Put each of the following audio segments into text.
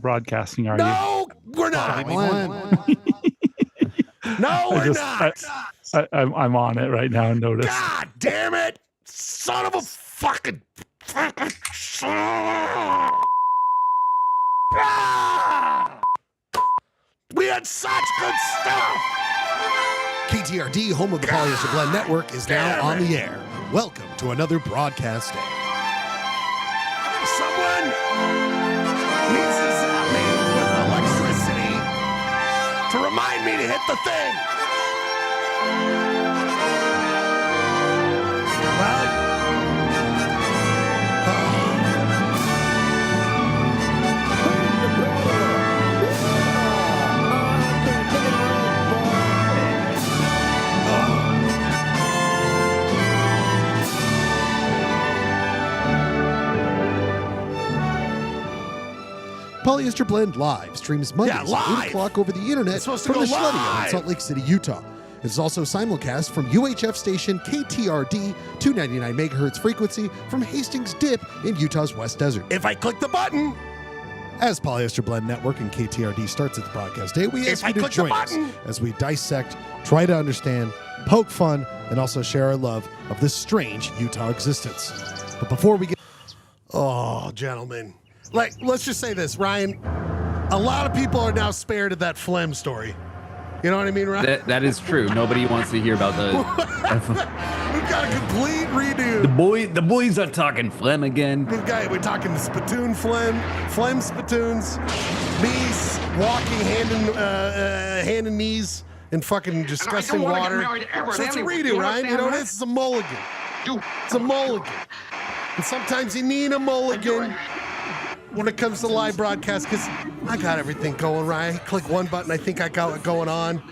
broadcasting, are No, we're not. No, we're not. I'm on it right now. Notice. God damn it. Son of a fucking. We had such good stuff. KTRD, home of the Polyester Blend Network, is now on the air. Welcome to another broadcast day. Someone needs to zap me with electricity to remind me to hit the thing. Well, Polyester Blend Live streams Mondays at 8 o'clock over the internet from the Schletty in Salt Lake City, Utah. It's also simulcast from UHF station KTRD, 299 megahertz frequency from Hastings Dip in Utah's West Desert. if I click the button, As Polyester Blend Network and KTRD starts its broadcast day, we ask you to join us as we dissect, try to understand, poke fun, and also share our love of this strange Utah existence. But before we get... oh, gentlemen. Let's just say this, Ryan. A lot of people are now spared of that phlegm story. You know what I mean, Ryan? That is true. Nobody wants to hear about the. We've got a complete redo. The boys are talking phlegm again. We're talking the spittoon phlegm spittoons, knees, walking hand and knees in fucking disgusting water. So it's a redo, Ryan. You know what it is? It's a mulligan. It's a mulligan. And sometimes you need a mulligan when it comes to live broadcast, because I got everything going, Ryan. Click one button, I think I got it going on.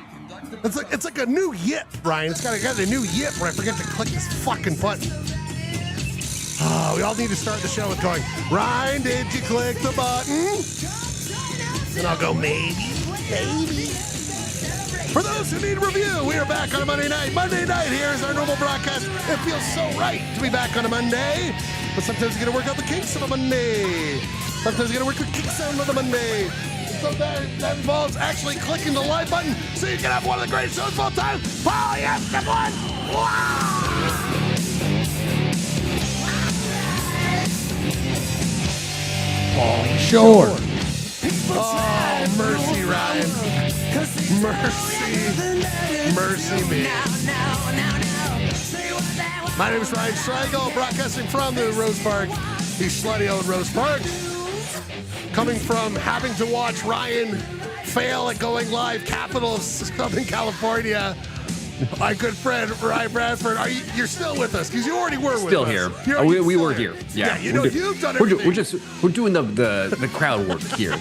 It's like a new yip, Ryan. It's got a new yip where I forget to click this fucking button. Oh, we all need to start the show with going, Ryan, did you click the button? And I'll go, maybe. For those who need a review, we are back on a Monday night. Monday night, here's our normal broadcast. It feels so right to be back on a Monday. But sometimes you gotta work out the kinks on a Monday. Sometimes you gotta work the kinks out on a Monday. Sometimes that involves actually clicking the live button so you can have one of the greatest shows of all time. Polyester Blend! Pauly Shore. Oh, mercy, Ryan. Mercy me. My name is Ryan Schlegel, broadcasting from the Rose Park, the Slutty-owned Rose Park. Coming from having to watch Ryan fail at going live, capital of Southern California. My good friend Ryan Bradford, you're still with us because you already were with Still us. here. We were here. Yeah, you've done everything. We're doing the crowd work here.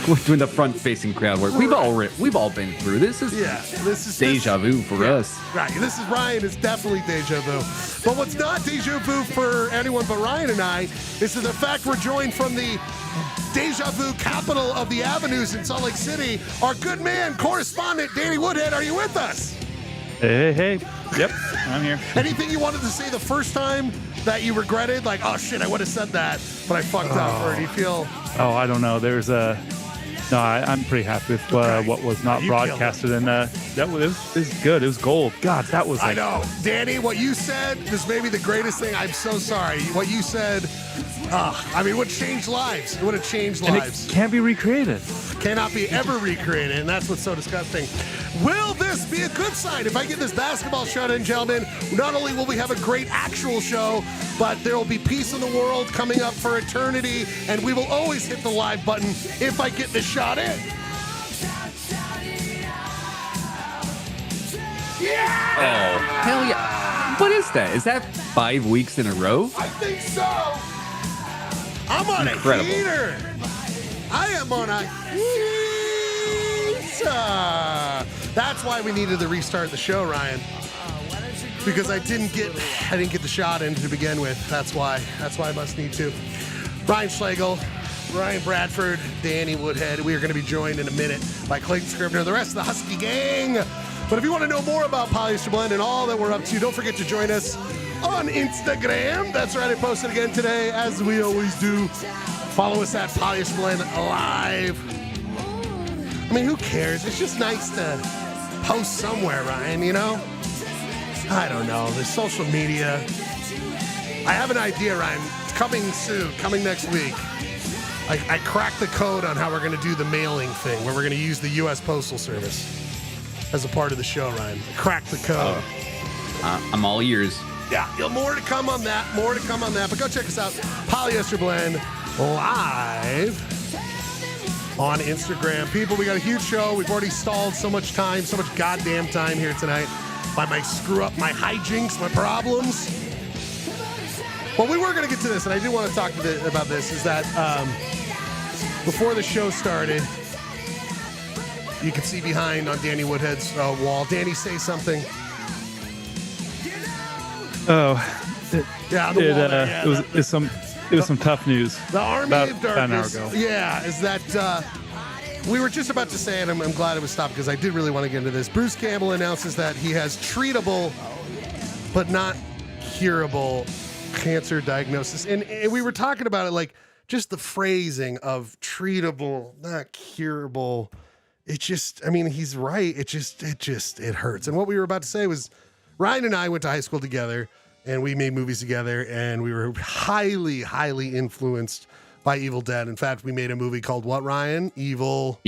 We're doing the front-facing crowd work. We've all been through this. This is deja vu for us. Right. This is Ryan. It's definitely deja vu. But what's not deja vu for anyone but Ryan and I is the fact we're joined from the deja vu capital of the avenues in Salt Lake City. Our good man, correspondent Danny Woodhead. Are you with us? Hey. Yep, I'm here. Anything you wanted to say the first time that you regretted? Like, oh shit, I would have said that, but I fucked up. Or do you feel? Oh, I don't know. No, I'm pretty happy with what was not broadcasted, and it was good. It was gold. God, that was. I know, Danny. What you said is maybe the greatest thing. I'm so sorry. What you said. It would change lives. It would have changed lives. And it can't be recreated. Cannot be ever recreated, and that's what's so disgusting. Will this be a good sign? If I get this basketball shot in, gentlemen, not only will we have a great actual show, but there will be peace in the world coming up for eternity, and we will always hit the live button if I get this shot in. Yeah! Oh, hell yeah. What is that? Is that 5 weeks in a row? I think so. I'm on Incredible. a heater. I am on a heater. That's why we needed to restart the show, Ryan. Because I didn't get the shot in to begin with. That's why I must need to. Ryan Schlegel, Ryan Bradford, Danny Woodhead. We are going to be joined in a minute by Clayton Scribner, the rest of the Husky gang. But if you want to know more about Polyester Blend and all that we're up to, don't forget to join us on Instagram. That's right, I posted again today, as we always do. Follow us at Polyester Blend Live. I mean, who cares? It's just nice to post somewhere, Ryan, you know? I don't know. There's social media. I have an idea, Ryan. It's coming soon, coming next week. I cracked the code on how we're going to do the mailing thing, where we're going to use the U.S. Postal Service as a part of the show, Ryan. I cracked the code. I'm all ears. Yeah, more to come on that. More to come on that. But go check us out. Polyester Blend Live on Instagram. People, we got a huge show. We've already stalled so much time, so much goddamn time here tonight by my screw up, my hijinks, my problems. Well, we were going to get to this, and I do want to talk about this, is that before the show started, you can see behind on Danny Woodhead's wall. Danny, say something. Oh, Yeah, on the wall there, yeah, it was some tough news. The Army about of Darkness. an hour ago. Yeah, is that we were just about to say it. I'm glad it was stopped because I did really want to get into this. Bruce Campbell announces that he has treatable but not curable cancer diagnosis. And we were talking about it, like just the phrasing of treatable, not curable. It just, I mean, he's right. It hurts. And what we were about to say was Ryan and I went to high school together and we made movies together and we were highly, highly influenced by Evil Dead. In fact, we made a movie called what, Ryan? Evil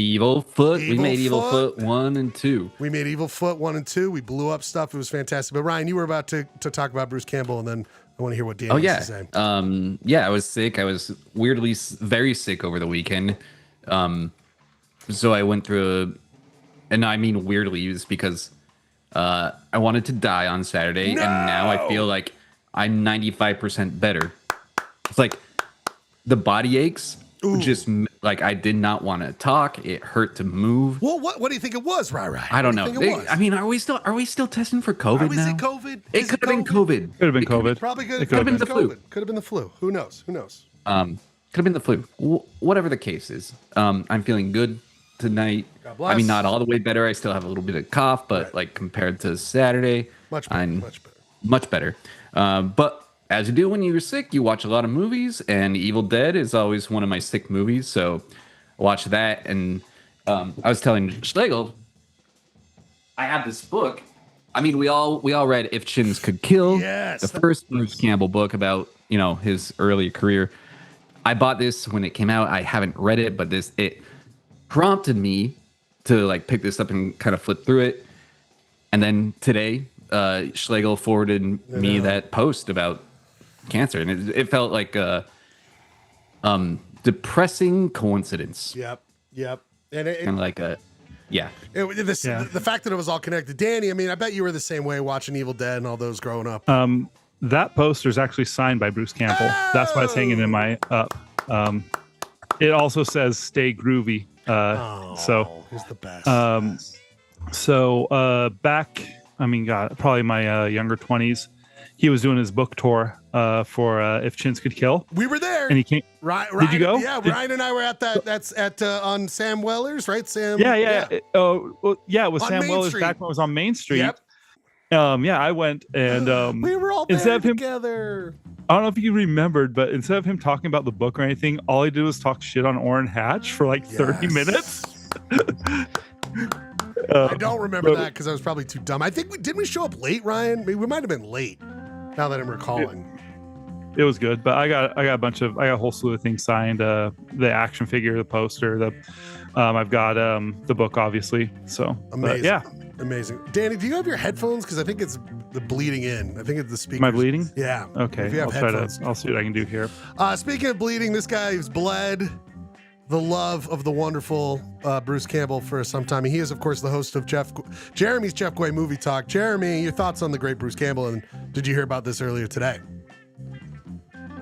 Foot. We made Evil Foot 1 and 2. We made Evil Foot 1 and 2. We blew up stuff. It was fantastic. But Ryan, you were about to talk about Bruce Campbell, and then I want to hear what Dan has to say. Yeah, I was sick. I was weirdly very sick over the weekend. So I went through and I mean weirdly, just because I wanted to die on Saturday, and now I feel like I'm 95% better. It's like the body aches. Just like I did not want to talk. It hurt to move. Well, what do you think it was, Right? I don't know. I mean, are we still testing for COVID now? Is it COVID? It could have been COVID. Could have been COVID. Probably could have been the flu. Could have been the flu. Who knows? Could have been the flu. Whatever the case is, I'm feeling good tonight. God bless. I mean, not all the way better. I still have a little bit of cough, but like compared to Saturday, I'm much better. But as you do when you're sick, you watch a lot of movies, and Evil Dead is always one of my sick movies. So I watched that, and I was telling Schlegel, I have this book. I mean, we all read If Chins Could Kill, yes, the first Bruce Campbell book about, you know, his early career. I bought this when it came out. I haven't read it, but it prompted me to like pick this up and kind of flip through it. And then today, Schlegel forwarded me that post about cancer, and it felt like a depressing coincidence. Yep. And kind of like a the fact that it was all connected. Danny, I mean, I bet you were the same way watching Evil Dead and all those growing up. That poster is actually signed by Bruce Campbell. That's why it's hanging in my up. It also says "Stay Groovy." He's the best. Back, I mean, God, probably my younger 20s, he was doing his book tour for If Chins Could Kill. We were there, and he came. Ryan, did you go? Yeah, Ryan and I were at that. That's at on Sam Weller's, right? Sam. Yeah. It was on Sam Main Weller's Street. back when it was on Main Street. Yep. I went, and we were all there together. I don't know if you remembered, but instead of him talking about the book or anything, all he did was talk shit on Orrin Hatch for like 30 minutes. I don't remember that because I was probably too dumb. I think didn't we show up late, Ryan? We might have been late. Now that I'm recalling, it was good. But I got a whole slew of things signed. The action figure, the poster, I've got the book, obviously. So amazing, amazing. Danny, do you have your headphones? Because I think it's the bleeding in. I think it's the speakers. Am I bleeding? Yeah. Okay. If you have headphones. I'll see what I can do here. Speaking of bleeding, this guy who's bled the love of the wonderful Bruce Campbell for some time. He is, of course, the host of Jeremy's Jeff Guay Movie Talk. Jeremy, your thoughts on the great Bruce Campbell, and did you hear about this earlier today?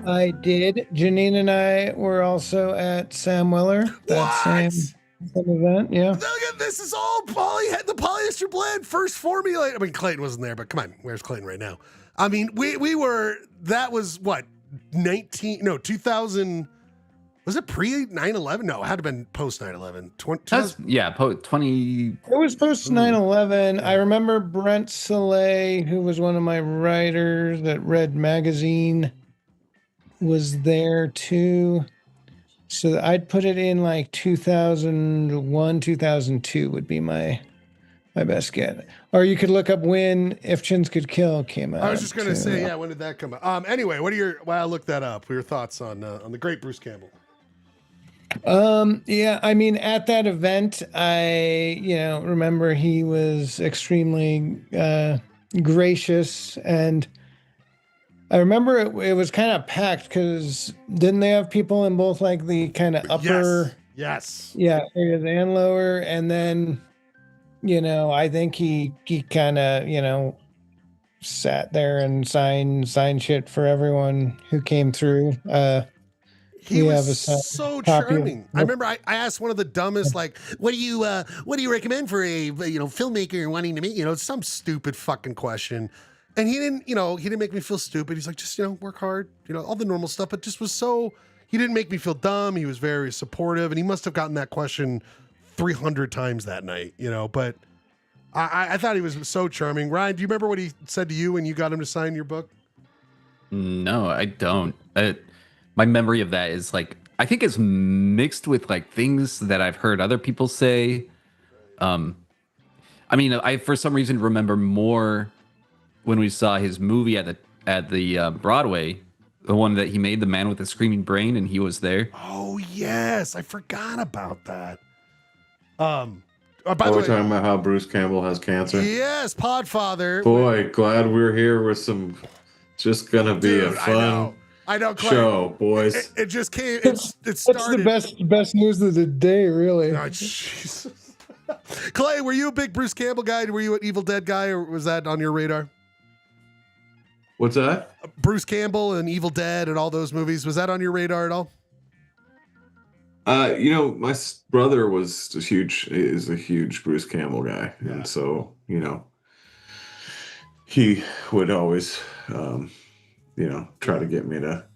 I did. Janine and I were also at Sam Weller. That same event, yeah. Look at this. Is all the Polyester Blend first formula. I mean, Clayton wasn't there, but come on, where's Clayton right now? I mean, we were. That was what 2000. Was it pre 9/11? No, it had to have been post 9/11. 20. It was post 9/11. I remember Brent Soleil, who was one of my writers at Red Magazine, was there too. So I'd put it in like 2001, 2002 would be my best guess. Or you could look up when If Chins Could Kill came out. I was just gonna say, yeah, when did that come out? Anyway, what are your? While I looked that up, what are your thoughts on the great Bruce Campbell? Yeah, I mean, at that event, I remember he was extremely gracious, and I remember it was kind of packed because didn't they have people in both like the kind of upper, yes, areas and lower, and then I think he kind of sat there and signed shit for everyone who came through. He was so charming. I remember I asked one of the dumbest, like, what do you recommend for a filmmaker wanting to meet, some stupid fucking question. And he didn't make me feel stupid. He's like, just, work hard, all the normal stuff, but just he didn't make me feel dumb. He was very supportive, and he must have gotten that question 300 times that night, but I thought he was so charming. Ryan, do you remember what he said to you when you got him to sign your book? No, I don't. My memory of that is like, I think it's mixed with like things that I've heard other people say. I mean, I for some reason remember more when we saw his movie at the Broadway, the one that he made, The Man with the Screaming Brain, and he was there. Oh yes, I forgot about that. By the way, we're talking about how Bruce Campbell has cancer. Yes, Podfather. Boy, glad we're here with some. Just gonna be a fun. I know, Clay. Show, boys. It just came. It started. That's the best news of the day, really. Oh, Jesus. Clay, were you a big Bruce Campbell guy? Were you an Evil Dead guy, or was that on your radar? What's that? Bruce Campbell and Evil Dead and all those movies. Was that on your radar at all? My brother is a huge Bruce Campbell guy. Yeah. And so, he would always, try to get me to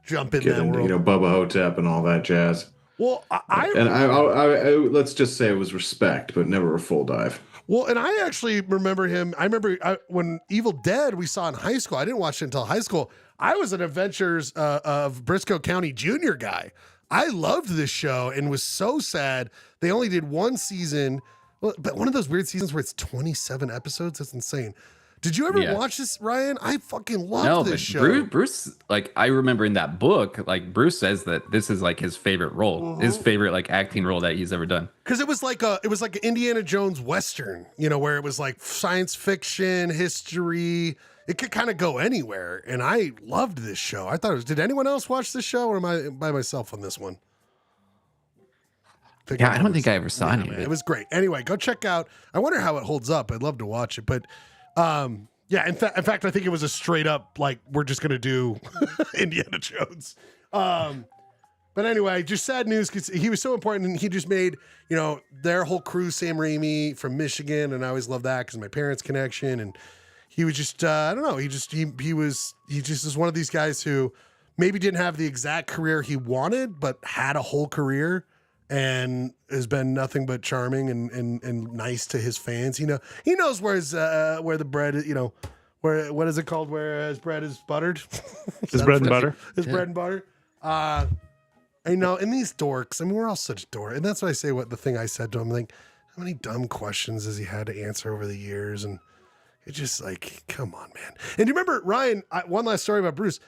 jump in that world. Bubba Hotep and all that jazz. Well, I let's just say it was respect, but never a full dive. Well, and I actually remember him. I remember when Evil Dead we saw in high school. I didn't watch it until high school. I was an Adventures of Briscoe County Jr. guy. I loved this show and was so sad they only did one season. Well, but one of those weird seasons where it's 27 episodes. That's insane. Did you ever watch this, Ryan? I fucking loved this show. Bruce, like, I remember in that book, like, Bruce says that this is like his favorite role, his favorite like acting role that he's ever done. Because it was like an Indiana Jones Western, where it was like science fiction, history. It could kind of go anywhere, and I loved this show. I thought it was. Did anyone else watch this show, or am I by myself on this one? I don't think I ever saw any of it. It was great. Anyway, go check out. I wonder how it holds up. I'd love to watch it, but. In fact, I think it was a straight up, like, we're just going to do Indiana Jones. But anyway, just sad news because he was so important and he just made, their whole crew, Sam Raimi from Michigan. And I always loved that because my parents' connection. And he was just, I don't know. He just is one of these guys who maybe didn't have the exact career he wanted, but had a whole career. And has been nothing but charming and nice to his fans. He knows where the bread is, what is it called? Where his bread is buttered. His bread and butter. His bread and butter. And these dorks. I mean, we're all such dorks, and that's why I say the thing I said to him. Like, how many dumb questions has he had to answer over the years? And it's just like, come on, man. And do you remember, Ryan? One last story about Bruce.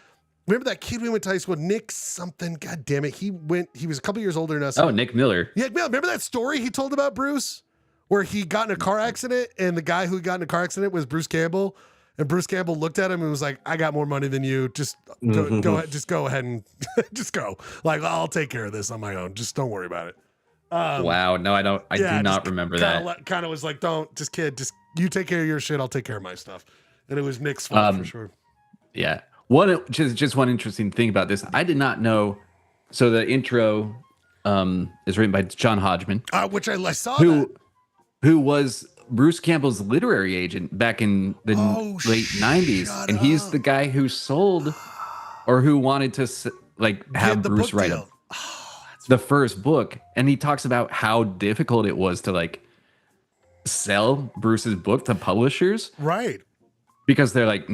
Remember that kid we went to high school, Nick something? God damn it. He was a couple years older than us. Oh, Nick Miller. Yeah, remember that story he told about Bruce? Where he got in a car accident and the guy who got in a car accident was Bruce Campbell. And Bruce Campbell looked at him and was like, I got more money than you. Just go ahead. Just go ahead and just go. Like, I'll take care of this on my own. Just don't worry about it. Wow. No, I don't. I do not remember that. Kind of was like, just you take care of your shit. I'll take care of my stuff. And it was Nick's fault for sure. Yeah. Just one interesting thing about this, I did not know. So the intro is written by John Hodgman, which I saw who was Bruce Campbell's literary agent back in the late 90s, and he's the guy who sold or who wanted to have Bruce write the first book, and he talks about how difficult it was to sell Bruce's book to publishers, right? Because they're like,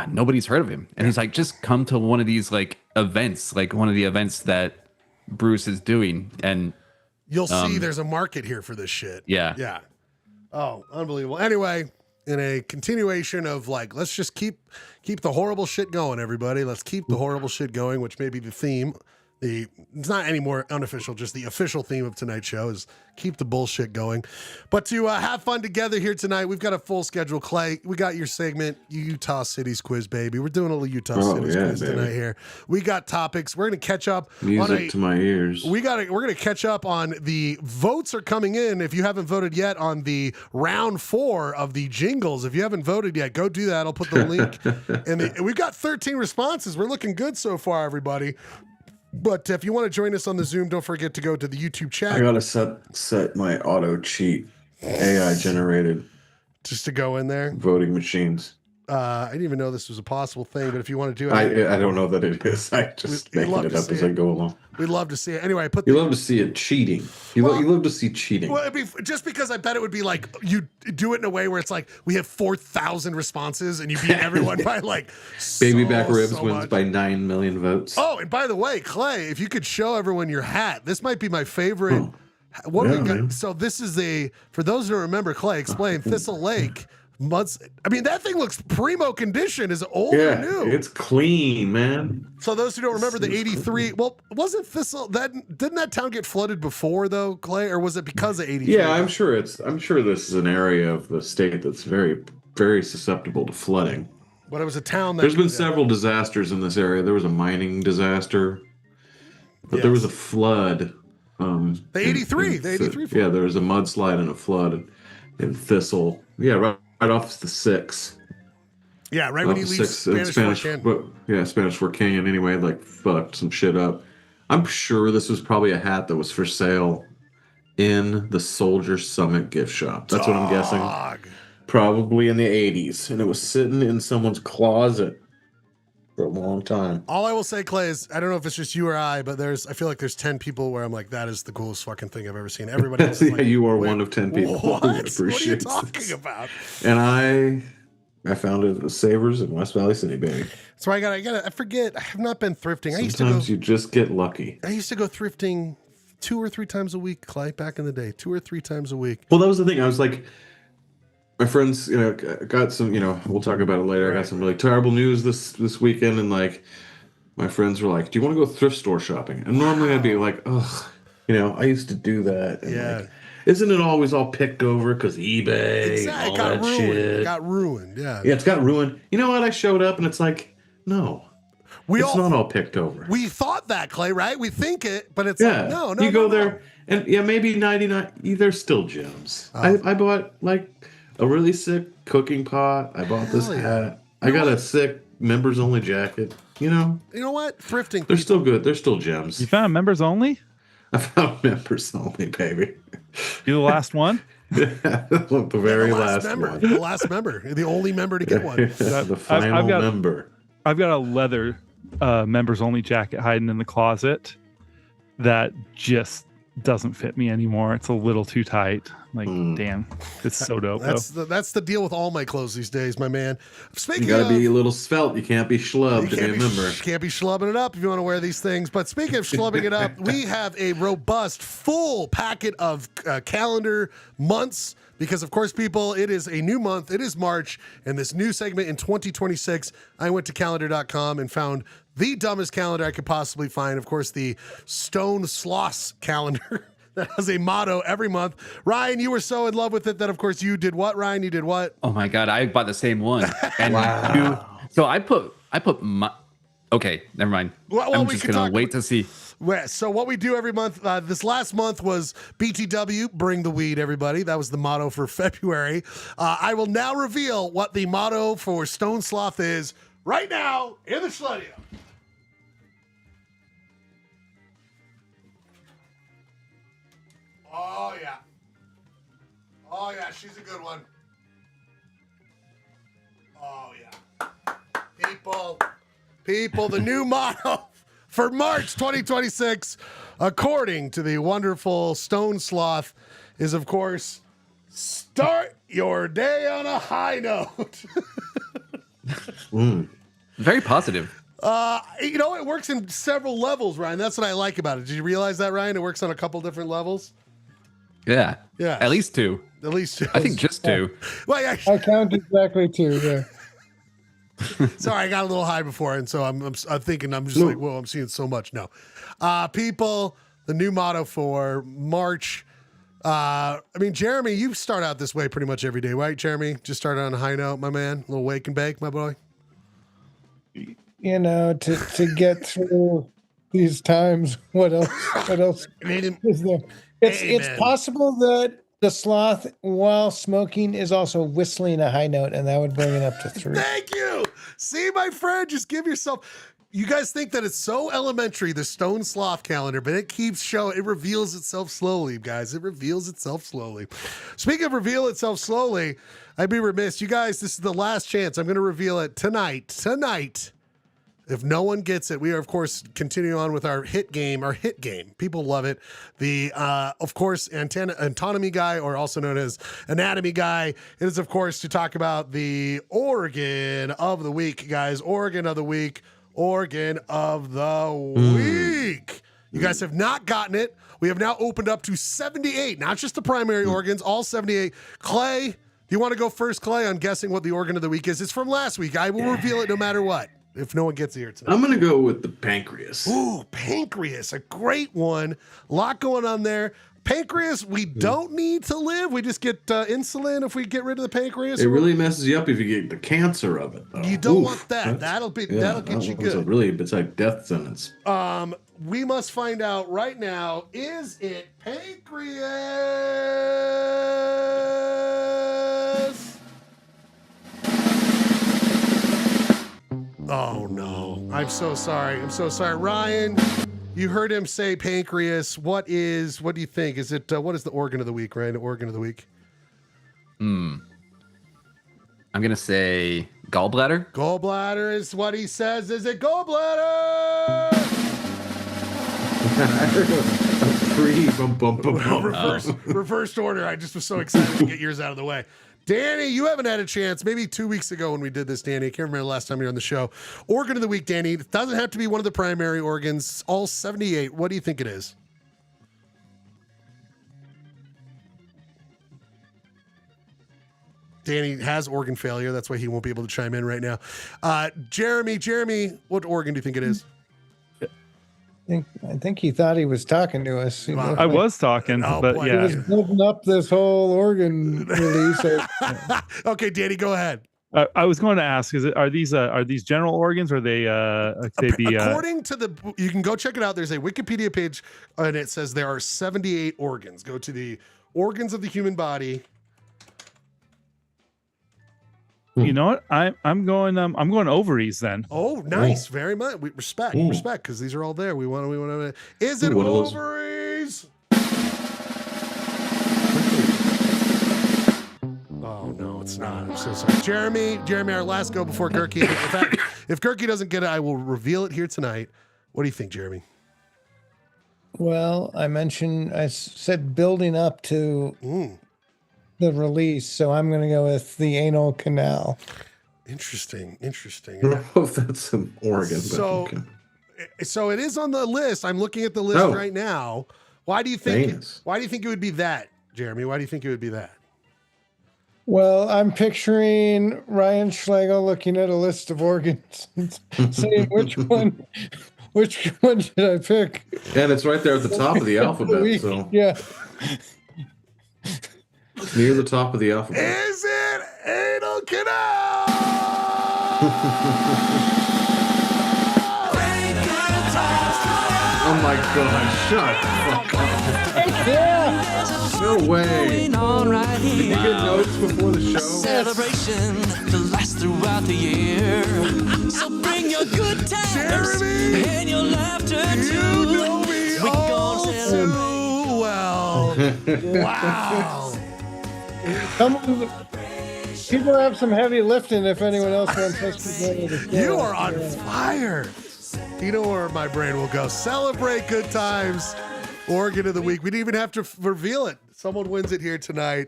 nobody's heard of him. And he's like, just come to one of these events, like one of the events that Bruce is doing. And You'll see there's a market here for this shit. Yeah. Yeah. Oh, unbelievable. Anyway, in a continuation of like, let's just keep the horrible shit going, everybody. Let's keep the horrible shit going, which may be the theme. It's not any more unofficial, just the official theme of tonight's show is keep the bullshit going. But to have fun together here tonight, we've got a full schedule. Clay, we got your segment, Utah Cities quiz, baby. We're doing a little Utah Cities quiz tonight here. We got topics. We're going to catch up. Music to my ears. We're going to catch up on the votes are coming in. If you haven't voted yet on the round 4 of the Jingles, if you haven't voted yet, go do that. I'll put the link. And we've got 13 responses. We're looking good so far, everybody. But if you want to join us on the Zoom, don't forget to go to the YouTube chat. I gotta set my auto cheat AI generated just to go in there. Voting machines. I didn't even know this was a possible thing, but if you want to do it, I don't know that it is. I just making it up as I go along. We'd love to see it. Anyway, you love to see it cheating. You love to see cheating. Well, it'd be just because I bet it would be like you do it in a way where it's like we have 4,000 responses and you beat everyone by like Baby Back Ribs wins much. By 9 million votes. Oh, and by the way, Clay, if you could show everyone your hat, this might be my favorite. Oh. What do we got? So this is for those who remember, Clay, explain Thistle Lake. I mean, that thing looks primo condition. Is it old or new? It's clean, man. So those who don't remember the 83, well, wasn't Thistle didn't that town get flooded before though, Clay, or was it because of 83? Yeah, I'm sure this is an area of the state that's very, very susceptible to flooding. But it was a town that there's been several disasters in this area. There was a mining disaster, but there was a flood. The 83 flood. Yeah, there was a mudslide and a flood in Thistle. Yeah, right off the 6. Yeah, right when you leave Spanish Fork Canyon. Yeah, Spanish Fork Canyon anyway, like fucked some shit up. I'm sure this was probably a hat that was for sale in the Soldier Summit gift shop. That's what I'm guessing. Probably in the 80s. And it was sitting in someone's closet for a long time. All I will say, Clay, is I don't know if it's just you or I, but I feel like there's 10 people where I'm like, that is the coolest fucking thing I've ever seen. Everybody else is like, you are one of 10 people. What are you talking about? And I found it at Savers in West Valley City, baby. So I forget. I have not been thrifting. Sometimes you just get lucky. I used to go thrifting 2 or 3 times a week, Clay, back in the day. 2 or 3 times a week. Well, that was the thing. I was like, my friends, got some, we'll talk about it later. Right. I got some really terrible news this weekend. And like, my friends were like, do you want to go thrift store shopping? And normally I'd be like, ugh, I used to do that. And like, isn't it always all picked over because eBay and all that shit? It got ruined, yeah. Yeah, it's got ruined. You know what? I showed up and it's like, no. It's not all picked over. We thought that, Clay, right? We think it, but it's like, no. You go there and maybe 99, there's still gems. I bought like a really sick cooking pot. I bought this hat. I got a sick members only jacket. You know what? Thrifting. They're still good. They're still gems. You found members only? I found members only, baby. You the last one? The very last member. one. The last member. The only member to get one. The final member. I've got a leather members only jacket hiding in the closet that just doesn't fit me anymore. It's a little too tight. Like, damn, it's so dope. That's the deal with all my clothes these days, my man. Speaking you gotta be a little svelte. You can't be schlubbed to be a member. Can't be schlubbing it up if you want to wear these things. But speaking of schlubbing it up, we have a robust, full packet of calendar months. Because, of course, people, it is a new month. It is March. And this new segment in 2026, I went to calendar.com and found the dumbest calendar I could possibly find. Of course, the Stone Sloth calendar that has a motto every month. Ryan, you were so in love with it that, of course, you did what, Ryan? You did what? Oh, my God. I bought the same one. And so I put my... Okay, never mind. Well, I'm just going to wait to see. So what we do every month, this last month was BTW, bring the weed, everybody. That was the motto for February. I will now reveal what the motto for Stone Sloth is right now in the studio. Oh, yeah. Oh, yeah, she's a good one. Oh, yeah. People, the new motto for March 2026, according to the wonderful Stone Sloth, is, of course, start your day on a high note. Very positive. It works in several levels, Ryan. That's what I like about it. Did you realize that, Ryan? It works on a couple different levels. Yeah. Yeah. At least 2. At least 2. I think just 2. Well, I count exactly 2. Yeah. Sorry, I got a little high before, and so I'm thinking I'm just like, whoa, I'm seeing so much. No, people, the new motto for March. Jeremy, you start out this way pretty much every day, right, Jeremy? Just start on a high note, my man. A little wake and bake, my boy. To get through these times. What else? What else is there? It's possible that the sloth, while smoking, is also whistling a high note, and that would bring it up to 3. Thank you. See, my friend, just give yourself. You guys think that it's so elementary, the Stone Sloth calendar, but it keeps showing. It reveals itself slowly, guys. It reveals itself slowly. Speaking of reveal itself slowly, I'd be remiss. You guys, this is the last chance. I'm going to reveal it tonight. Tonight. If no one gets it, we are, of course, continuing on with our hit game. People love it. The, of course, Anatomy Guy, or also known as Anatomy Guy. It is, of course, to talk about the Organ of the Week, guys. Organ of the Week. Organ of the Week. You guys have not gotten it. We have now opened up to 78, not just the primary organs, all 78. Clay, do you want to go first, Clay, on guessing what the Organ of the Week is? It's from last week. I will reveal it no matter what. If no one gets here tonight. I'm going to go with the pancreas. Ooh, pancreas, a great one. A lot going on there. Pancreas, we don't need to live. We just get insulin if we get rid of the pancreas. It really messes you up if you get the cancer of it, though. You don't want that. That'll get you good. It's like death sentence. We must find out right now, is it pancreas? Oh no. I'm so sorry. Ryan, you heard him say pancreas. What do you think? Is it, what is the organ of the week, Ryan? Organ of the week? I'm going to say gallbladder. Gallbladder is what he says. Is it gallbladder? Reversed order. I just was so excited to get yours out of the way. Danny, you haven't had a chance. Maybe 2 weeks ago when we did this, Danny. I can't remember the last time you were on the show. Organ of the week, Danny. It doesn't have to be one of the primary organs. All 78. What do you think it is? Danny has organ failure. That's why he won't be able to chime in right now. Jeremy, what organ do you think it is? I think he thought he was talking to us. I was talking, but he was building up this whole organ release. Okay, Danny, go ahead. I was going to ask: are these general organs, or they according to the? You can go check it out. There's a Wikipedia page, and it says there are 78 organs. Go to the organs of the human body. You know what? I'm going ovaries then. Oh, nice, very much. We respect, because these are all there. We want to. Is it ovaries? Oh no, it's not. I'm so sorry, Jeremy. Our last go before Gerke. In fact, if Gerke doesn't get it, I will reveal it here tonight. What do you think, Jeremy? Well, I said building up to. The release, so I'm going to go with the anal canal. Interesting. I don't know if that's an organ. So it is on the list. I'm looking at the list right now. Why do you think it would be that, Jeremy? Why do you think it would be that? Well, I'm picturing Ryan Schlegel looking at a list of organs and saying which one should I pick? And it's right there at the top of the alphabet. So yeah. Near the top of the alphabet. Is it anal canal? Oh my God! Shut the fuck up! Yeah. No way! Right, did you get notes before the show? Celebration to last throughout the year. So bring your good times, Jeremy, and your laughter too. You know me all so well. Wow. People have some heavy lifting if anyone else wants us to go to the show. You are on fire. You know where my brain will go. Celebrate good times. Organ of the week. We didn't even have to reveal it. Someone wins it here tonight.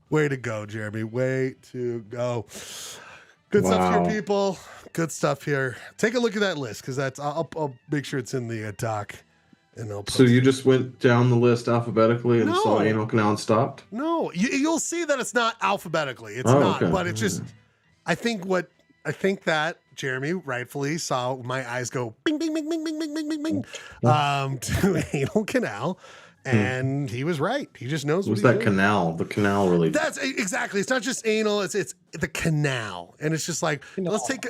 Way to go, Jeremy. Way to go. Good stuff here, people. Good stuff here. Take a look at that list because I'll make sure it's in the doc. And I'll So you just went down the list alphabetically and saw anal canal and stopped? No, you'll see that it's not alphabetically. It's not, okay. but it's just. I think that Jeremy rightfully saw my eyes go bing, bing, bing, bing, bing, bing, bing, bing, bing, to anal canal, and he was right. He just knows. What's that canal? The canal really? That's exactly. It's not just anal. It's the canal, and it's just like let's take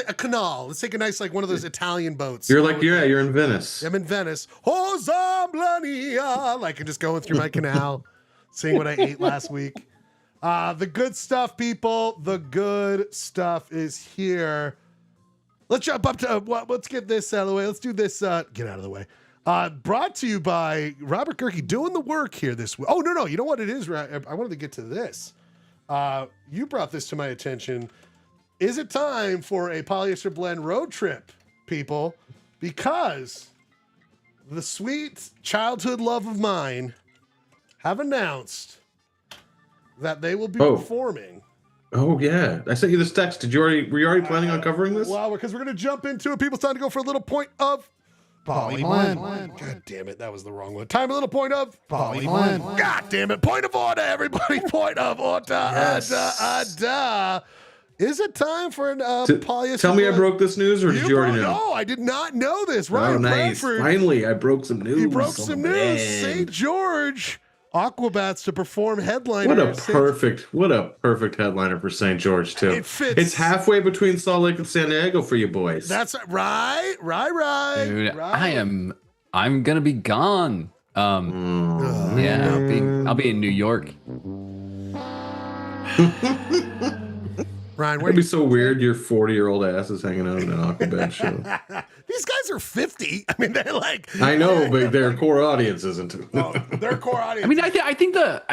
a canal. Let's take a nice one of those Italian boats. You're you're in Venice. I'm in Venice. Oh, Zamblania! And just going through my canal, seeing what I ate last week. The good stuff, people. The good stuff is here. Let's jump up to let's get this out of the way. Let's do this. Get out of the way. Brought to you by Robert Gerke doing the work here this week. Oh, no. You know what it is? I wanted to get to this. You brought this to my attention. Is it time for a polyester blend road trip, people? Because the sweet childhood love of mine have announced that they will be performing. Oh yeah, I sent you this text. Were you already planning on covering this? Well, because we're going to jump into it. People, it's time to go for a little point of Polyblend. God damn it, that was the wrong one. Time a little point of Polyblend. God damn it, point of order, everybody. Point of order. Yes. Is it time for an polyester? Tell me I broke this news, or did you already know? No, I did not know this. Ryan nice. Bradford. Finally, I broke some news. He broke some news. St. George Aquabats to perform headliner. What a perfect headliner for St. George too. It fits. It's halfway between Salt Lake and San Diego for you boys. That's right. Dude, Right. I'm gonna be gone. Yeah, I'll be in New York. Ryan, it'd be so weird. Your 40-year-old ass is hanging out in an Aquabat show. These guys are 50. I mean, they're like. I know, but their core audience isn't. Their core audience. I mean, I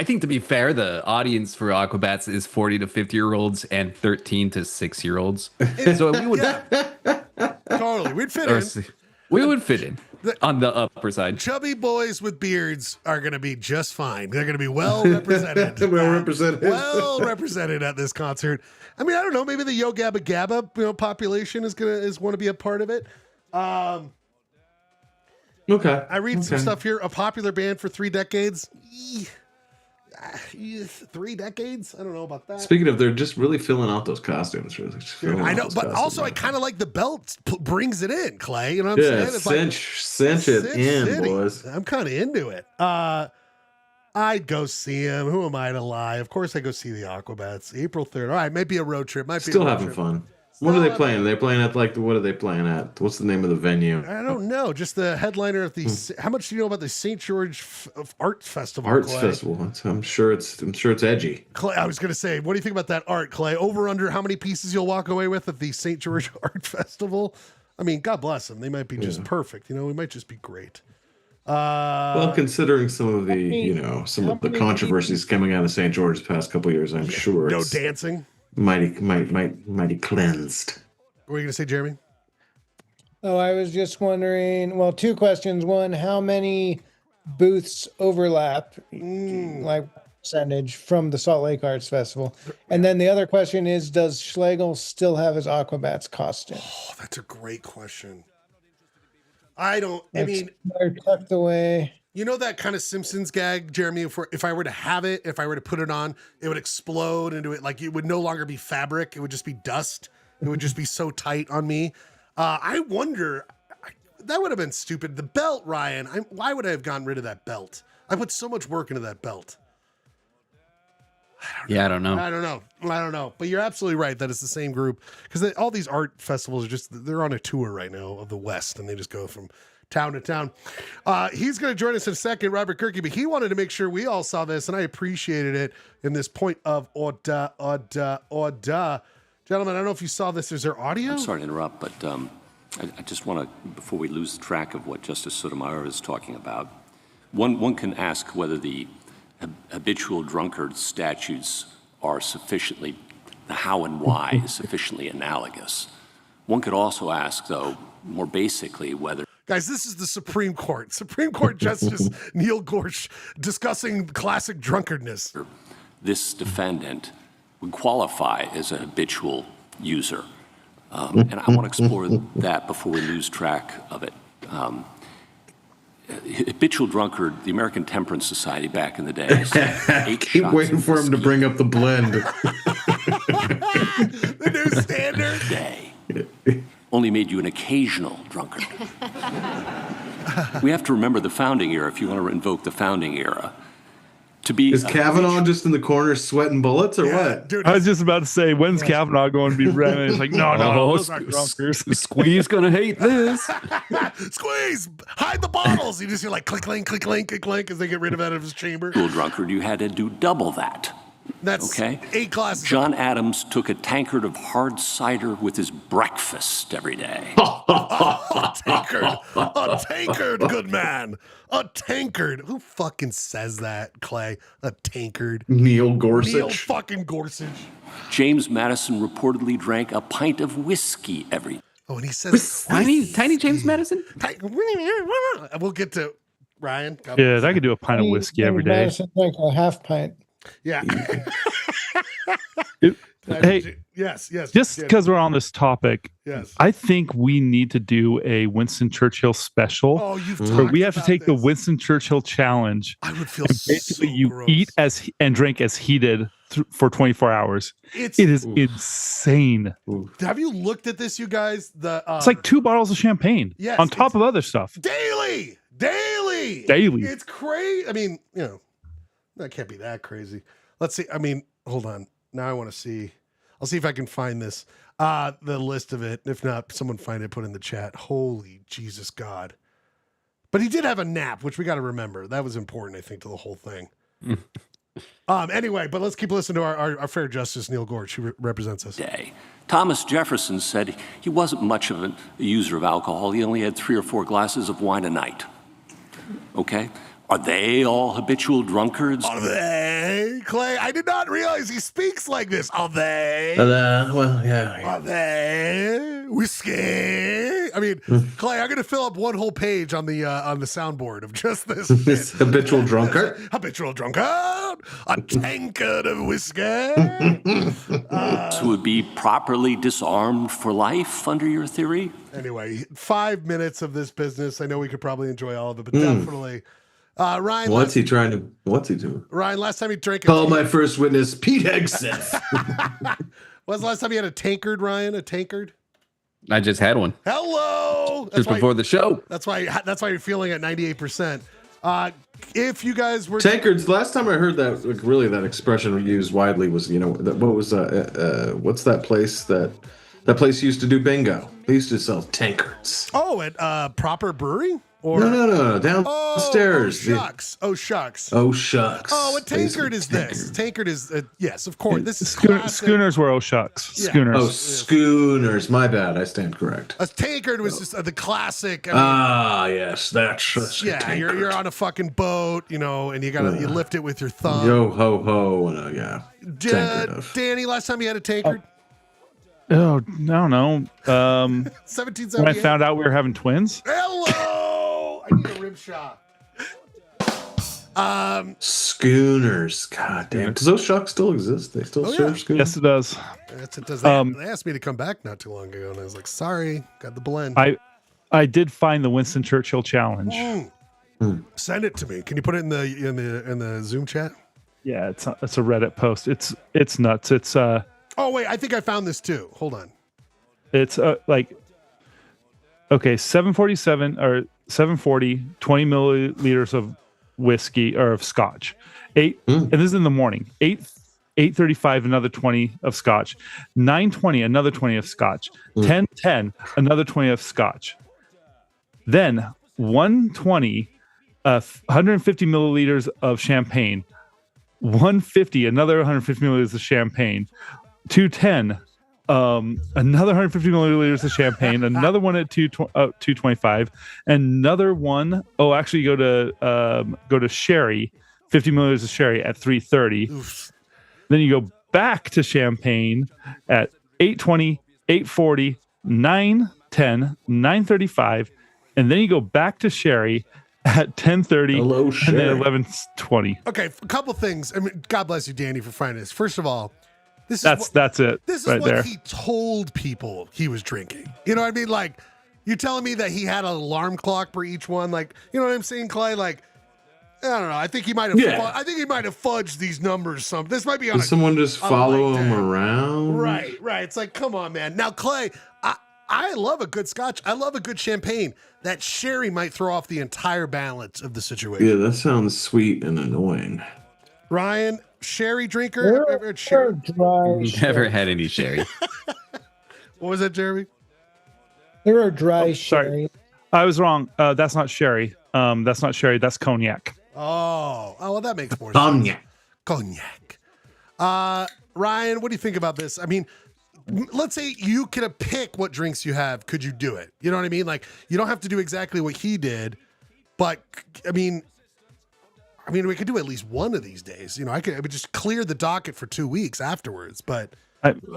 think to be fair, the audience for Aquabats is 40 to 50-year-olds and 13 to 6-year-olds. So we would totally, we'd fit in. We would fit in on the upper side. Chubby boys with beards are going to be just fine. They're going to be well represented. Well represented at this concert. I mean, I don't know. Maybe the Yo Gabba Gabba population is want to be a part of it. Okay. I read some stuff here. A popular band for 3 decades. 3 decades? I don't know about that. Speaking of, they're just really filling out those costumes. I know, but also I kind of like the belt brings it in, Clay. You know what I'm saying? It's cinch it in, City. boys. I'm kind of into it. I'd go see him. Who am I to lie? Of course I go see the Aquabats. April 3rd. All right, maybe a road trip. Still having fun. What are they playing? Are they playing at what are they playing at? What's the name of the venue? I don't know. Just the headliner of the. How much do you know about the St. George Art Festival? Arts Festival. I'm sure it's edgy. Clay, I was going to say, what do you think about that art, Clay? Over under how many pieces you'll walk away with at the St. George Art Festival? I mean, God bless them. They might be just perfect. We might just be great. Well, considering some of the controversies coming out of St. George the past couple of years, I'm sure no dancing. Mighty cleansed. What were you going to say, Jeremy? Oh, I was just wondering. Well, 2 questions. One, how many booths overlap, like percentage, from the Salt Lake Arts Festival? And then the other question is, does Schlegel still have his Aquabats costume? Oh, that's a great question. I mean, they're tucked away. You know that kind of Simpsons gag, Jeremy? If I were to have it, if I were to put it on, it would explode into it. Like it would no longer be fabric. It would just be dust. It would just be so tight on me. I wonder, that would have been stupid. The belt, Ryan, why would I have gotten rid of that belt? I put so much work into that belt. I don't know. I don't know. But you're absolutely right that it's the same group. Because all these art festivals they're on a tour right now of the West. And they just go from town to town. He's going to join us in a second, Robert Gerke, but he wanted to make sure we all saw this, and I appreciated it in this point of order. Gentlemen, I don't know if you saw this. Is there audio? I'm sorry to interrupt, but I just want to, before we lose track of what Justice Sotomayor is talking about, one can ask whether the habitual drunkard statutes are sufficiently, the how and why is sufficiently analogous. One could also ask, though, more basically, whether... Guys, this is the Supreme Court. Supreme Court Justice Neil Gorsuch discussing classic drunkardness. This defendant would qualify as a habitual user. And I want to explore that before we lose track of it. Habitual drunkard, the American Temperance Society back in the day. Keep waiting for him to bring up the blend. The new standard. Day only made you an occasional drunkard. We have to remember the founding era if you want to invoke the founding era. Is Kavanaugh just in the corner sweating bullets or what? Dude, I was just about to say, when's Kavanaugh going to be running? It's like, no, those are drunkers. Squeeze gonna hate this. Squeeze! Hide the bottles! You just hear like click, clink, click, clink, click, clink as they get rid of it out of his chamber. Drunkard, you had to do double that. That's okay. 8 classes. John Adams took a tankard of hard cider with his breakfast every day. A tankard, good man. A tankard. Who fucking says that, Clay? A tankard. Neil Gorsuch. Neil fucking Gorsuch. James Madison reportedly drank a pint of whiskey every day. Oh, and he says tiny James Madison. We'll get to Ryan. Yeah, I could do a pint of whiskey every day. Madison drank a half pint. Yeah. Hey, yes. Just because we're on this topic, yes, I think we need to do a Winston Churchill special. Oh, you've where we have to take the this. Winston Churchill challenge. I would feel basically so you gross. eat and drink as he did for 24 hours. It is insane. Have you looked at this, you guys? It's like 2 bottles of champagne on top of other stuff. Daily. It's crazy. I mean, that can't be that crazy. Let's see. I mean, hold on. Now I want to see. I'll see if I can find this, the list of it. If not, someone find it, put it in the chat. Holy Jesus God. But he did have a nap, which we got to remember. That was important, I think, to the whole thing. Anyway, but let's keep listening to our fair justice, Neil Gorge, who represents us. Thomas Jefferson said he wasn't much of a user of alcohol. He only had 3 or 4 glasses of wine a night. Okay? Are they all habitual drunkards? Are they, Clay? I did not realize he speaks like this. Are they? Well, yeah. Are they whiskey? I mean, Clay, I'm gonna fill up one whole page on the soundboard of just this. This habitual drunkard. Habitual drunkard. A tankard of whiskey. Who would be properly disarmed for life under your theory? Anyway, 5 minutes of this business. I know we could probably enjoy all of it, but definitely. Ryan, what's he doing? Ryan, last time he drank Call my first witness, Pete Hegseth. When's the last time you had a tankard, Ryan? A tankard? I just had one. Hello. Just before the show. That's why you're feeling at 98%. If you guys were tankards, last time I heard that, like, really that expression used widely was, what was what's that place that place used to do bingo? They used to sell tankards. Oh, at Proper Brewery? Or no, downstairs. Oh shucks. Oh, what tankard is this? Tankard is yes, of course. This is schooners were shucks. Yeah. Schooners. Oh, schooners. My bad. I stand correct. A tankard was just the classic. Yes, that's yeah. You're on a fucking boat, and you you lift it with your thumb. Yo ho ho, and yeah. Danny, last time you had a tankard? Oh, I don't know. 1778. When I found out we were having twins. Hello. I need a rib shot. Schooners. God damn it. Does those shocks still exist? They still serve schooners? Yes, it does. Yes, it does. They asked me to come back not too long ago, and I was like, sorry, got the blend. I did find the Winston Churchill challenge. Send it to me. Can you put it in the Zoom chat? Yeah, it's a Reddit post. It's nuts. It's Oh wait, I think I found this too. Hold on. It's 747 or 740, 20 milliliters of whiskey or of scotch. And this is in the morning. 8:35, another 20 of scotch. 9:20, another 20 of scotch. 10:10, another 20 of scotch. Then 120, 150 milliliters of champagne. 150, another 150 milliliters of champagne. 210, another 150 milliliters of champagne, another one at 225, another one. Oh, actually, go to sherry, 50 milliliters of sherry at 330. Oof. Then you go back to champagne at 820, 840, 910, 935, and then you go back to sherry at 10:30 and then 11:20. Okay, a couple things. I mean, God bless you, Danny, for finding this. First of all, That's it. This is right what there. he told people he was drinking. You know what I mean? Like, you're telling me that he had an alarm clock for each one. Like, you know what I'm saying, Clay? Like, I don't know. I think he might have. Yeah. I think he might have fudged these numbers. This might be on. Does someone just on a follow light him day. around? Right. It's like, come on, man. Now, Clay, I love a good scotch. I love a good champagne. That sherry might throw off the entire balance of the situation. Yeah, that sounds sweet and annoying. Ryan, sherry drinker? Ever had sherry? Never had any sherry. What was that, Jeremy? There are dry sorry. sherry. I was wrong. That's not sherry. That's not sherry. That's cognac. Oh, well, that makes more sense. Cognac. Ryan, what do you think about this? I mean, let's say you could pick what drinks you have. Could you do it? You know what I mean? Like, you don't have to do exactly what he did, but I mean, we could do at least one of these days. You know, I would just clear the docket for 2 weeks afterwards, but.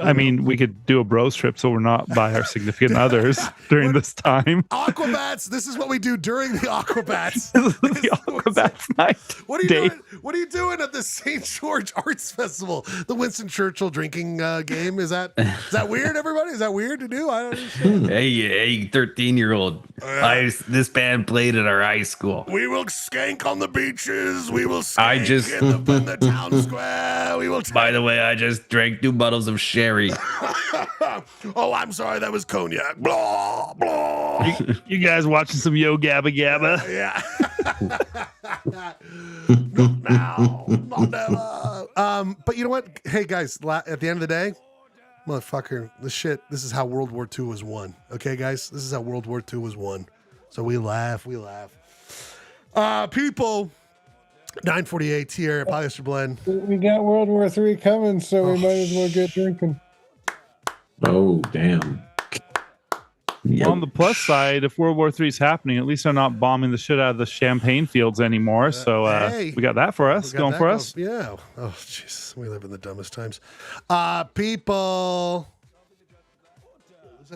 I mean, we could do a bros trip so we're not by our significant others during this time. Aquabats. This is what we do during the Aquabats. The Aquabats night. What are you doing? What are you doing at the St. George Arts Festival? The Winston Churchill drinking game. Is that weird, everybody? Is that weird to do? I don't understand. Hey, 13-year-old. This band played at our high school. We will skank on the beaches. We will skank I just- in the town square. We will. By the way, I just drank 2 bottles of sherry. Oh, I'm sorry. That was cognac. Blah, blah. You guys watching some Yo Gabba Gabba? Yeah. Not now. Not never. But you know what? Hey, guys, at the end of the day, motherfucker, this is how World War II was won. Okay, guys? This is how World War II was won. So we laugh. People, 948 here at Polyester Blend. We got World War III coming, so we might as well get drinking. Oh, damn. Well, on the plus side, if World War III is happening, at least they're not bombing the shit out of the champagne fields anymore. So hey. we got that for us. Going for us. Yeah. Oh, Jesus. We live in the dumbest times. People.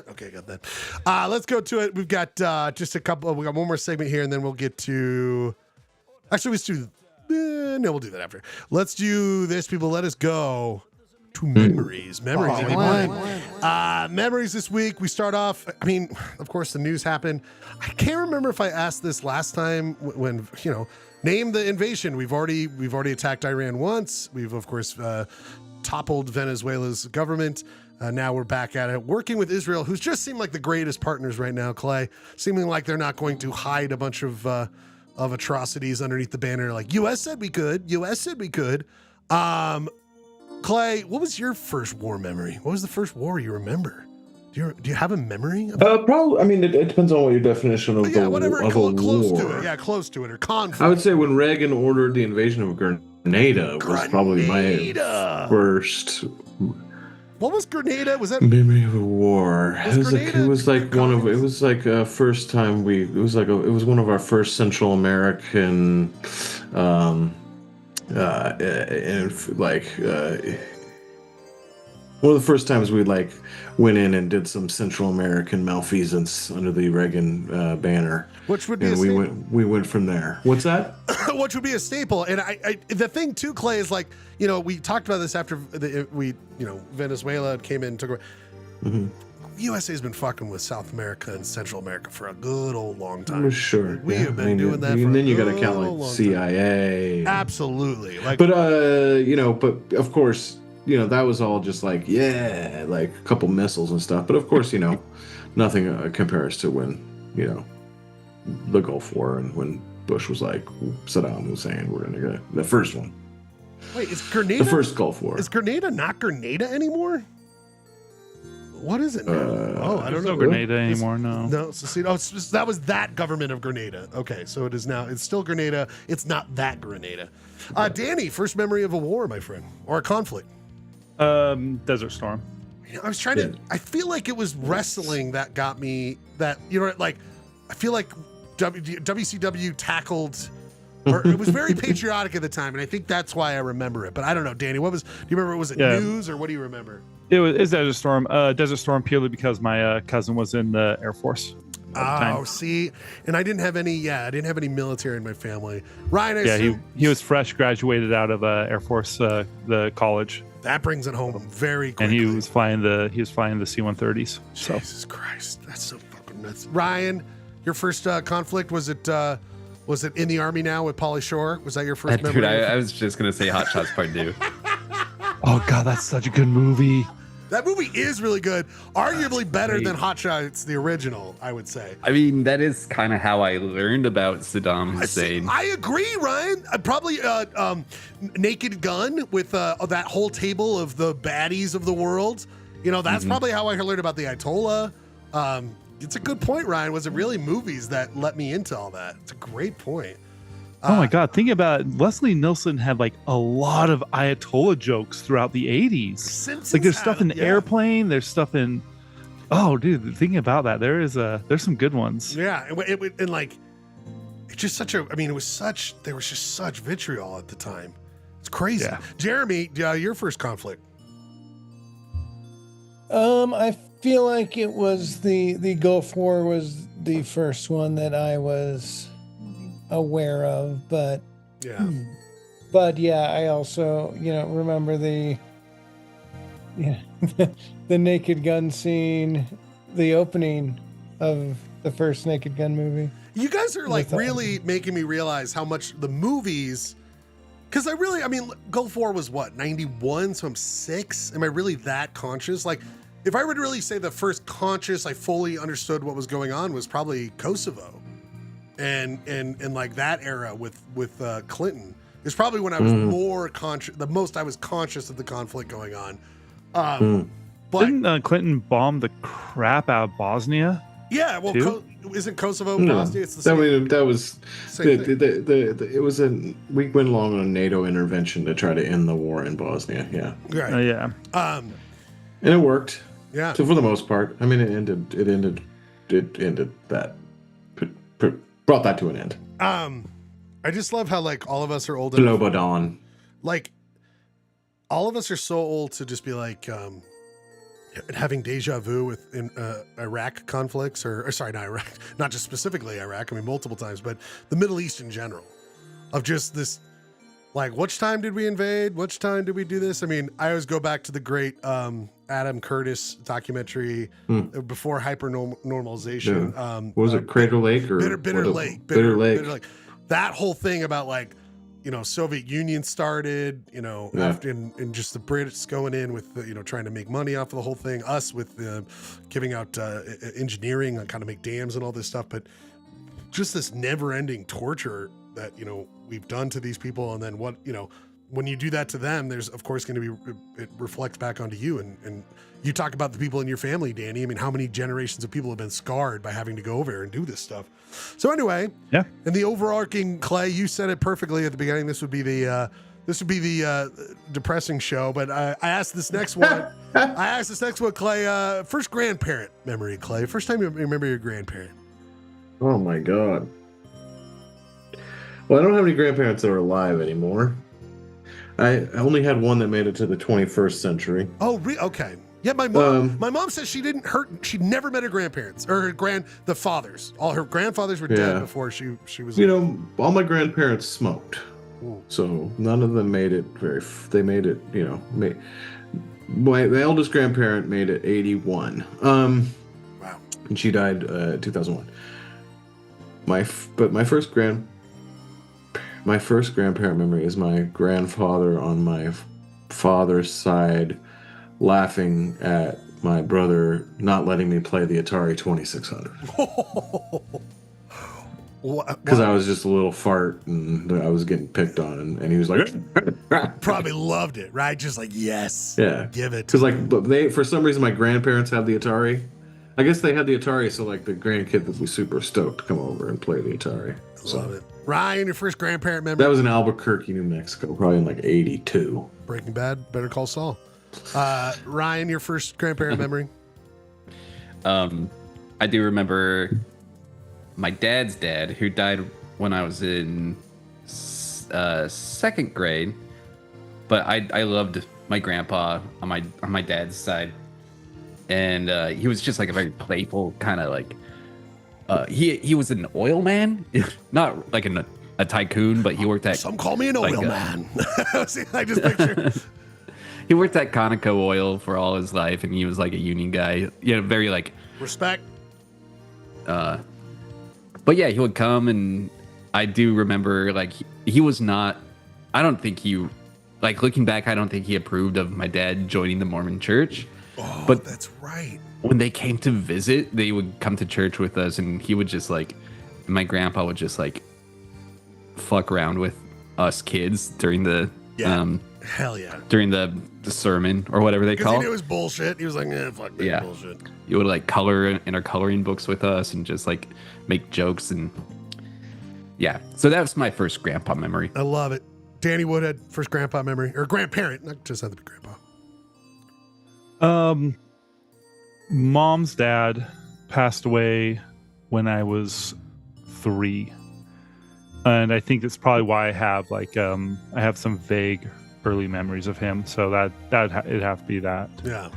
Okay, I got that. Let's go to it. We've got just a couple. We got one more segment here, and then we'll get to. Actually, let's do. No, we'll do that after. Let's do this, people. Let us go to memories. Memories this week. We start off. I mean, of course, the news happened. I can't remember if I asked this last time when name the invasion. We've already attacked Iran once. We've of course toppled Venezuela's government. Now we're back at it, working with Israel, who's just seemed like the greatest partners right now, Clay. Seeming like they're not going to hide a bunch of atrocities underneath the banner. Like, U.S. said we could. Clay, what was your first war memory? What was the first war you remember? Do you have a memory? Probably. I mean, it depends on what your definition of close war. to it. Yeah, close to it or conflict. I would say when Reagan ordered the invasion of Grenada was probably my first. What was Grenada? Was that memory of a war? It was one of our first Central American, one of the first times we went in and did some Central American malfeasance under the Reagan banner. Which would be and we went from there. What's that? Which would be a staple. And I the thing too, Clay, is we talked about this after Venezuela came in and took away. Mm-hmm. USA has been fucking with South America and Central America for a good old long time. Sure. We have been doing that for and then you got to good count long CIA. time. Absolutely. But of course, that was all just a couple missiles and stuff. But of course, nothing compares to when, the Gulf War and when Bush was Saddam was saying we're going to get the first one. Wait, is Grenada? The first Gulf War. Is Grenada not Grenada anymore? What is it now? I don't know. No Grenada anymore, no. No, that was that government of Grenada. Okay, so it is now. It's still Grenada. It's not that Grenada. Danny, first memory of a war, my friend, or a conflict? Desert Storm. I was trying to. I feel like it was wrestling that got me. That I feel like WCW tackled. Or it was very patriotic at the time, and I think that's why I remember it. But I don't know, Danny. Do you remember? Was it news or what do you remember? It's Desert Storm. Desert Storm purely because my cousin was in the Air Force. See, and I didn't have any. I didn't have any military in my family. Ryan, he was fresh, graduated out of Air Force, the college. That brings it home very quickly. And he was flying the C-130s. So Jesus Christ, that's so fucking nuts. Ryan, your first conflict, was it in the Army now with Pauly Shore? Was that your first memory? Dude, I was just gonna say Hot Shots Part 2. oh god, that's such a good movie. That movie is really good. Arguably better than Hot Shots, the original, I would say. I mean, that is kind of how I learned about Saddam Hussein. I agree, Ryan. Probably Naked Gun with that whole table of the baddies of the world. You know, that's probably how I learned about the Ayatollah. It's a good point, Ryan. Was it really movies that let me into all that? It's a great point. Oh my god, think about it. Leslie Nielsen had like a lot of Ayatollah jokes throughout the 80s. Simpsons like there's stuff in yeah. Airplane, there's stuff in dude, thinking about that, there's some good ones. Yeah, and like it's just such a there was just such vitriol at the time. It's crazy. Yeah. Jeremy, your first conflict. I feel like it was the Gulf War was the first one that I was aware of, but I also remember the Naked Gun scene, the opening of the first Naked Gun movie. You guys are like really making me realize how much the movies, because Gulf War was what, 91, so I'm 6. Am I really that conscious? Like, if I were to really say the first conscious I fully understood what was going on was probably Kosovo. And like that era with Clinton is probably when I was more conscious, the most I was conscious of the conflict going on. But didn't Clinton bomb the crap out of Bosnia? Yeah, well, isn't Kosovo Bosnia? It's the same. I mean, that was same thing. it was we went along on a NATO intervention to try to end the war in Bosnia. Yeah, right. Yeah, and it worked. Yeah, so for the most part, I mean, it ended that. Brought that to an end. I just love how like all of us are old Slobodan. Like all of us are so old to just be like having deja vu with Iraq conflicts or sorry, not Iraq, not just specifically Iraq. I mean multiple times, but the Middle East in general, of just this like which time did we invade? Which time did we do this? I mean, I always go back to the great Adam Curtis documentary before hyper-normalization. Yeah. What was it, Crater Lake or Bitter Lake? Bitter Lake. That whole thing about like, Soviet Union started, after, and just the Brits going in with, trying to make money off of the whole thing. Us with giving out engineering and kind of make dams and all this stuff. But just this never-ending torture that, we've done to these people. And then what, when you do that to them, there's of course going to be, it reflects back onto you. And you talk about the people in your family, Danny. I mean, how many generations of people have been scarred by having to go over there and do this stuff? So anyway, yeah. And the overarching, Clay, you said it perfectly at the beginning. This would be the depressing show. But I asked this next one. Clay. First grandparent memory, Clay. First time you remember your grandparent. Oh my God. Well, I don't have any grandparents that are alive anymore. I only had one that made it to the 21st century. Oh, okay. Yeah, my mom says she never met her grandparents or the fathers. All her grandfathers were dead before she was. All my grandparents smoked, so none of them made it they made it. My eldest grandparent made it 81. Wow. And she died 2001. My first grandparent memory is my grandfather on my father's side laughing at my brother not letting me play the Atari 2600. Because I was just a little fart and I was getting picked on, and he was like, probably loved it, right? Just like, yes, yeah, give it. Because for some reason my grandparents had the Atari. I guess they had the Atari, so like the grandkid would be super stoked to come over and play the Atari. Love it. Ryan, your first grandparent memory? That was in Albuquerque, New Mexico, probably in like 82. Breaking Bad, Better Call Saul. Ryan, your first grandparent memory? I do remember my dad's dad, who died when I was in second grade. But I loved my grandpa on my dad's side, and he was just like a very playful kind of like. He was an oil man, not like a tycoon, but he worked at. Some call me an oil man. I just picture. He worked at Conoco Oil for all his life, and he was like a union guy. Very like respect. But yeah, he would come, and I do remember like he was not. I don't think he, like looking back, I don't think he approved of my dad joining the Mormon Church. Oh, but that's right. When they came to visit, they would come to church with us, and he would just like, my grandpa would just like fuck around with us kids during the hell yeah, during the sermon or whatever they call it. He knew it was bullshit. He was like, fuck that bullshit. He would like color in our coloring books with us and just like make jokes, and so that was my first grandpa memory. I love it. Danny Woodhead, first grandpa memory, or grandparent, not just have to be grandpa. Mom's dad passed away when I was 3, and I think that's probably why I have like I have some vague early memories of him. So it'd have to be that. Yeah,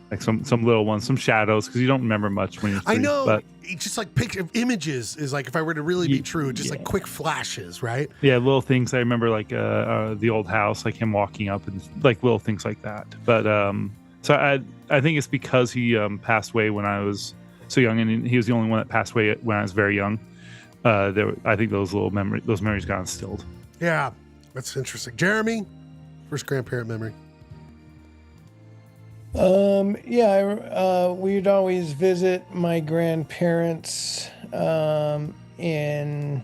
like some little ones, some shadows, because you don't remember much when you're 3. I know, but it's just like picture images is like if I were to really be true, just like quick flashes, right? Yeah, little things. I remember like the old house, like him walking up and like little things like that. But so I think it's because he passed away when I was so young, and he was the only one that passed away when I was very young. I think those memories got instilled. Yeah, that's interesting. Jeremy, first grandparent memory. We'd always visit my grandparents in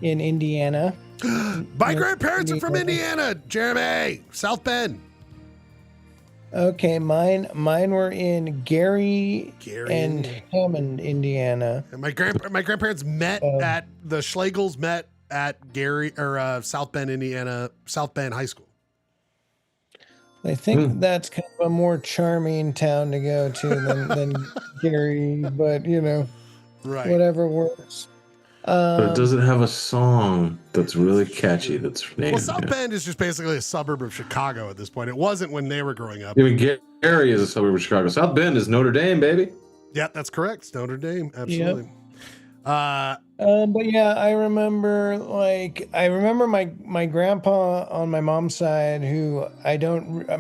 Indiana. My grandparents are from Indiana, Jeremy, South Bend. Okay, mine were in Gary and Hammond, Indiana. And my grandparents met at the Schlegels met at Gary or South Bend, Indiana, South Bend High School. I think that's kind of a more charming town to go to than Gary, but right, whatever works. But it doesn't have a song that's really catchy. That's named. Well, South Bend is just basically a suburb of Chicago at this point. It wasn't when they were growing up. I mean, Gary is a suburb of Chicago. South Bend is Notre Dame, baby. Yeah, that's correct. It's Notre Dame, absolutely. Yep. But yeah, I remember my grandpa on my mom's side, who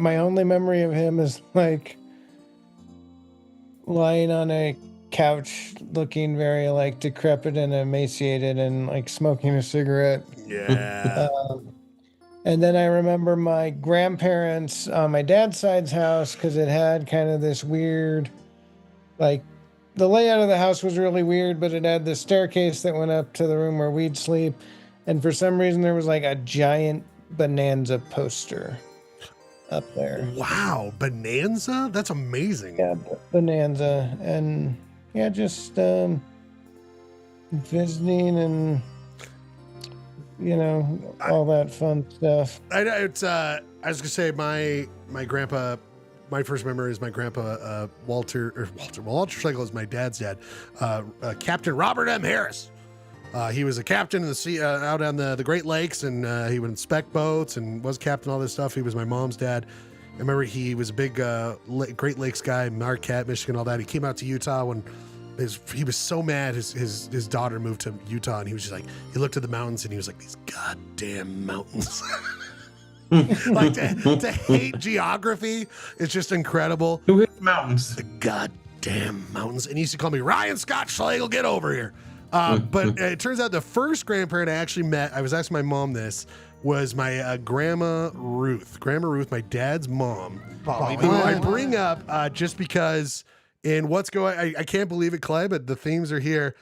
my only memory of him is like lying on a couch looking very like decrepit and emaciated and like smoking a cigarette. Yeah. And then I remember my grandparents on my dad's side's house, because it had kind of this weird, like, the layout of the house was really weird, but it had this staircase that went up to the room where we'd sleep. And for some reason, there was like a giant Bonanza poster up there. Wow. Bonanza? That's amazing. Yeah, Bonanza. And yeah, just visiting and, all that fun stuff. I was going to say my grandpa, my first memory is my grandpa, Walter Schlegel is my dad's dad, Captain Robert M. Harris. He was a captain in the sea, out on the Great Lakes, and he would inspect boats and was captain, all this stuff. He was my mom's dad. I remember he was a big Great Lakes guy, Marquette, Michigan, all that. He came out to Utah when he was so mad his daughter moved to Utah, and he was just like, he looked at the mountains and he was like, these goddamn mountains. Like to hate geography, it's just incredible. Who hit the mountains? The goddamn mountains. And he used to call me Ryan Scott Schlegel, get over here. But it turns out the first grandparent I actually met, I was asking my mom this, was my Grandma Ruth. Grandma Ruth, my dad's mom. Who I bring up just because in what's going, I can't believe it, Clay, but the themes are here.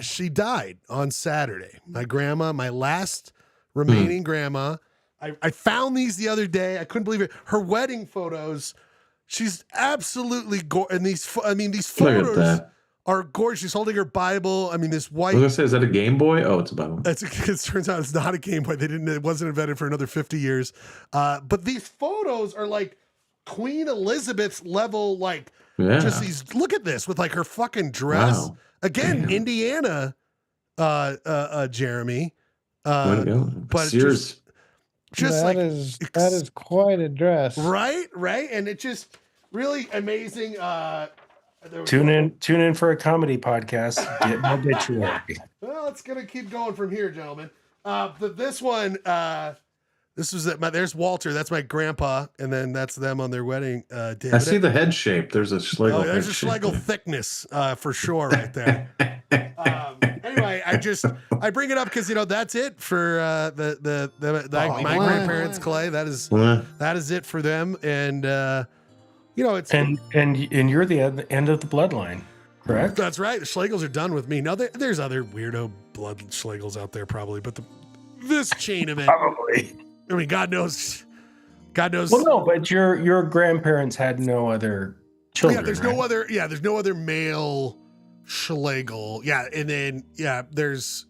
She died on Saturday. My grandma, my last remaining grandma. I found these the other day. I couldn't believe it. Her wedding photos. She's absolutely gorgeous. And these photos are gorgeous. She's holding her Bible. I mean, this white. I was gonna say, is that a Game Boy? Oh, it's a Bible. It turns out it's not a Game Boy. It wasn't invented for another 50 years. But these photos are like Queen Elizabeth's level. Like, just these. Look at this with like her fucking dress. Wow. Again, damn. Indiana, Jeremy. But Sears. Just that is quite a dress, right? And it's just really amazing. Tune in for a comedy podcast. Get an obituary. Well, it's gonna keep going from here, gentlemen. This one, This was there's Walter. That's my grandpa, and then that's them on their wedding day. I see the head shape. There's a Schlegel. There's a head Schlegel shape. thickness for sure, right there. Anyway, I bring it up because that's it for my grandparents, Clay. That is it for them, and it's and you're the end of the bloodline, correct? That's right. The Schlegels are done with me. Now there's other weirdo blood Schlegels out there probably, but this chain of it. Probably. I mean, God knows. Well, no, but your grandparents had no other children. Yeah, there's right? no other male Schlegel. Yeah, and then there's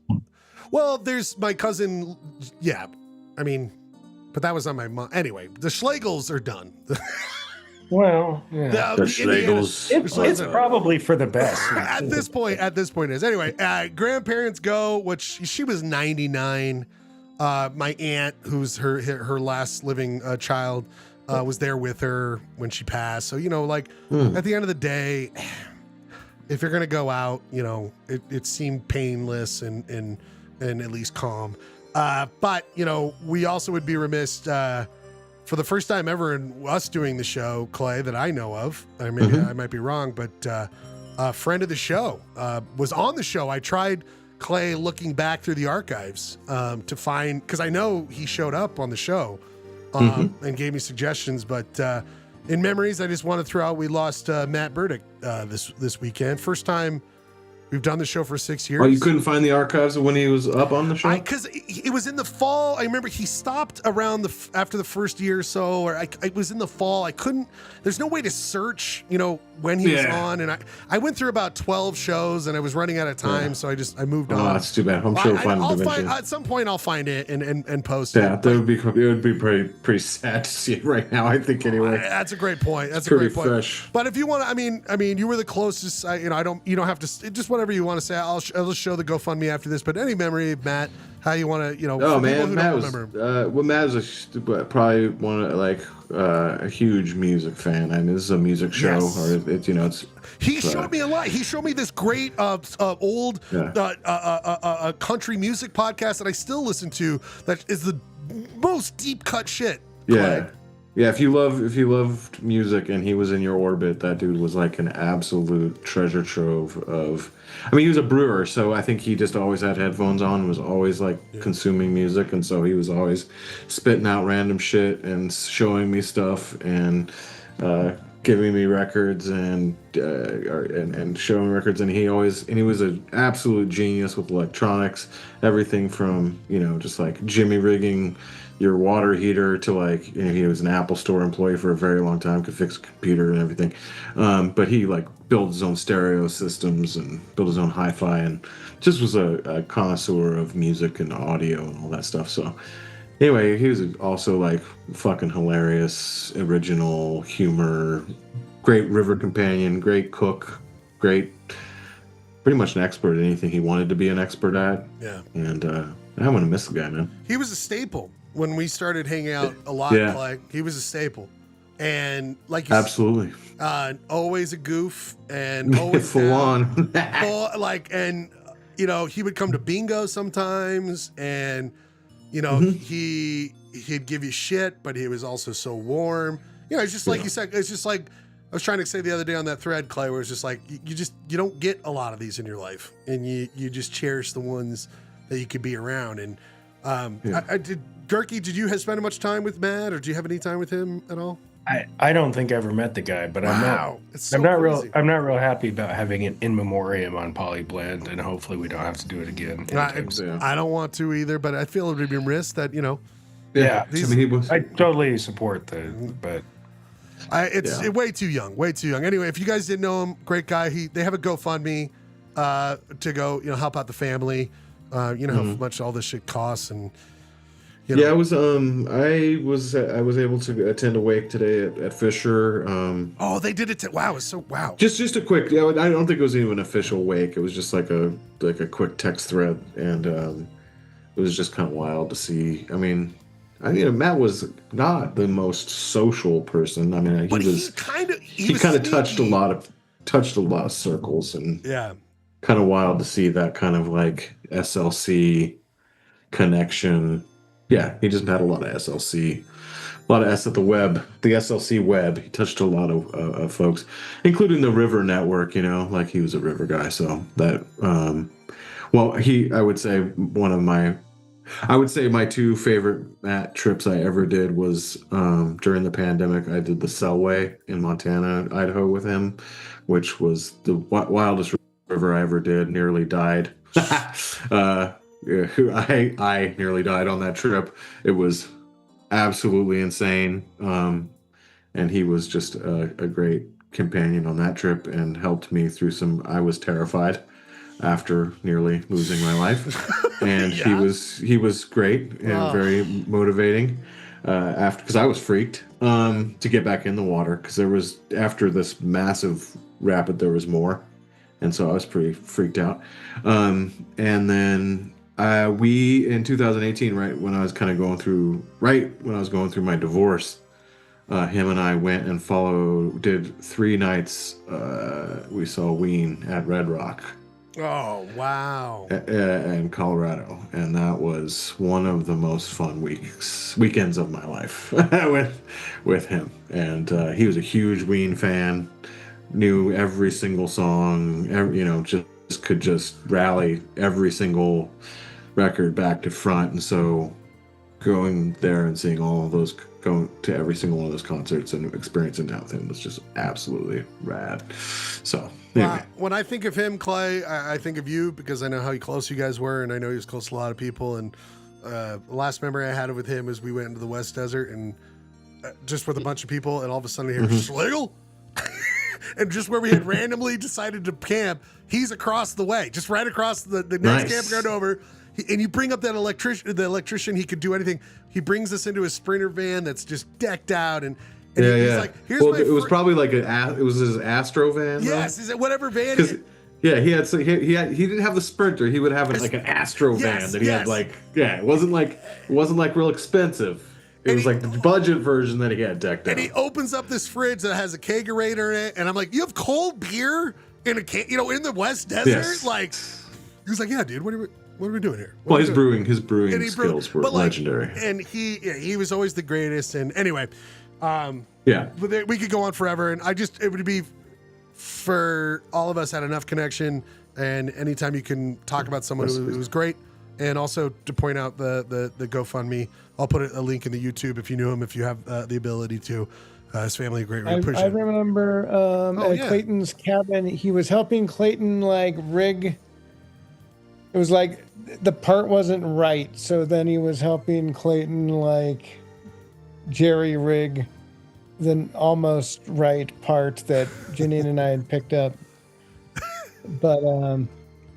my cousin. Yeah, I mean, but that was on my mom. Anyway, the Schlegels are done. Well, yeah. The Schlegels. It's probably for the best. At this point it is. Anyway, grandparents go, which she was 99. My aunt, who's her last living child, was there with her when she passed. So, at the end of the day, if you're going to go out, it seemed painless and at least calm. But, we also would be remiss for the first time ever in us doing the show, Clay, that I know of. I mean, I might be wrong, but a friend of the show was on the show. I tried, Clay, looking back through the archives to find, because I know he showed up on the show and gave me suggestions, but in memories, I just want to throw out, we lost Matt Burdick this weekend. First time we've done the show for 6 years. Oh, you couldn't find the archives of when he was up on the show? Because it was in the fall. I remember he stopped around after the first year or so, or it was in the fall. I couldn't, there's no way to search, when he was on. And I went through about 12 shows and I was running out of time. So I moved on. Oh, that's too bad. I'm sure we'll find it eventually. At some point I'll find it and post it. It would be pretty sad to see it right now, I think, anyway. That's a great point. That's a great point. Fresh. But if you want to, I mean, you were the closest, you don't have to, just whatever you want to say. I'll just show the GoFundMe after this, but any memory of Matt, how you want to, Oh man, Matt was probably one of a huge music fan. I mean, this is a music show, yes. He showed me a lot. He showed me this great old country music podcast that I still listen to. That is the most deep cut shit. Yeah. Yeah, if you loved music and he was in your orbit, that dude was like an absolute treasure trove of. I mean, he was a brewer, so I think he just always had headphones on and was always consuming music, and so he was always spitting out random shit and showing me stuff and giving me records and showing me records, and he was an absolute genius with electronics, everything from just like jimmy rigging your water heater to he was an Apple Store employee for a very long time, could fix a computer and everything. But he built his own stereo systems and built his own hi-fi and just was a connoisseur of music and audio and all that stuff. So anyway, he was also fucking hilarious, original humor, great river companion, great cook, pretty much an expert at anything he wanted to be an expert at. Yeah. And I'm going to miss the guy, man. He was a staple. When we started hanging out a lot, he was a staple, and absolutely, always a goof and always full on. He would come to bingo sometimes, and he'd give you shit, but he was also so warm. It's just like you said. It's just like I was trying to say the other day on that thread, Clay, where it's just like you don't get a lot of these in your life, and you just cherish the ones that you could be around. And I did. Gerke, did you spend much time with Matt, or do you have any time with him at all? I don't think I ever met the guy, but I'm not real happy about having an in memoriam on Polyblend, and hopefully we don't have to do it again. I don't want to either, but I feel it would be remiss that Yeah, I totally support but it's way too young. Anyway, if you guys didn't know him, great guy. They have a GoFundMe to go help out the family. How much all this shit costs and. I was able to attend a wake today at Fisher. They did it. Wow, it's so wow. Just a quick. I don't think it was even an official wake. It was just like a quick text thread, and it was just kind of wild to see. I mean, Matt was not the most social person. I mean, he kind of touched a lot of circles, and kind of wild to see that kind of SLC connection Yeah, he just had a lot of SLC, a lot of S at the web, the SLC web. He touched a lot of folks, including the River Network. Like he was a River guy, so that. I would say my two favorite mat trips I ever did was during the pandemic. I did the Selway in Montana, Idaho with him, which was the wildest river I ever did. Nearly died. I nearly died on that trip. It was absolutely insane. And he was just a great companion on that trip and helped me through I was terrified after nearly losing my life. And he was great and very motivating because I was freaked to get back in the water, because after this massive rapid, there was more. And so I was pretty freaked out. And then we, in 2018, right when I was going through my divorce, him and I went and did 3 nights. We saw Ween at Red Rock. Oh, wow. In Colorado. And that was one of the most fun weekends of my life with him. And he was a huge Ween fan, knew every single song, could just rally every single record back to front. And so going there and seeing all of those, going to every single one of those concerts and experiencing that with him was just absolutely rad. So anyway. When I think of him, Clay, I think of you, because I know how close you guys were, and I know he was close to a lot of people. And the last memory I had with him is we went into the West Desert and just with a bunch of people, and all of a sudden I hear Schlegel. And just where we had randomly decided to camp, he's across the way, just right across the next campground over. And you bring up that the electrician, he could do anything. He brings us into a Sprinter van that's just decked out, and he's like, "Here's my." It was probably like it was his Astro van. Yes, though? Is it whatever van? Yeah, he didn't have the Sprinter. He would have like an Astro van that he had it wasn't like real expensive. It was like the budget version that he had decked out. And he opens up this fridge that has a kegerator in it, and I'm like, "You have cold beer in in the West Desert?" Yes. Like, he was like, "Yeah, dude. What are we doing here?" His brewing skills were legendary. And he was always the greatest. And anyway, but we could go on forever. And it would be, for all of us, had enough connection. And anytime you can talk about someone who was great. And also to point out the GoFundMe, I'll put a link in the YouTube if you knew him, if you have the ability to. His family, great. I remember at Clayton's cabin, he was helping Clayton rig. It was like the part wasn't right, so then he was helping Clayton jerry rig the almost right part that Janine and I had picked up. But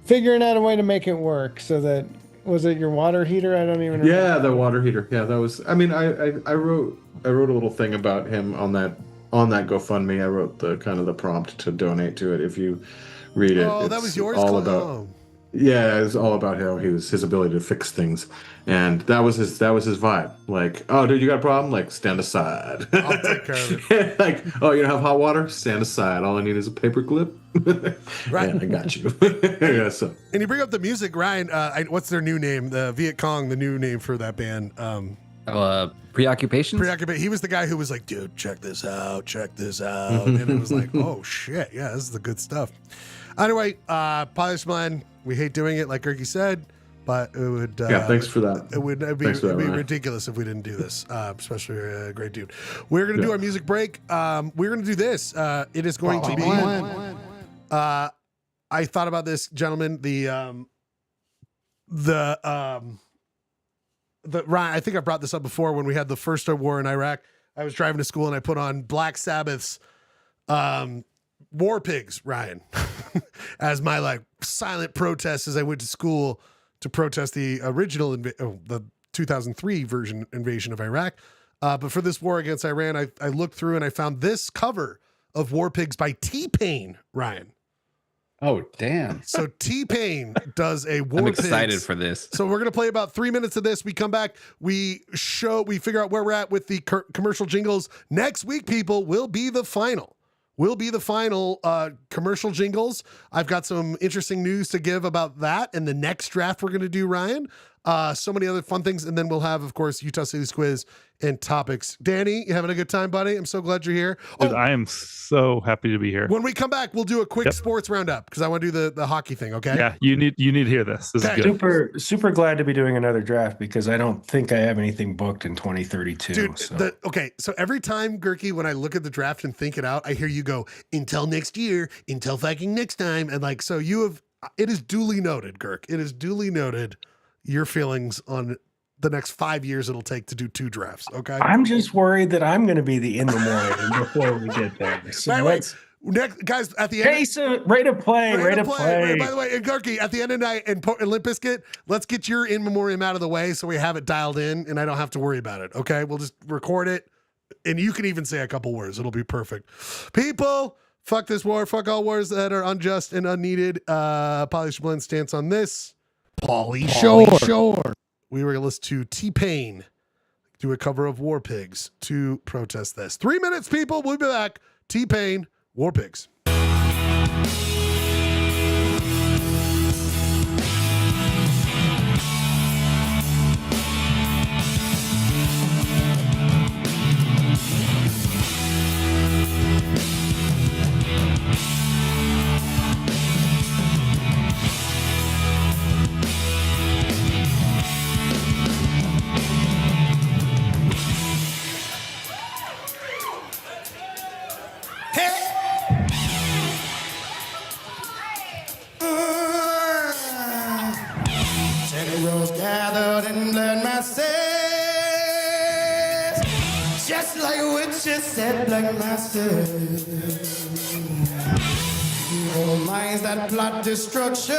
figuring out a way to make it work so that, was it your water heater? I don't even remember. Yeah, the water heater. Yeah, that was. I mean, I wrote a little thing about him on that GoFundMe. I wrote the prompt to donate to it. If you read it, that was yours. All about. Yeah, it was all about how his ability to fix things, and that was his vibe. Like, oh, dude, you got a problem? Stand aside. I'll take care of it. Oh, you don't have hot water? Stand aside. All I need is a paper clip. Right, yeah, I got you. Yeah, so. And you bring up the music, Ryan. What's their new name? The Viet Cong, the new name for that band. Preoccupations. He was the guy who was like, dude, check this out, and it was like, oh shit, yeah, this is the good stuff. Anyway, Polyester Blend. We hate doing it, like Erky said, but it would. Thanks for that. It would be ridiculous if we didn't do this, especially a great dude. We're going to do our music break. We're going to do this. It is going to be. I thought about this, gentlemen. Ryan, I think I brought this up before when we had the first war in Iraq. I was driving to school and I put on Black Sabbath's War Pigs, Ryan, as my silent protest as I went to school to protest the original, the 2003 invasion of Iraq. But for this war against Iran, I looked through and I found this cover of War Pigs by T-Pain, Ryan. Oh, damn. So T-Pain does a War Pigs. I'm excited for this. So we're going to play about 3 minutes of this. We come back. We figure out where we're at with the commercial jingles. Next week, people, will be the final. Commercial jingles. I've got some interesting news to give about that and the next draft we're going to do, Ryan. So many other fun things. And then we'll have, of course, Utah City's quiz and topics. Danny, you having a good time, buddy? I'm so glad you're here. Dude, I am so happy to be here. When we come back, we'll do a quick sports roundup because I want to do the hockey thing, okay? Yeah, you need to hear this. This is good. Super glad to be doing another draft because I don't think I have anything booked in 2032. Dude, so. So every time, Gerke, when I look at the draft and think it out, I hear you go, until next year, until fucking next time. And like, so it is duly noted, Gerk. It is duly noted your feelings on the next 5 years it'll take to do 2 drafts, okay? I'm just worried that I'm going to be the in memoriam before we get there. So next, guys, at the end. Hey, so rate of play. By the way, Gerke, at the end of the night in Limp Bizkit, let's get your in memoriam out of the way so we have it dialed in and I don't have to worry about it, okay? We'll just record it and you can even say a couple words. It'll be perfect. People, fuck this war. Fuck all wars that are unjust and unneeded. Polyester Blend stance on this. Pauly Shore. We were going to listen to T-Pain do a cover of War Pigs to protest this. 3 minutes, people. We'll be back. T-Pain, War Pigs. Gathered in blood masses, just like witches said, black masters. Evil minds that plot destruction,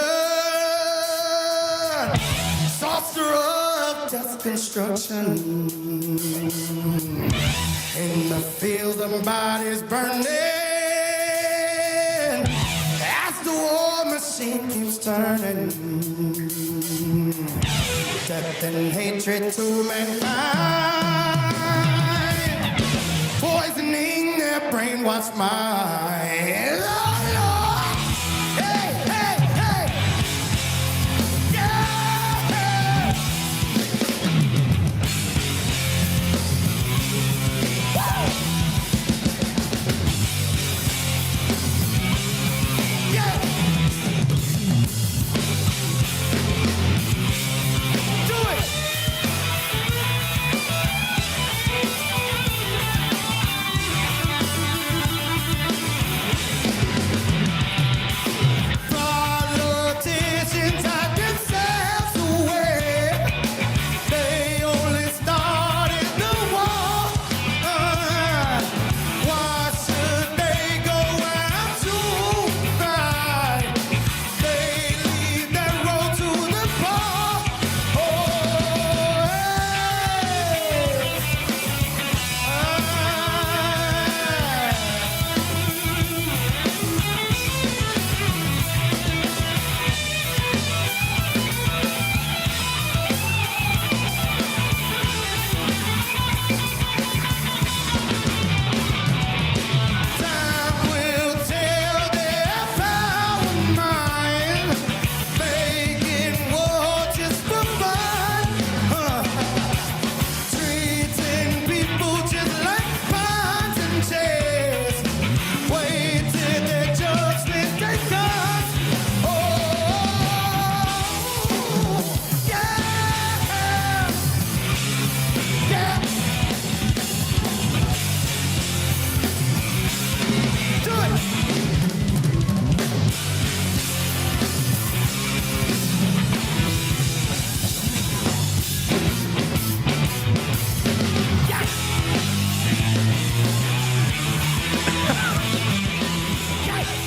sorcerer of death construction. In the fields of bodies burning, as the war machine keeps turning. Death and hatred to mankind, poisoning their brainwashed minds. Oh, Lord. Hey, hey, hey. Yeah. Yeah.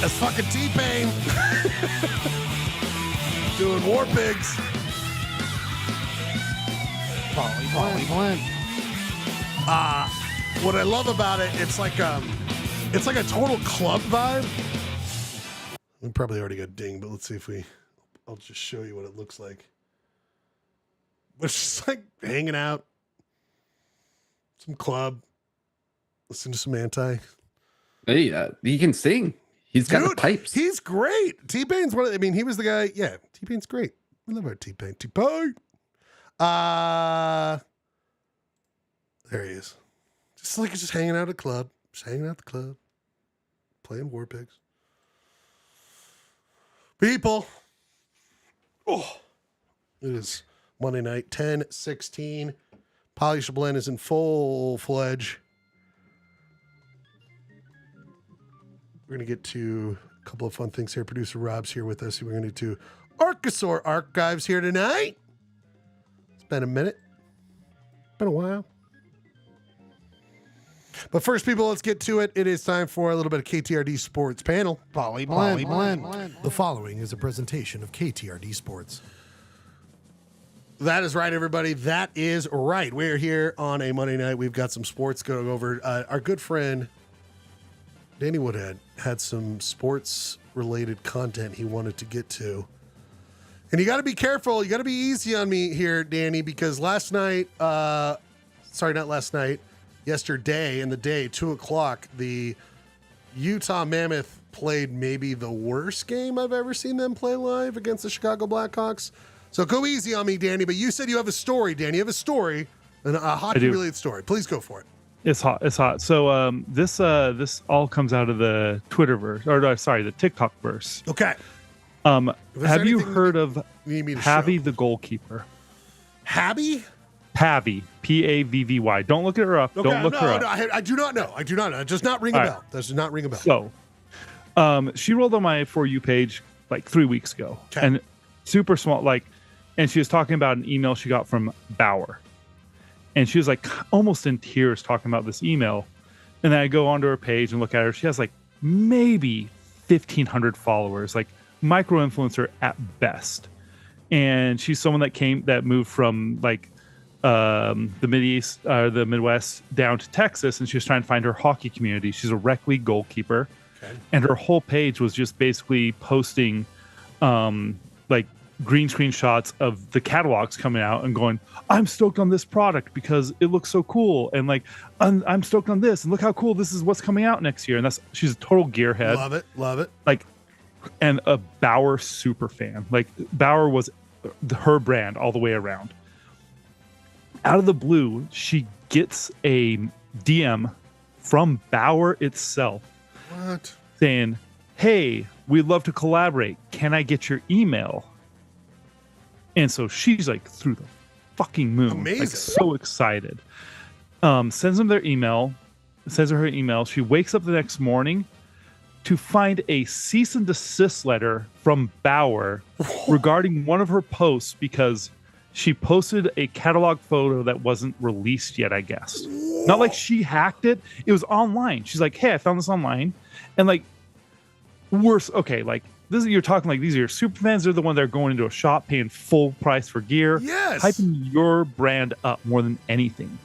That's fucking T-Pain. Doing War Pigs. Poly Blend. What I love about it, it's like a total club vibe. We probably already got dinged, but let's see if I'll just show you what it looks like. It's just like hanging out, some club, listen to some Anti. Hey, he can sing. He's got the pipes. He's great. T-Pain's he was the guy. Yeah, T-Pain's great. We love our T-Pain. T-Pain. There he is. Just hanging out at the club. Playing War Pigs. People. Oh. It is Monday night, 10:16. Polyester Blend is in full fledged. We're going to get to a couple of fun things here. Producer Rob's here with us. We're going to do Archosaur Archives here tonight. It's been a minute. Been a while. But first, people, let's get to it. It is time for a little bit of KTRD Sports Panel. Poly Blend. The following is a presentation of KTRD Sports. That is right, everybody. That is right. We're here on a Monday night. We've got some sports going over. Our good friend, Danny Woodhead, had some sports-related content he wanted to get to. And you got to be careful. You got to be easy on me here, Danny, because last night, yesterday in the day, 2 o'clock, the Utah Mammoth played maybe the worst game I've ever seen them play live against the Chicago Blackhawks. So go easy on me, Danny, but you said you have a story, Danny. You have a story, a hockey-related story. Please go for it. It's hot. So this all comes out of the Twitterverse, or sorry, the TikTokverse. Okay. Have you heard of Pavy the goalkeeper? Pavy? Pavy, Pavvy. Don't look her up. Okay, Don't look her up. I do not know. It does not ring a bell. Does not ring a bell. So, she rolled on my For You page like 3 weeks ago, and super small, and she was talking about an email she got from Bauer, and she was like almost in tears talking about this email. And then I go onto her page and look at her. She has like maybe 1,500 followers, like micro influencer at best. And she's someone that moved from like the the Midwest down to Texas, and she was trying to find her hockey community. She's a rec league goalkeeper, and her whole page was just basically posting like green screen shots of the catalogs coming out and going, I'm stoked on this product because it looks so cool, and like I'm stoked on this, and look how cool this is, what's coming out next year. And she's a total gearhead. Love it. Like, and a Bauer super fan. Like, Bauer was her brand all the way around. Out of the blue, she gets a DM from Bauer itself. What? Saying, hey, we'd love to collaborate. Can I get your email? And so she's like through the fucking moon. Amazing. Like, so excited. Sends them their email. Sends her email. She wakes up the next morning to find a cease and desist letter from Bauer regarding one of her posts because she posted a catalog photo that wasn't released yet, I guess. Not like she hacked it. It was online. She's like, hey, I found this online. And like, worse. Okay, like, this is, you're talking like these are your super fans. They're the one that are going into a shop paying full price for gear. Yes. Hyping your brand up more than anything.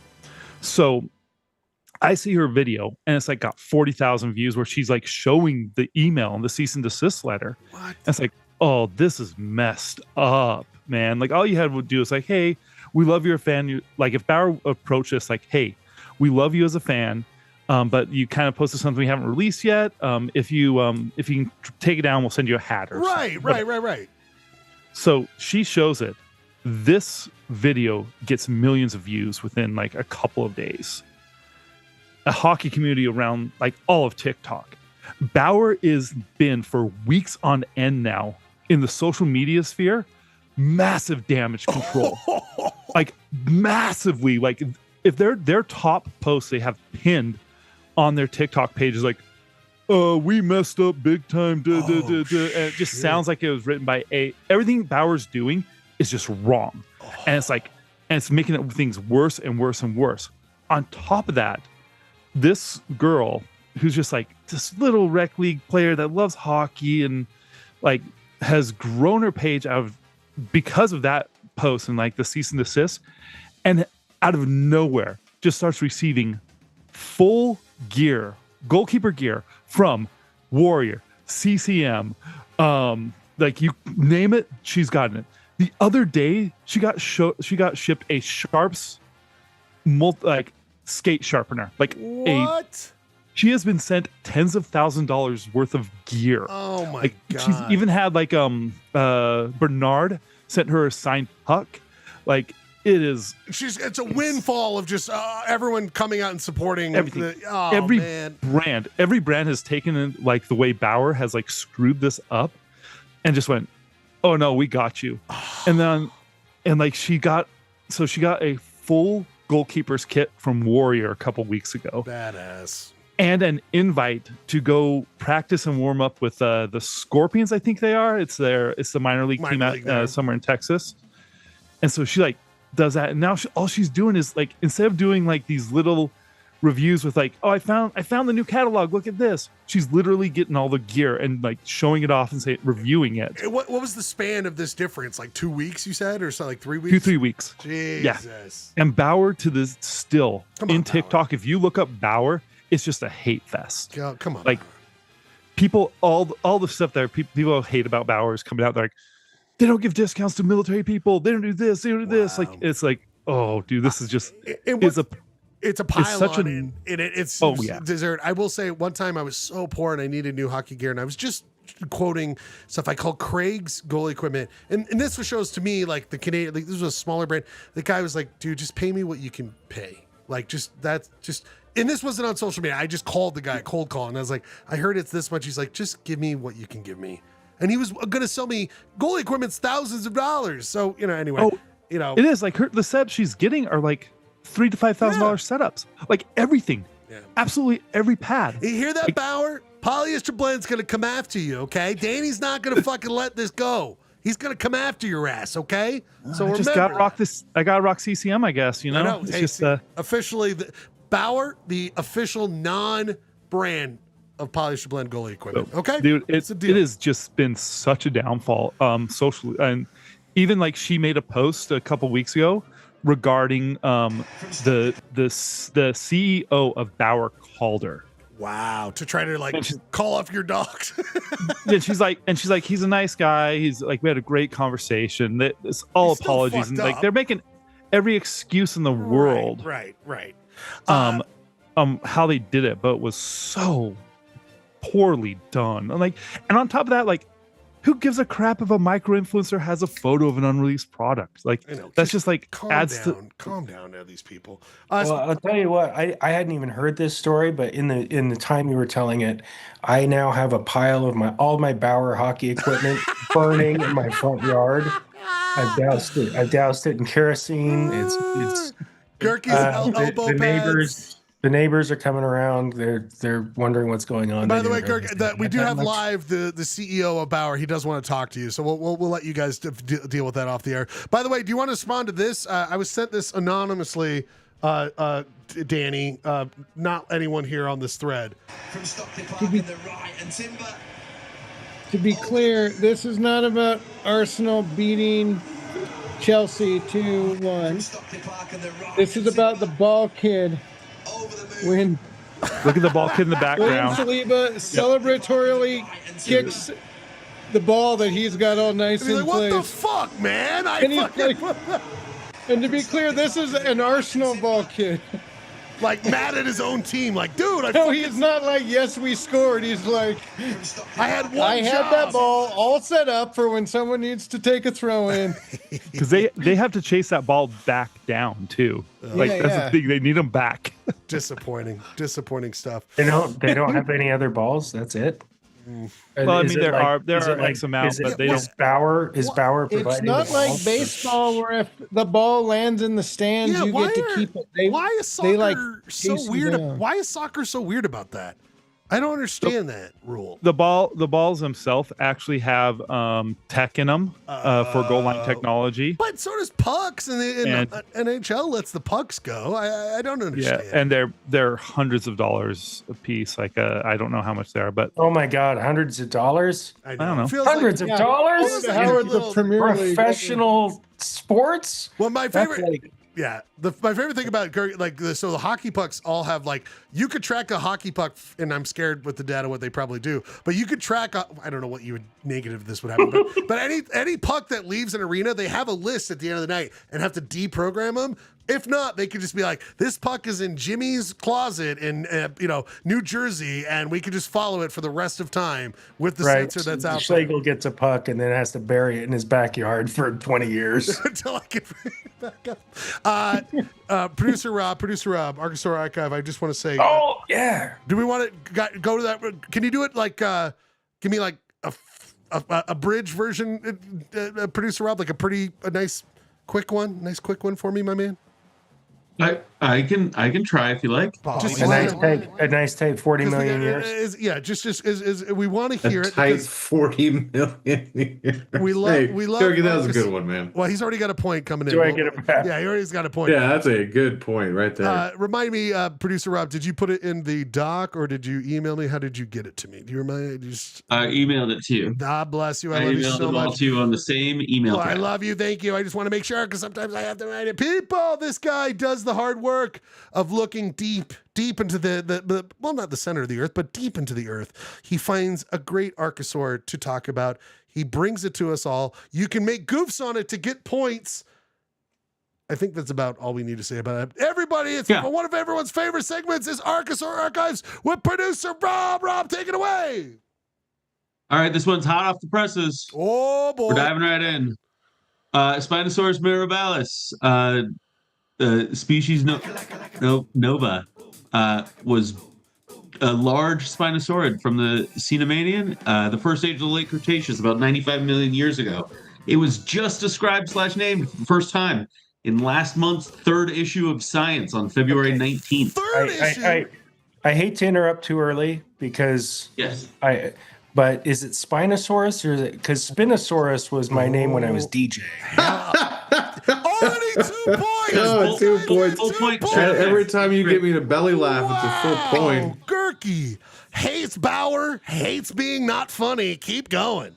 So I see her video and it's like got 40,000 views where she's like showing the email and the cease and desist letter. What? And it's like, oh, this is messed up, man. Like, all you had to do is like, hey, we love you're a fan. Like, if Bauer approached us like, hey, we love you as a fan, but you kind of posted something we haven't released yet. If you can take it down, we'll send you a hat or something. Right. So she shows it. This video gets millions of views within like a couple of days. A hockey community around like all of TikTok. Bauer is been for weeks on end now in the social media sphere. Massive damage control. Like, massively. Like, if their top posts they have pinned on their TikTok page is like, we messed up big time. And it just sounds like it was written by everything Bauer's doing is just wrong. And it's like, and it's making things worse and worse and worse. On top of that, this girl who's just like this little rec league player that loves hockey and like has grown her page because of that post and like the cease and desist, and out of nowhere just starts receiving full gear, goalkeeper gear from Warrior, CCM, like you name it, she's gotten it. The other day she got shipped a Sharps skate sharpener. Like, what? She has been sent tens of $1,000s worth of gear. Oh my god! She's even had like Bernard sent her a signed puck. Like, it is. It's a windfall of just everyone coming out and supporting everything. Every brand has taken in, like, the way Bauer has like screwed this up and just went, oh no, we got you. And like she got a full goalkeeper's kit from Warrior a couple weeks ago. Badass. And an invite to go practice and warm up with the Scorpions, I think they are. It's the minor league team out somewhere in Texas. And so she like does that, and now all she's doing is like, instead of doing like these little reviews with like, oh, I found the new catalog, look at this, she's literally getting all the gear and like showing it off and reviewing it. What was the span of this difference? Like 2 weeks, you said, or so, like 3 weeks? 3 weeks. Jesus. Yeah. And Bauer to this still in TikTok, if you look up Bauer, it's just a hate fest. Come on. Like people, all the stuff there, people hate about Bauer is coming out. They're like, they don't give discounts to military people. They don't do this. They don't do this. Like, it's like, oh, dude, this is just, it's a pile such on it's dessert. I will say, one time I was so poor and I needed new hockey gear, and I was just quoting stuff I called Craig's goalie equipment, and this shows to me like the Canadian, like, this was a smaller brand. The guy was like, dude, just pay me what you can pay. Like, and this wasn't on social media. I just called the guy, cold call, and I was like, I heard it's this much. He's like, just give me what you can give me. And he was going to sell me goalie equipment's thousands of dollars. So, anyway, it is like the sets she's getting are like $3,000 to $5,000 setups, like everything, absolutely every pad. You hear that, Bauer? Polyester Blend's going to come after you. Okay. Danny's not going to fucking let this go. He's going to come after your ass. Okay. So I just got to rock this. I got to rock CCM, I guess, I know. It's just officially Bauer, the official non-brand of Polyester Blend goalie equipment. Okay, dude, it has just been such a downfall socially, and even like she made a post a couple weeks ago regarding the CEO of Bauer called her. Wow, to try to like call off your dogs. and she's like, he's a nice guy. He's like, we had a great conversation. It's all apologies, and like they're making every excuse in the world. Right. How they did it, but it was so poorly done. And on top of that, like, who gives a crap if a micro influencer has a photo of an unreleased product? Like, that's just like calm down now, these people. Well, I'll tell you what, I hadn't even heard this story, but in the time you were telling it, I now have a pile of all my Bauer hockey equipment burning in my front yard. I've doused it in kerosene. It's Gerke's elbow pads. The neighbors are coming around. They're wondering what's going on. By the way, Kirk, we do have live the CEO of Bauer. He does want to talk to you, so we'll let you guys deal with that off the air. By the way, do you want to respond to this? I was sent this anonymously, Danny. Not anyone here on this thread. From Stockley Park in the right and Timber. To be clear, this is not about Arsenal beating Chelsea 2-1. This is about the ball kid. When look at the ball kid in the background. Saliba celebratorily kicks the ball that he's got all nice in place. What the fuck, man? And to be clear, this is an Arsenal ball kid. Like mad at his own team. Like, dude, he's not like, yes, we scored. He's like, I had that ball all set up for when someone needs to take a throw in. Because they have to chase that ball back down too. That's the thing. They need them back. Disappointing stuff. They don't have any other balls. That's it. Well, I mean, there are X amount, but they don't. Is Bauer providing? It's not like baseball where if the ball lands in the stands, you get to keep it. Why is soccer so weird? Why is soccer so weird about that? I don't understand that rule. The balls themselves actually have tech in them for goal line technology. But so does pucks, and NHL lets the pucks go. I don't understand. Yeah, and they're hundreds of dollars a piece. Like I don't know how much they are, but oh my god, hundreds of dollars! I don't know, hundreds of dollars. How are the Premier League professional sports? Well, my favorite. Yeah, my favorite thing about the hockey pucks all have you could track a hockey puck, and I'm scared with the data what they probably do, but you could track. I don't know what you would negative this would happen, but any puck that leaves an arena, they have a list at the end of the night and have to deprogram them. If not, they could just be like, this puck is in Jimmy's closet in New Jersey, and we could just follow it for the rest of time with the sensor that's out there. Schlegel gets a puck and then has to bury it in his backyard for 20 years. Until I can bring it back up. Producer Rob, Arkansas Archive, I just want to say. Oh, yeah. Do we want to go to that? Can you do it like, give me like a bridge version, Producer Rob, like a nice quick one for me, my man? I can try if you like. Just a nice tape, 40 million years. We want to hear it. Tight 40 million years. We love. Turkey, that was a good one, man. Well, he's already got a point coming in. Do I get it back? Yeah, he already's got a point. Yeah, that's a good point right there. Remind me, Producer Rob, did you put it in the doc or did you email me? How did you get it to me? Do you remind me? I emailed it to you. God bless you. I love you so emailed it all much. to you on the same email. I love you. Thank you. I just want to make sure because sometimes I have to write it. People, this guy does the hard work of looking deep into the well, not the center of the earth, but deep into the earth. He finds a great archosaur to talk about. He brings it to us all. You can make goofs on it to get points. I think that's about all we need to say about it. Everybody, it's one of everyone's favorite segments is Archosaur Archives with producer Rob. Rob, take it away. All right, this one's hot off the presses. Oh, boy. We're diving right in. Spinosaurus mirabilis, species nova, was a large spinosaurid from the Cenomanian, the first age of the late Cretaceous, about 95 million years ago. It was just described / named for the first time in last month's third issue of Science on February 19th. I hate to interrupt too early because but is it Spinosaurus or is it because Spinosaurus was my name when I was DJ? Already 2 points. Oh, 2 points. Every time you get me to belly laugh, it's a full point. Gurky hates Bauer, hates being not funny. Keep going.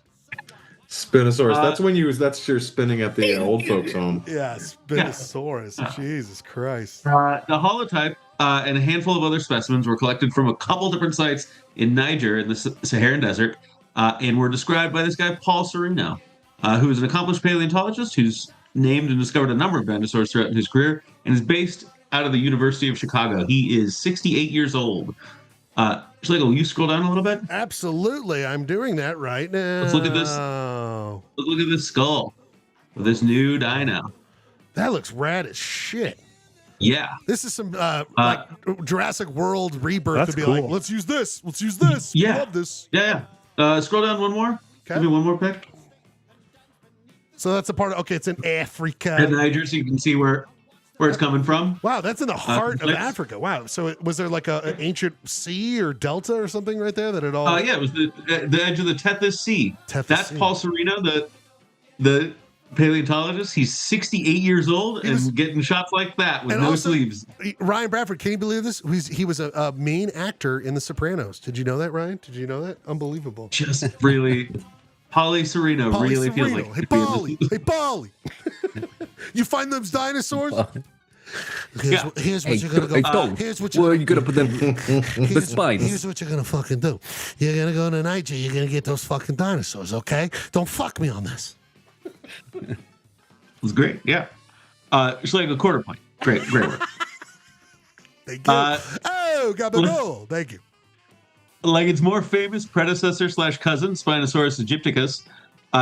Spinosaurus. That's your spinning at the old folks' home. Yeah, Spinosaurus. Yeah. Jesus Christ. The holotype and a handful of other specimens were collected from a couple different sites in Niger in the Saharan Desert and were described by this guy, Paul Serino, who is an accomplished paleontologist who's named and discovered a number of dinosaurs throughout his career and is based out of the University of Chicago. He is 68 years old. Schlegel, will you scroll down a little bit? Absolutely. I'm doing that right now. Let's look at this. Let's look at this skull of this new dino. That looks rad as shit. Yeah. This is some like Jurassic World Rebirth to be cool. like, let's use this. Yeah. I love this. Yeah. Scroll down one more. Okay. Give me one more pick. So that's a part of, okay, it's in Africa. In Niger, so you can see where it's coming from. Wow, that's in the heart of Africa. Wow. So was there like an ancient sea or delta or something right there that it all... Yeah, it was the edge of the Tethys Sea. That's Sea. Paul Serino, the paleontologist. He's 68 years old and getting shots like that with no sleeves. Ryan Bradford, can you believe this? He was a main actor in The Sopranos. Did you know that, Ryan? Did you know that? Unbelievable. Just really... Pauly Serino really feels like... Hey, Pauly. You find those dinosaurs? Here's what you're gonna go. Here's what you're gonna put them. The spines. Here's what you're gonna fucking do. You're gonna go to Niger. You're gonna get those fucking dinosaurs. Okay? Don't fuck me on this. It was great. Yeah. It's like a quarter point. Great work. Thank you. Got the goal. Thank you. Like its more famous predecessor / cousin, Spinosaurus aegypticus,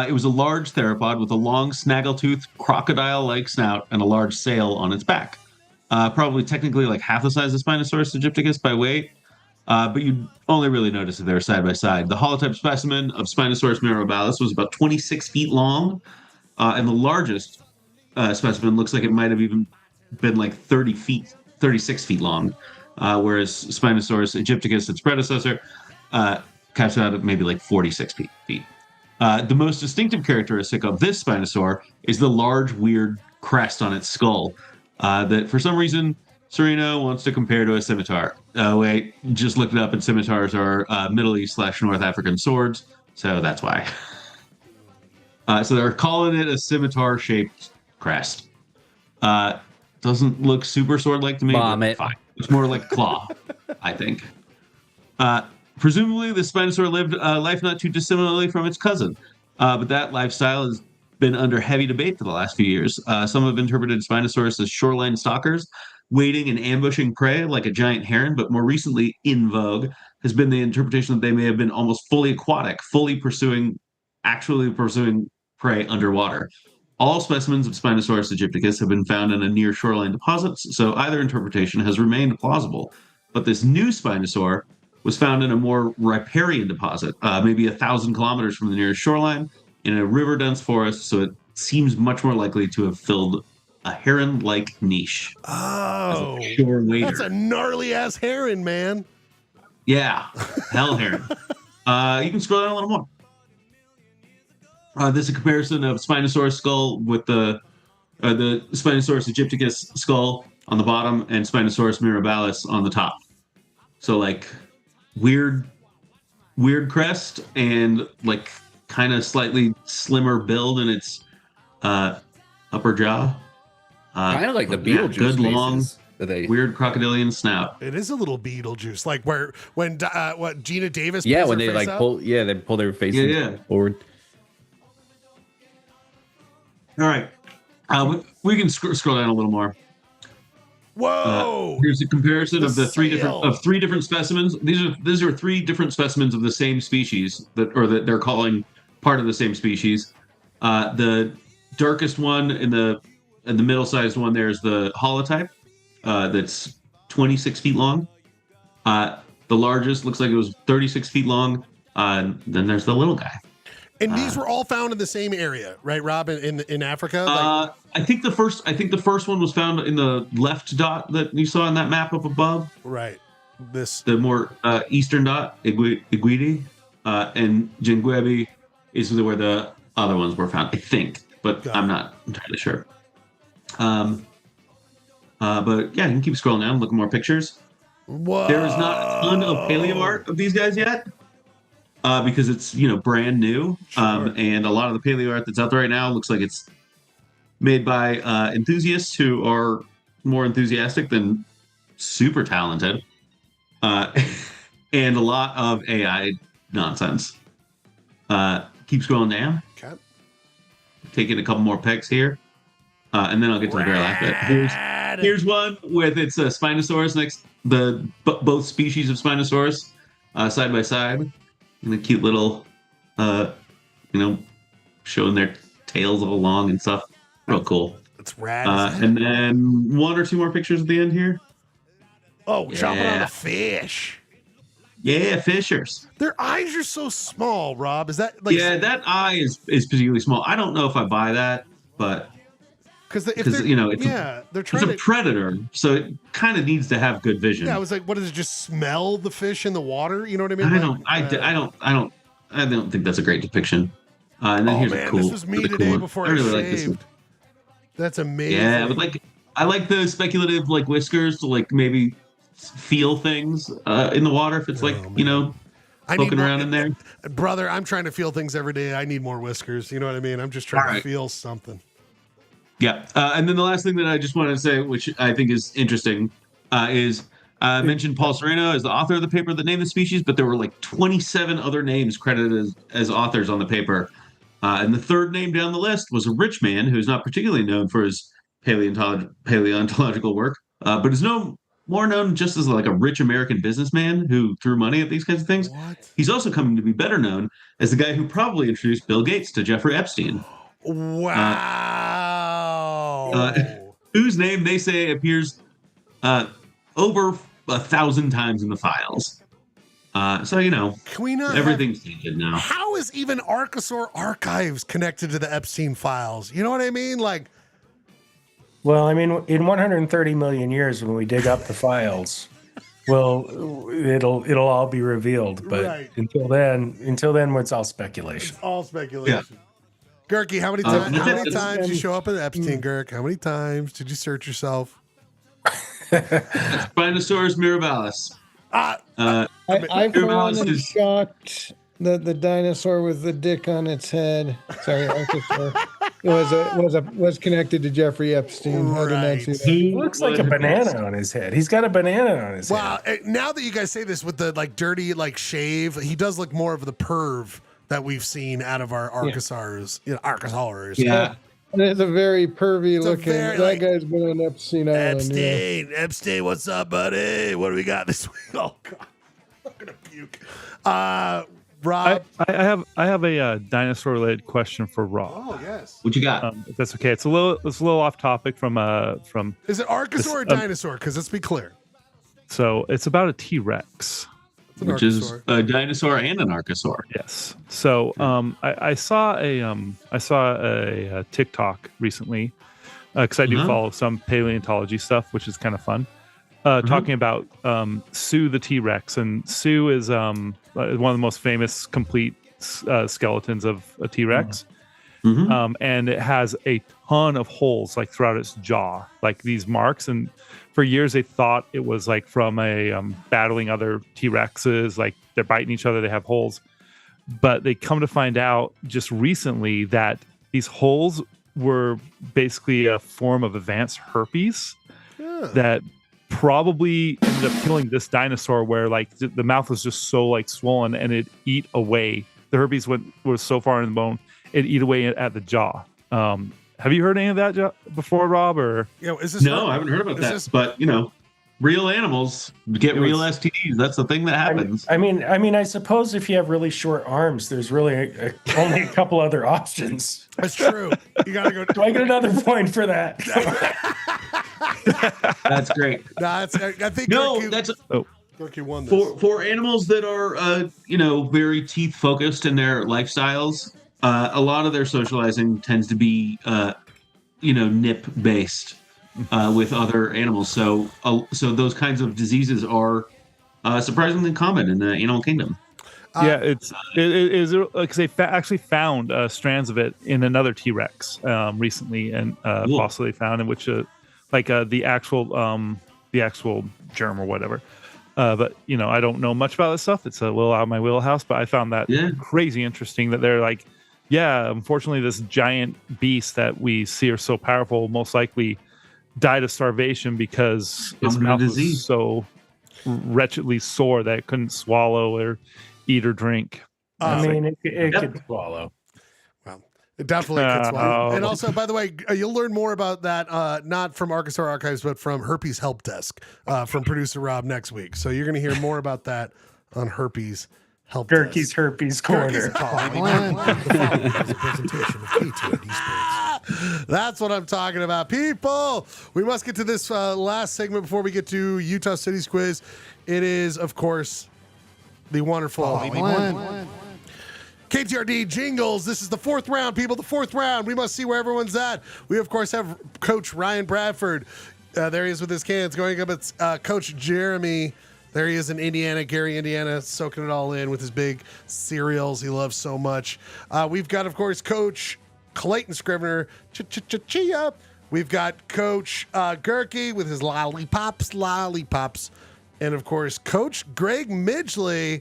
it was a large theropod with a long snaggletooth crocodile-like snout and a large sail on its back. Probably technically like half the size of Spinosaurus aegypticus by weight, but you'd only really notice if they were side by side. The holotype specimen of Spinosaurus mirabilis was about 26 feet long, and the largest specimen looks like it might have even been like 36 feet long. Whereas Spinosaurus aegypticus, its predecessor, caps out at maybe like 46 feet. The most distinctive characteristic of this Spinosaur is the large, weird crest on its skull that, for some reason, Serino wants to compare to a scimitar. Wait, just looked it up, and scimitars are Middle East / North African swords, so that's why. So they're calling it a scimitar-shaped crest. Doesn't look super sword-like to me. But fine. It's more like a claw, I think. Presumably, the Spinosaur lived a life not too dissimilarly from its cousin, but that lifestyle is been under heavy debate for the last few years. Some have interpreted Spinosaurus as shoreline stalkers, waiting and ambushing prey like a giant heron, but more recently in vogue has been the interpretation that they may have been almost fully aquatic, actually pursuing prey underwater. All specimens of Spinosaurus aegypticus have been found in a near shoreline deposits, so either interpretation has remained plausible. But this new Spinosaur was found in a more riparian deposit, maybe 1,000 kilometers from the nearest shoreline, in a river-dense forest, so it seems much more likely to have filled a heron-like niche. Oh, shore wader. That's a gnarly-ass heron, man. Yeah, hell heron. You can scroll down a little more. This is a comparison of Spinosaurus skull with the Spinosaurus aegypticus skull on the bottom and Spinosaurus mirabilis on the top. So like weird crest and like kind of slightly slimmer build in its upper jaw. Kind of like the Beetlejuice good long, faces. weird crocodilian snout. It is a little Beetlejuice, like when Gina Davis. Yeah, pulls when her they face like out. they pull their faces forward. All right, we can scroll down a little more. Whoa! Here's a comparison of the three sail. different specimens. These are three different specimens of the same species that they're calling part of the same species. The darkest one and the middle-sized one there is the holotype, that's 26 feet long. The largest looks like it was 36 feet long. Then there's the little guy. And these were all found in the same area, right, Rob? In Africa. I think the first one was found in the left dot that you saw in that map up above. Right. The more eastern dot, Iguidi, and Jingwebi is where the other ones were found. I think, but I'm not entirely sure. But yeah, you can keep scrolling down, look at more pictures. Whoa. There is not a ton of paleo art of these guys yet. Because it's brand new, and a lot of the paleo art that's out there right now looks like it's made by enthusiasts who are more enthusiastic than super talented, and a lot of AI nonsense. Keep scrolling down. Okay. Taking a couple more pegs here, and then I'll get to the very last bit. Here's one with its Spinosaurus next, both species of Spinosaurus side by side. And a cute little, showing their tails all long and stuff. Real cool. That's rad. And then one or two more pictures at the end here. Oh, chopping on a fish. Yeah, fishers. Their eyes are so small, Rob. Is that like? Yeah, that eye is particularly small. I don't know if I buy that, but because they're trying it's a predator, so it kind of needs to have good vision. Yeah, I was like, what does it just smell the fish in the water? You know what I mean? I don't think that's a great depiction. And then here's a cool. This was me today cool before I really shaved. like this one. That's amazing. Yeah, but I like the speculative whiskers to maybe feel things in the water if it's poking around in there. Brother, I'm trying to feel things every day. I need more whiskers. You know what I mean? I'm just trying to feel something. Yeah, and then the last thing that I just wanted to say, which I think is interesting, is I mentioned Paul Sereno as the author of the paper that named the species, but there were 27 other names credited as authors on the paper. And the third name down the list was a rich man who is not particularly known for his paleontological work, but is more known just as a rich American businessman who threw money at these kinds of things. What? He's also coming to be better known as the guy who probably introduced Bill Gates to Jeffrey Epstein. Wow. Whose name they say appears over 1,000 times in the files. So Can we not everything's tainted now. How is even Archosaur Archives connected to the Epstein files? You know what I mean? Well, I mean, in 130 million years, when we dig up the files, it'll all be revealed. But until then, it's all speculation. It's all speculation. Yeah. Gurky, how many times did you show up at Epstein, Gurk? How many times did you search yourself? Spinosaurus mirabilis. I for one am shocked that the dinosaur with the dick on its head, sorry, Archosaur, was connected to Jeffrey Epstein. Right. I did not see that. He looks like a banana on his head. He's got a banana on his head. Wow. Now that you guys say this with the dirty shave, he does look more of the perv that we've seen out of our Archosaurs. Archosaurs. Yeah. And it's a very pervy looking. That guy's been on Epstein Island. Epstein, what's up, buddy? What do we got this week? Oh God, I'm gonna puke. Rob, I have a dinosaur related question for Rob. Oh yes. What you got? If that's okay. It's a little off topic from. Is it Archosaur or dinosaur? Because let's be clear. So it's about a T-Rex. Which is a dinosaur and an archosaur. Yes. So I saw a TikTok recently because I do follow some paleontology stuff, which is kind of fun. Talking about Sue the T-Rex, and Sue is one of the most famous complete skeletons of a T-Rex. And it has a ton of holes like throughout its jaw, like these marks. And for years they thought it was like from a battling other T-Rexes, like they're biting each other, they have holes. But they come to find out just recently that these holes were basically a form of advanced herpes that probably ended up killing this dinosaur, where like the mouth was just so like swollen and it eat away. The herpes was so far in the bone, it eat away at the jaw. Have you heard any of that before, Rob? Or is this no, I haven't heard about that. But real animals get real STDs. That's the thing that happens. I mean, I suppose if you have really short arms, there's really only a couple other options. That's true. You gotta go. Do I get another point for that? That's great. I think Gerke won this. For animals that are very teeth focused in their lifestyles. A lot of their socializing tends to be, nip based with other animals. So those kinds of diseases are surprisingly common in the animal kingdom. It is because they actually found strands of it in another T-Rex recently, and fossil they found in which the actual germ or whatever. But I don't know much about this stuff. It's a little out of my wheelhouse, but I found that crazy interesting that they're like, unfortunately, this giant beast that we see are so powerful most likely died of starvation because its mouth was so wretchedly sore that it couldn't swallow or eat or drink. It could swallow. Well, it definitely could swallow. And also, by the way, you'll learn more about that not from Archosaur Archives, but from Herpes Help Desk from producer Rob next week. So you're going to hear more about that on Herpes Help Desk. Gerke's Herpes Corner. That's what I'm talking about. People, we must get to this last segment before we get to Utah City's quiz. It is, of course, the wonderful KTRD Jingles. This is the fourth round, people. The fourth round. We must see where everyone's at. We, of course, have Coach Ryan Bradford. There he is with his cans going up. It's Coach Jeremy. There he is in Indiana, Gary, Indiana, soaking it all in with his big cereals he loves so much. We've got, of course, Coach Clayton Scrivener. Chia. We've got Coach Gerke with his lollipops. And, of course, Coach Greg Midgley,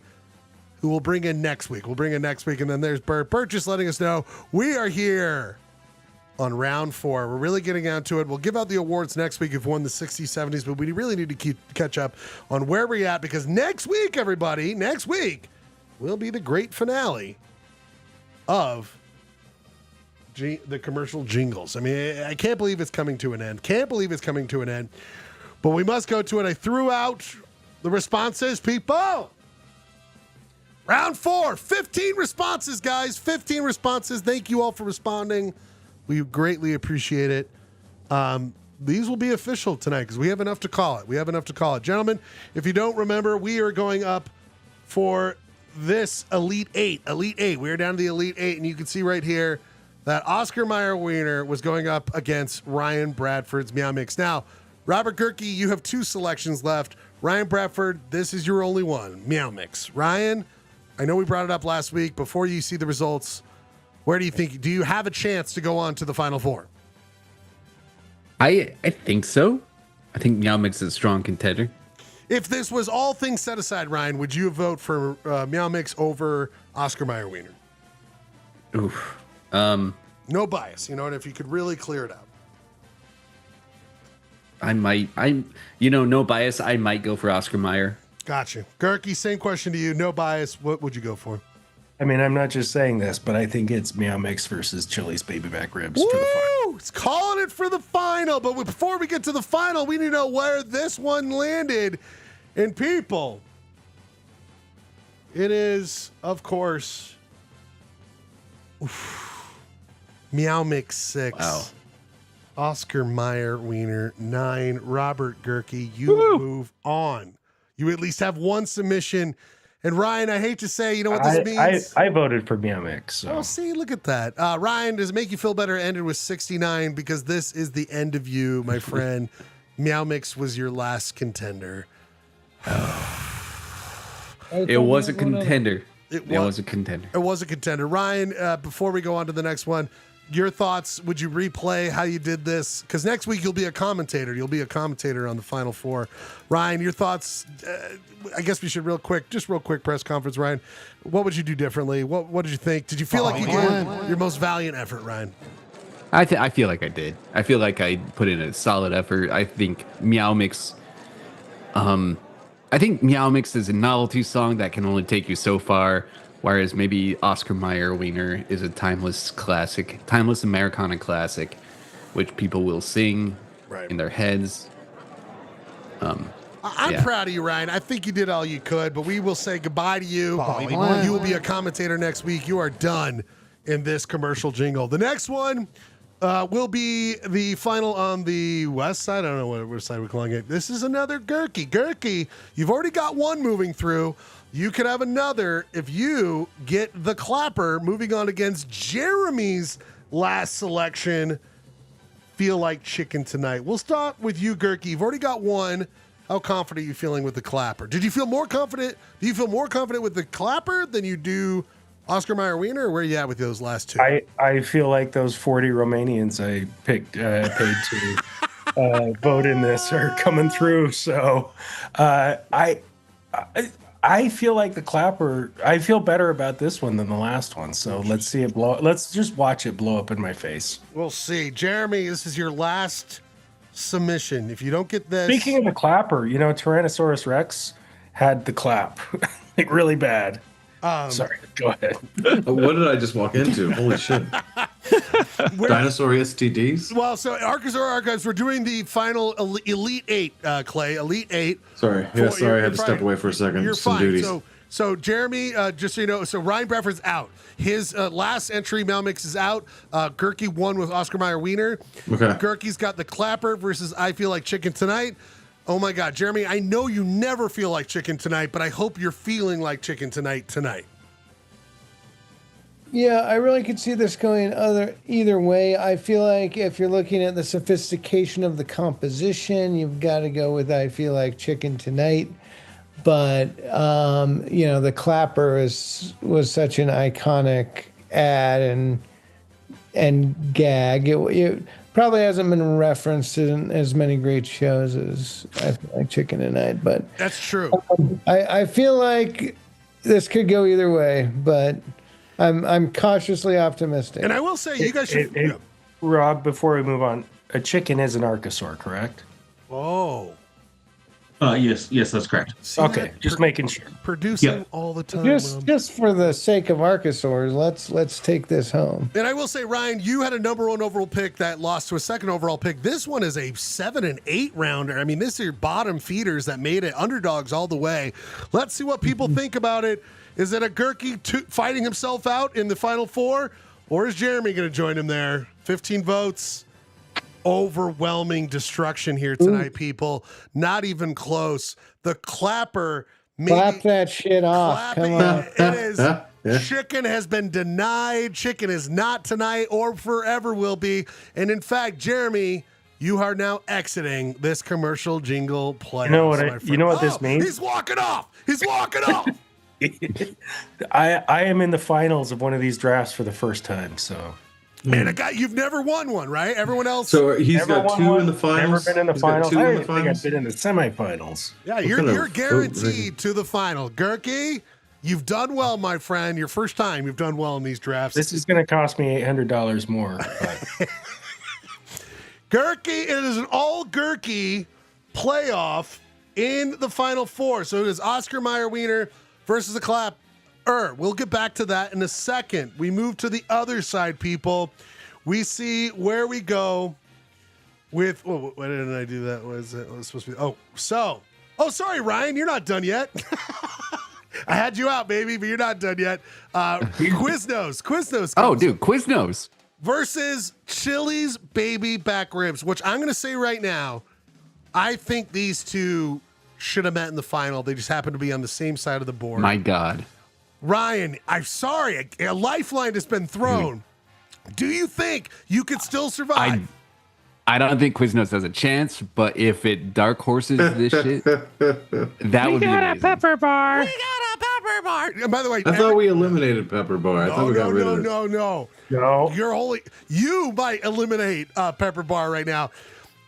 who we'll bring in next week. And then there's Bert. Bert just letting us know we are here on round 4. We're really getting down to it. We'll give out the awards next week if we won the 60s, 70s, but we really need to catch up on where we're at, because next week, everybody, will be the great finale of the commercial Jingles. I mean, I can't believe it's coming to an end. But we must go to it. I threw out the responses, people. Round 4, 15 responses, guys. 15 responses. Thank you all for responding. We greatly appreciate it. These will be official tonight because we have enough to call it. Gentlemen, if you don't remember, we are going up for this Elite 8. We are down to the Elite 8, and you can see right here that Oscar Mayer Wiener was going up against Ryan Bradford's Meow Mix. Now, Robert Gerke, you have 2 selections left. Ryan Bradford, this is your only one. Meow Mix. Ryan, I know we brought it up last week. Before you see the results, where do you have a chance to go on to the Final Four? I think so. I think Meow Mix is a strong contender. If this was all things set aside, Ryan, would you vote for Meow Mix over Oscar Mayer Wiener? Oof. No bias, and if you could really clear it out. No bias. I might go for Oscar Mayer. Gotcha. Gerke, same question to you. No bias. What would you go for? I mean, I'm not just saying this, but I think it's Meow Mix versus Chili's baby back ribs for the final. It's calling it for the final. But before we get to the final, we need to know where this one landed. And people, it is, of course, Meow Mix 6. Wow. Oscar Mayer Wiener 9. Robert Gerke, you move on. You at least have one submission. And Ryan, I hate to say, you know what this means? I voted for Meow Mix. So. Oh, see, look at that. Ryan, does it make you feel better? It ended with 69 because this is the end of you, my friend. Meow Mix was your last contender. It was a contender. It was a contender. It was a contender. Ryan, before we go on to the next one, your thoughts, would you replay how you did this? Because next week you'll be a commentator. You'll be a commentator on the Final Four. Ryan, your thoughts, I guess we should real quick press conference, Ryan. What would you do differently? What did you think? Did you feel like you gave your most valiant effort, Ryan? I feel like I did. I feel like I put in a solid effort. I think Meow Mix is a novelty song that can only take you so far. Whereas maybe Oscar Mayer Wiener is a timeless classic, timeless Americana classic, which people will sing in their heads. I'm proud of you, Ryan. I think you did all you could, but we will say goodbye to you. You will be a commentator next week. You are done in this commercial jingle. The next one will be the final on the west side. I don't know what side we're calling it. This is another Gerke. Gerke, you've already got one moving through. You could have another if you get the clapper moving on against Jeremy's last selection. Feel like chicken tonight. We'll start with you, Gerke. You've already got one. How confident are you feeling with the clapper? Did you feel more confident? Do you feel more confident with the clapper than you do Oscar Mayer Wiener, or where are you at with those last two? I feel like those 40 Romanians I paid to vote in this are coming through. So I feel like the clapper. I feel better about this one than the last one. So let's see it blow. Let's just watch it blow up in my face. We'll see. Jeremy, this is your last submission. If you don't get this, Speaking of the clapper, Tyrannosaurus Rex had the clap, like really bad. Sorry, go ahead. What did I just walk into? Holy shit! Dinosaur STDs. Well, so Arkansas Archives, we're doing the final Elite Eight, Clay. Elite Eight. Sorry, I had to step away for a second. You're Some fine. duties. So Jeremy, just so you know, so Ryan Bradford's out. His last entry, Meow Mix, is out. Gerke won with Oscar Mayer Wiener. Okay. Gerke's got the clapper versus I Feel Like Chicken Tonight. Oh my God, Jeremy, I know you never feel like chicken tonight, but I hope you're feeling like chicken tonight. Yeah, I really could see this going either way. I feel like if you're looking at the sophistication of the composition, you've got to go with I Feel Like Chicken Tonight. But, the clapper was such an iconic ad and gag. It probably hasn't been referenced in as many great shows as I Feel Like Chicken Tonight. But that's true. I feel like this could go either way, but I'm cautiously optimistic. And I will say, you guys should. Rob, before we move on, a chicken is an archosaur, correct? Oh. Yes, that's correct. Okay, just making sure. Producing all the time. Just for the sake of archosaurs, let's take this home. And I will say, Ryan, you had a number one overall pick that lost to a second overall pick. This one is a 7 and 8 rounder. I mean, this are your bottom feeders that made it underdogs all the way. Let's see what people think about it. Is it a Gerke fighting himself out in the Final Four, or is Jeremy going to join him there? 15 votes. Overwhelming destruction here tonight, people. Not even close. The clapper. Clap that shit off. Come on. It is. Chicken has been denied. Chicken is not tonight or forever will be. And in fact, Jeremy, you are now exiting this commercial jingle play. You know what this means? He's walking off. He's walking off. I am in the finals of one of these drafts for the first time, so. And a guy, you've never won one, right? Everyone else. So he's got 2 in the finals. Never been in the finals. I think I've been in the semifinals. Yeah, you're guaranteed to the final. Gerke, you've done well, my friend. Your first time, you've done well in these drafts. This is going to cost me $800 more. Gerke, it is an all Gerke playoff in the Final Four. So it is Oscar Mayer Wiener versus the We'll get back to that in a second. We move to the other side, people. We see where we go with. Oh, why didn't I do that? Was supposed to be? Oh, sorry, Ryan, you're not done yet. I had you out, baby, but you're not done yet. Quiznos. Oh, dude, Quiznos versus Chili's baby back ribs, which I'm going to say right now, I think these two should have met in the final. They just happen to be on the same side of the board. My God. Ryan, I'm sorry. A lifeline has been thrown. Do you think you could still survive? I don't think Quiznos has a chance, but if it dark horses this shit, that would be amazing. Pepper bar. We got a pepper bar. And by the way, I thought we eliminated Pepper Bar. I thought we got rid of it. No. No. You might eliminate Pepper Bar right now.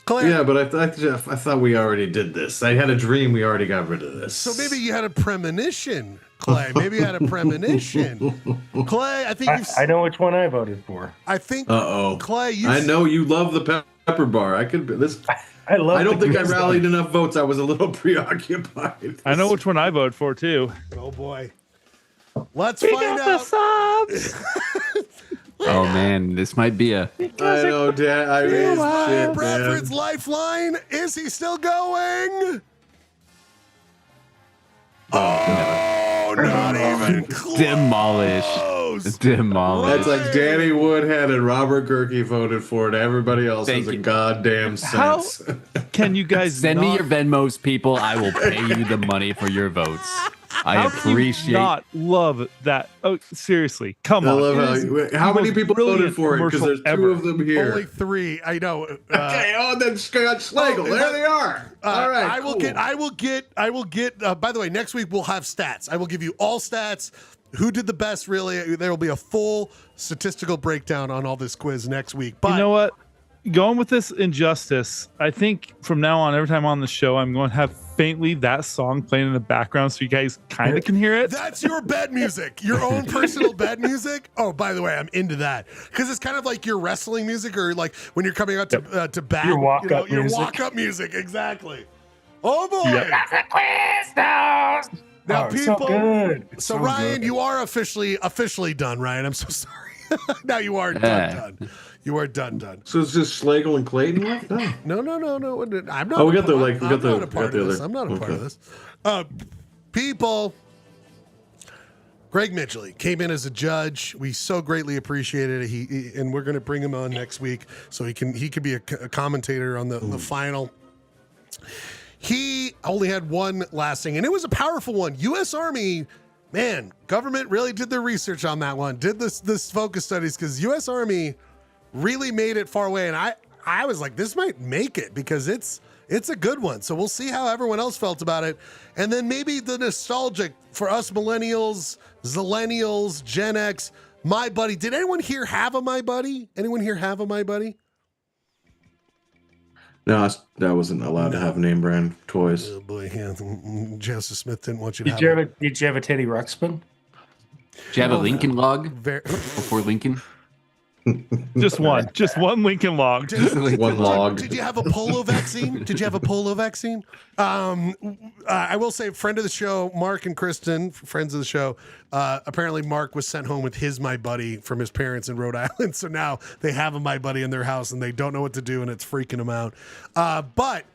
Claire, Yeah, but I thought we already did this. I had a dream we already got rid of this. so maybe you had a premonition, Clay. Maybe you had a premonition. Clay, I think I know which one I voted for. I think Uh-oh. Clay, I know you love the Pepper Bar. I could this. I love. I don't the think I Quiznos. rallied enough votes. I was a little preoccupied. I know which one I voted for too. Oh boy. Let's find out. Subs. Oh man, this might be a. I know, Dad. I mean, shit, Bradford's man. lifeline. Is he still going? Oh, not even close. Demolished. That's like Danny Woodhead and Robert Gerke voted for it. Everybody else Thank has a you. goddamn How sense. can you guys Send me not- your Venmos, people. I will pay you the money for your votes. I How can you appreciate. not love that? Oh, seriously, come I on. love It is how the many most people voted brilliant for it because commercial there's two ever. of them here. Only 3. I know. Okay, then Scott Schlegel. There they are. All right, I will get. By the way, next week we'll have stats. I will give you all stats. Who did the best? Really, there will be a full statistical breakdown on all this quiz next week. But You know what? Going with this injustice, I think from now on, every time on the show, I'm going to have faintly that song playing in the background so you guys kind of can hear it. that's your bed music, your own personal bed music. Oh, by the way, I'm into that because it's kind of like your wrestling music or like when you're coming out to bat. Your walk-up your music. walk-up music, exactly. Oh boy. Yep. Now, Oh, it's people. so good. It's So so Ryan, good. you are officially done, Ryan. I'm so sorry. Now you are done. You are done. So it's just Schlegel and Clayton left? No. No. I'm not. Oh, we got the like. We I'm got the. not a part of this. I'm not a part of this. People. Greg Midgley came in as a judge. We so greatly appreciated it. He and we're going to bring him on next week so he can be a commentator on the final. He only had one last thing, and it was a powerful one. U.S. Army, man, government really did their research on that one. Did this focus studies because U.S. Army really made it far away, and I was like, this might make it because it's a good one. So we'll see how everyone else felt about it, and then maybe the nostalgic for us millennials, zillennials, Gen X. My Buddy. Did anyone here have a My Buddy? Anyone here have a My Buddy? No, that wasn't allowed to have name brand toys. Oh boy, yeah. Justice Smith didn't want you to Did have you have a Teddy Ruxpin? Do you have a Lincoln log Very, before Lincoln? Just one Lincoln log. One log. Did you have a polio vaccine? Did you have a polio vaccine? I will say, friend of the show, Mark and Kristen, friends of the show. Apparently, Mark was sent home with his My Buddy from his parents in Rhode Island. So now they have a My Buddy in their house and they don't know what to do, and it's freaking them out. But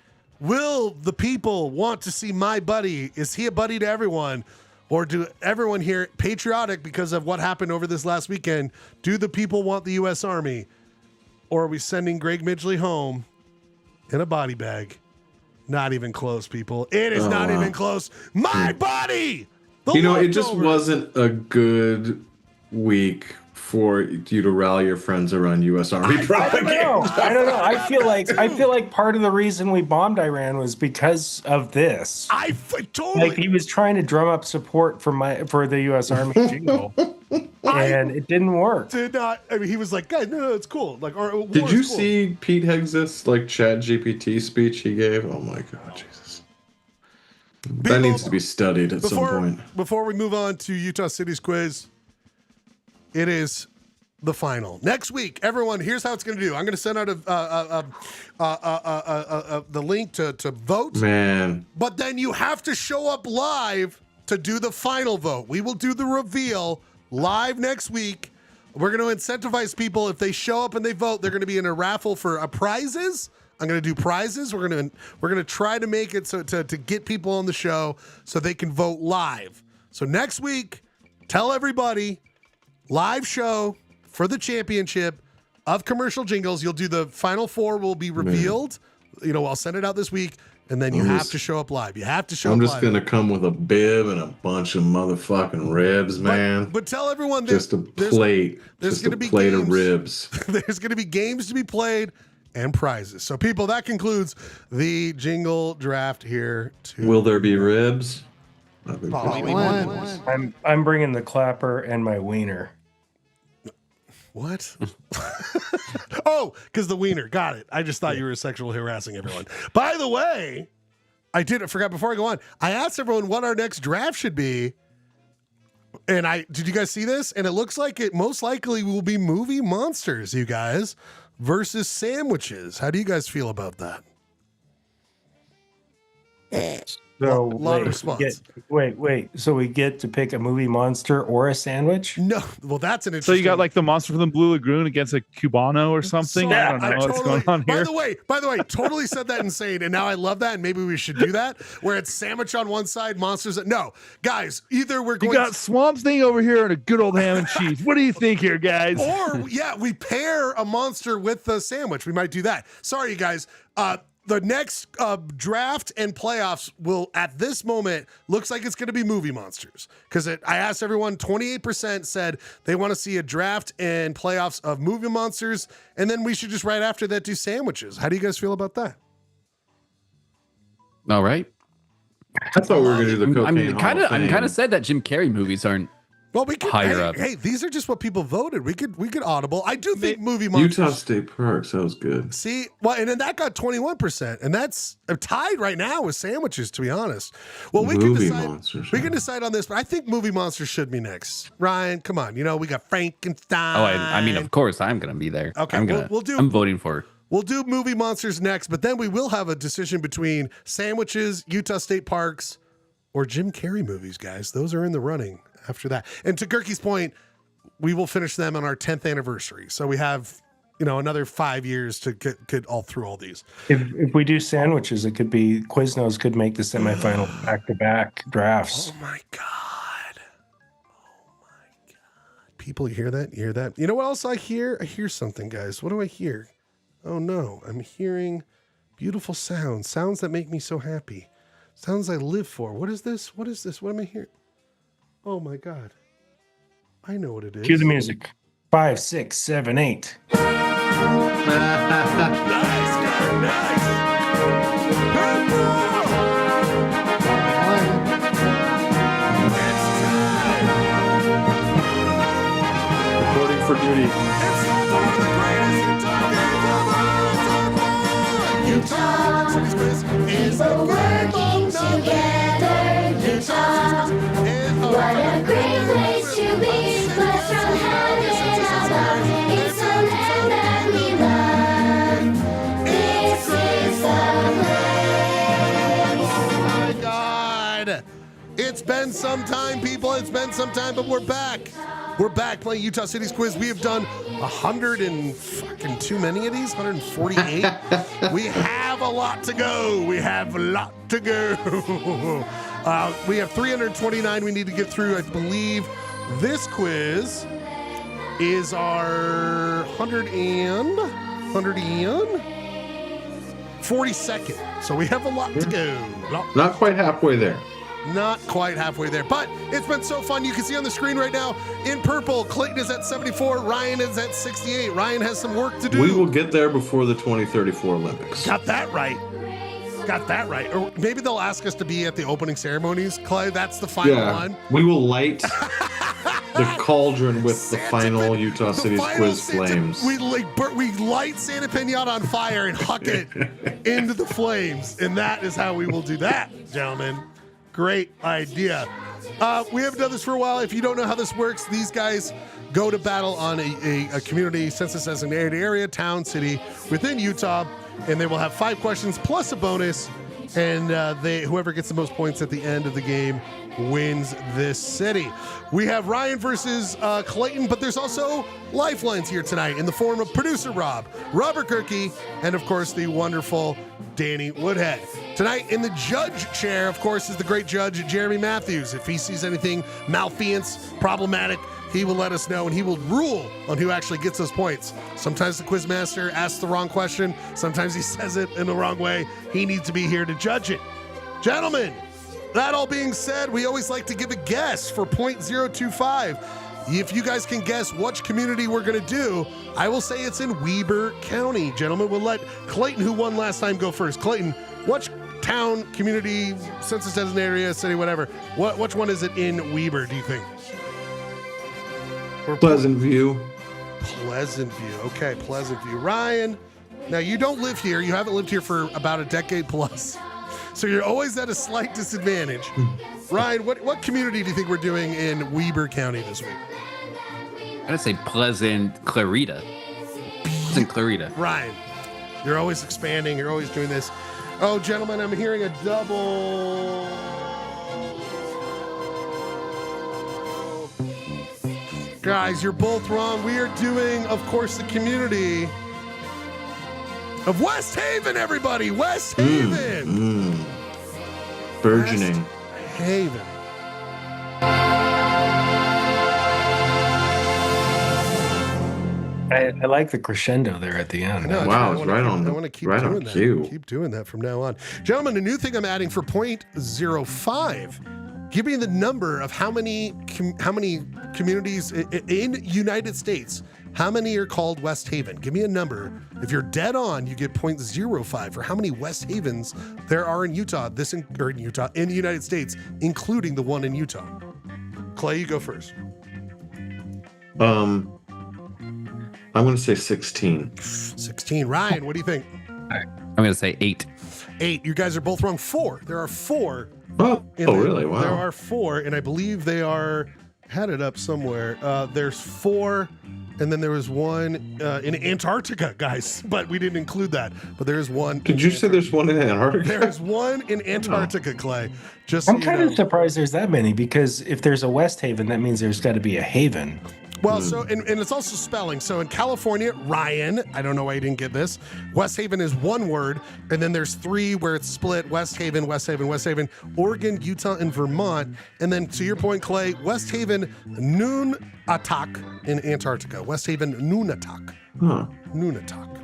will the people want to see My Buddy? Is he a buddy to everyone? Or do everyone here patriotic because of what happened over this last weekend? Do the people want the U.S. Army? Or are we sending Greg Midgley home in a body bag? Not even close, people. It is not even close. My Buddy! It just wasn't a good week for you to rally your friends around U.S. Army propaganda. I don't know. I feel like part of the reason we bombed Iran was because of this. Totally. Like he was trying to drum up support for the U.S. Army jingle, and it didn't work. Did not. I mean, he was like, "Guys, no, it's cool." Like, Did you see Pete Hegseth's Chat GPT speech he gave? Oh my God, Jesus! That needs to be studied at some point. Before we move on to Utah City's quiz, it is the final. Next week, everyone, here's how it's going to do. I'm going to send out the link to vote. Man. But then you have to show up live to do the final vote. We will do the reveal live next week. We're going to incentivize people. If they show up and they vote, they're going to be in a raffle for prizes. I'm going to do prizes. We're going to try to make it so to get people on the show so they can vote live. So next week, tell everybody, live show for the championship of commercial jingles. You'll do the final four will be revealed. You know, I'll send it out this week, and then you have to show up live. You have to show up live. I'm just going to come with a bib and a bunch of motherfucking ribs, man. But tell everyone just a plate. There's going to be plate of ribs. There's going to be games to be played and prizes. So, people, that concludes the jingle draft here. Will there be ribs? I'm bringing the clapper and my wiener. What? Oh, because the wiener. Got it. I just thought you were sexual harassing everyone. By the way, I forgot before I go on. I asked everyone what our next draft should be. And did you guys see this? And it looks like it most likely will be movie monsters, you guys, versus sandwiches. How do you guys feel about that? So lot of response. Wait. So we get to pick a movie monster or a sandwich? No. Well, that's an interesting. So you got like the monster from the Blue Lagoon against a Cubano or something. I don't know what's going on here. By the way, totally said that insane, and now I love that, and maybe we should do that where it's sandwich on one side, monsters. No, guys, either we're going. You got Swamp Thing over here and a good old ham and cheese. What do you think here, guys? Or we pair a monster with the sandwich. We might do that. Sorry, you guys. The next draft and playoffs will, at this moment, looks like it's going to be movie monsters. Because I asked everyone, 28% said they want to see a draft and playoffs of movie monsters. And then we should just right after that do sandwiches. How do you guys feel about that? All right. I thought we were going to do the cocaine. I'm kind of sad that Jim Carrey movies aren't we could higher up. Hey, these are just what people voted. We could audible. I do think movie monsters. Utah State Parks, that was good. See, and then that got 21%, and that's tied right now with sandwiches. To be honest, well, we can decide on this, but I think movie monsters should be next. Ryan, come on, we got Frankenstein. Oh, I mean, of course, I'm gonna be there. Okay, I'm voting for it. We'll do movie monsters next, but then we will have a decision between sandwiches, Utah State Parks, or Jim Carrey movies, guys. Those are in the running. After that, and to Gerke's point, we will finish them on our 10th anniversary. So we have, another 5 years to get all through all these. If we do sandwiches, it could be Quiznos could make the semifinal back-to-back drafts. Oh my god! People, you hear that? You hear that? You know what else I hear? I hear something, guys. What do I hear? Oh no, I'm hearing beautiful sounds that make me so happy. Sounds I live for. What is this? What am I hearing? Oh my God. I know what it is. Cue the music. 5, 6, 7, 8. Nice, nice. Reporting for duty. It's time for the greatest Utah games of all time. Utah is working together. Utah. What a great place to be, blessed from heaven above. It's a land that we love. This is the place. Oh my God. It's been some time, people. It's been some time, but we're back. We're back playing Utah City's Quiz. We have done 100 and fucking too many of these, 148. We have a lot to go. We have a lot to go. We have 329 we need to get through. I believe this quiz is our 142nd. So we have a lot to go. Not quite halfway there. Not quite halfway there, but it's been so fun. You can see on the screen right now, in purple, Clayton is at 74, Ryan is at 68. Ryan has some work to do. We will get there before the 2034 Olympics. Got that right. Or maybe they'll ask us to be at the opening ceremonies, Clay. That's the final one. We will light the cauldron with the final Utah City's Quiz flames. We light Santa Pinata on fire and huck it into the flames. And that is how we will do that, gentlemen. Great idea. We haven't done this for a while. If you don't know how this works, these guys go to battle on a community census designated area, town, city within Utah, and they will have 5 questions plus a bonus. and whoever gets the most points at the end of the game wins this city. We have Ryan versus Clayton, but there's also lifelines here tonight in the form of producer Rob, Robert Kirky, and of course the wonderful Danny Woodhead. Tonight in the judge chair, of course, is the great judge Jeremy Matthews. If he sees anything malfeasance, problematic, he will let us know, and he will rule on who actually gets those points. Sometimes the quizmaster asks the wrong question. Sometimes he says it in the wrong way. He needs to be here to judge it. Gentlemen, that all being said, we always like to give a guess for .025. If you guys can guess which community we're going to do, I will say it's in Weber County. Gentlemen, we'll let Clayton, who won last time, go first. Clayton, which town, community, census designated area, city, whatever, which one is it in Weber, do you think? Pleasant View. Pleasant View. Okay, Pleasant View. Ryan, now you don't live here. You haven't lived here for about a decade plus. So you're always at a slight disadvantage. Ryan, what community do you think we're doing in Weber County this week? I'd say Pleasant Clarita. Pleasant Clarita. Ryan, you're always expanding. You're always doing this. Oh, gentlemen, I'm hearing a double. Guys, you're both wrong. We are doing, of course, the community of West Haven, everybody. West Haven. Burgeoning. West Haven. I like the crescendo there at the end. Wow, it's right on. I want to keep right doing on that. cue. Keep doing that from now on. Gentlemen, a new thing I'm adding for .05. Give me the number of how many communities in United States. How many are called West Haven? Give me a number. If you're dead on, you get .05 for how many West Havens there are in Utah. In the United States, including the one in Utah. Clay, you go first. I'm going to say 16. 16. Ryan, what do you think? I'm going to say 8. 8. You guys are both wrong. 4. There are 4. Oh, really? Wow. There are 4, and I believe they are had it up somewhere. There's 4, and then there was one in Antarctica, guys, but we didn't include that. But there is one. Did you say there's one in Antarctica? There is one in Antarctica, Clay. Just I'm kind of surprised there's that many, because if there's a West Haven, that means there's got to be a Haven. Well, so, and it's also spelling. So in California, Ryan, I don't know why you didn't get this. West Haven is one word, and then there's 3 where it's split: West Haven, West Haven, West Haven, Oregon, Utah, and Vermont. And then to your point, Clay, West Haven, Nunatak in Antarctica. West Haven, Nunatak. Nunatak.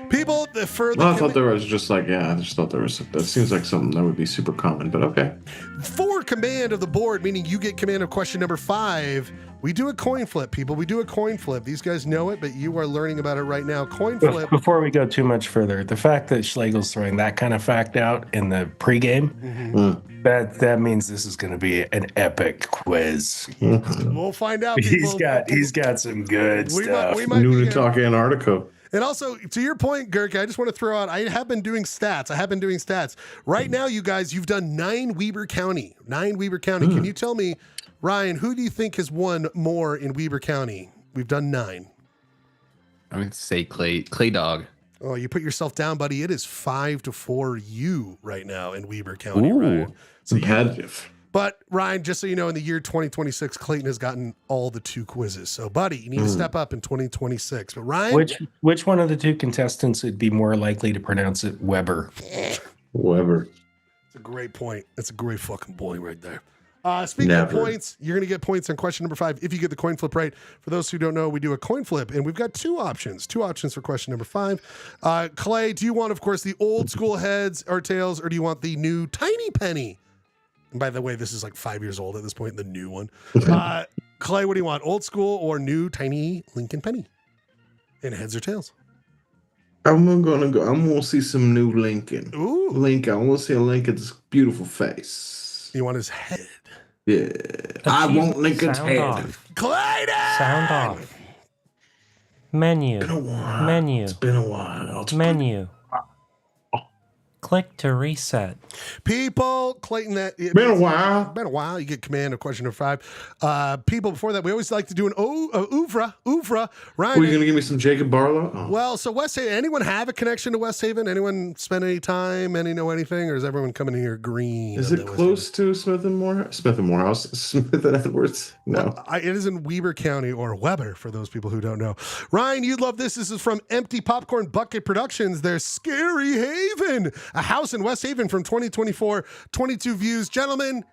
People, I thought there was just like, I just thought there was, that seems like something that would be super common, but okay. For command of the board, meaning you get command of question number 5, we do a coin flip, people. We do a coin flip. These guys know it, but you are learning about it right now. Coin flip. Before we go too much further, the fact that Schlegel's throwing that kind of fact out in the pregame, that means this is going to be an epic quiz. We'll find out, people. He's got some good stuff. We might Nunatak, Antarctica. And also, to your point, Girk, I just want to throw out, I have been doing stats. Right now, you guys, you've done 9 Weber County. Can you tell me, Ryan, who do you think has won more in Weber County? We've done 9. I'm going to say Clay Dog. Oh, you put yourself down, buddy. It is 5-4 you right now in Weber County. Ooh, Ryan. So competitive. But Ryan, just so you know, in the year 2026, Clayton has gotten all the 2 quizzes. So, buddy, you need to step up in 2026. But Ryan, which one of the 2 contestants would be more likely to pronounce it Weber? Weber. It's a great point. That's a great fucking point right there. Speaking of points, you're going to get points on question number 5 if you get the coin flip right. For those who don't know, we do a coin flip, and we've got 2 options for question number 5. Clay, do you want, of course, the old school heads or tails, or do you want the new tiny penny? And by the way, this is like 5 years old at this point, the new one. Clay, what do you want? Old school or new tiny Lincoln penny? In heads or tails? I'm gonna see some new Lincoln. Ooh. Lincoln. I want to see a Lincoln's beautiful face. You want his head? Yeah. I want Lincoln's head. Clayton! Sound off. Menu. It's been a while. Menu. It's been a while. Menu. Click to reset. People, Clayton, Been a while. Been a while. You get command of question number 5. People, before that, we always like to do an oeuvre. Ryan, Were you going to give me some Jacob Barlow? Oh. Well, so West Haven, anyone have a connection to West Haven? Anyone spend any time? Any know anything? Or is everyone coming in here green? Is it close to Smith and Morehouse? Smith and Edwards? No. Well, it is in Weber County, or Weber, for those people who don't know. Ryan, you'd love this. This is from Empty Popcorn Bucket Productions. Their Scary Haven, a house in West Haven from 2024. 22 views. Gentlemen,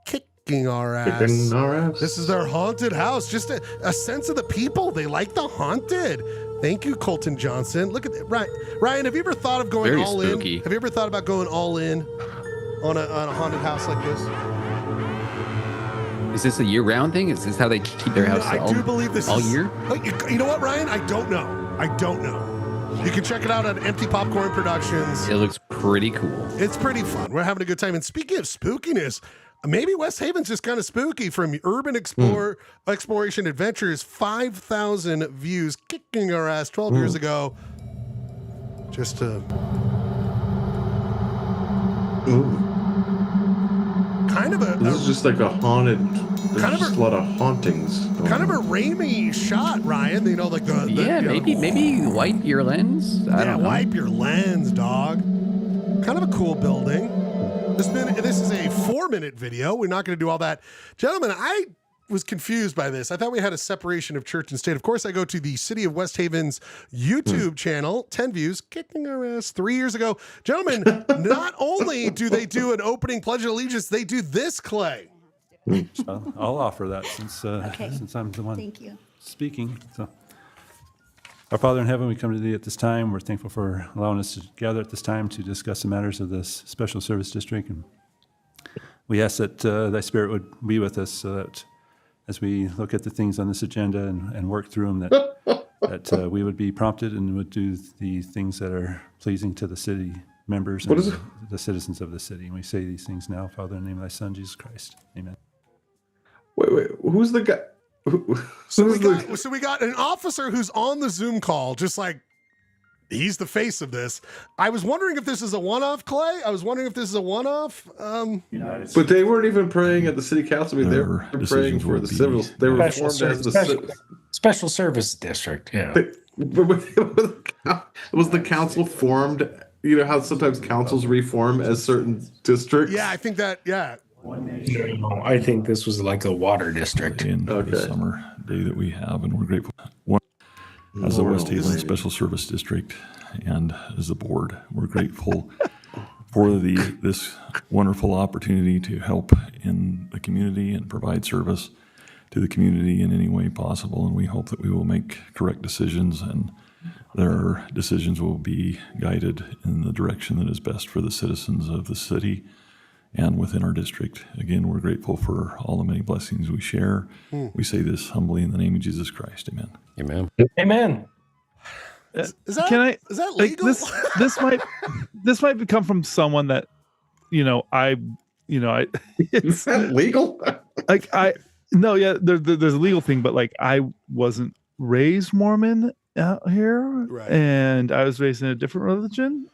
kicking our ass. Kicking our ass. This is their haunted house. Just a sense of the people. They like the haunted. Thank you, Colton Johnson. Look at that. Ryan, have you ever thought of going Very all spooky. in? Have you ever thought about going all in on a haunted house like this? Is this a year-round thing? Is this how they keep their house I do believe this all is, year? You know what, Ryan? I don't know. You can check it out on Empty Popcorn Productions. It looks pretty cool. It's pretty fun. We're having a good time. And speaking of spookiness, maybe West Haven's just kind of spooky. From Urban Exploration Adventures, 5,000 views, kicking our ass 12 years ago. Just to... Kind of This is just like a haunted. There's just a lot of hauntings. Kind of a Raimi shot, Ryan. You know, like maybe wipe your lens. I don't know. Wipe your lens, dog. Kind of a cool building. This is a 4-minute video. We're not going to do all that, gentlemen. I was confused by this. I thought we had a separation of church and state. Of course, I go to the City of West Haven's YouTube channel, 10 views, kicking our ass 3 years ago. Gentlemen, not only do they do an opening Pledge of Allegiance, they do this, Clay. So I'll offer that since I'm the one speaking. So, our Father in heaven, we come to thee at this time. We're thankful for allowing us to gather at this time to discuss the matters of this special service district. And we ask that thy Spirit would be with us so that as we look at the things on this agenda and work through them, that we would be prompted and would do the things that are pleasing to the city members and the citizens of the city. And we say these things now, Father, in the name of thy Son, Jesus Christ. Amen. Wait, who's the guy? So we got an officer who's on the Zoom call, just like he's the face of this. I was wondering if this is a one-off, Clay. I was wondering if this is a one-off. But they weren't even praying at the city council. I mean, they were praying for the civils. They were formed as the special service district. Yeah. Was the council formed? You know how sometimes councils reform as certain districts? Yeah, I think that. Yeah. No, I think this was like a water district. In the summer day that we have, and we're grateful. As the West Haven Special Service District and as the board, we're grateful for this wonderful opportunity to help in the community and provide service to the community in any way possible. And we hope that we will make correct decisions, and their decisions will be guided in the direction that is best for the citizens of the city and within our district. Again, we're grateful for all the many blessings we share. We say this humbly in the name of Jesus Christ. Amen. Amen. Amen. Is that legal? Like, this might come from someone that is that legal? There's a legal thing, but like I wasn't raised Mormon out here, right? And I was raised in a different religion,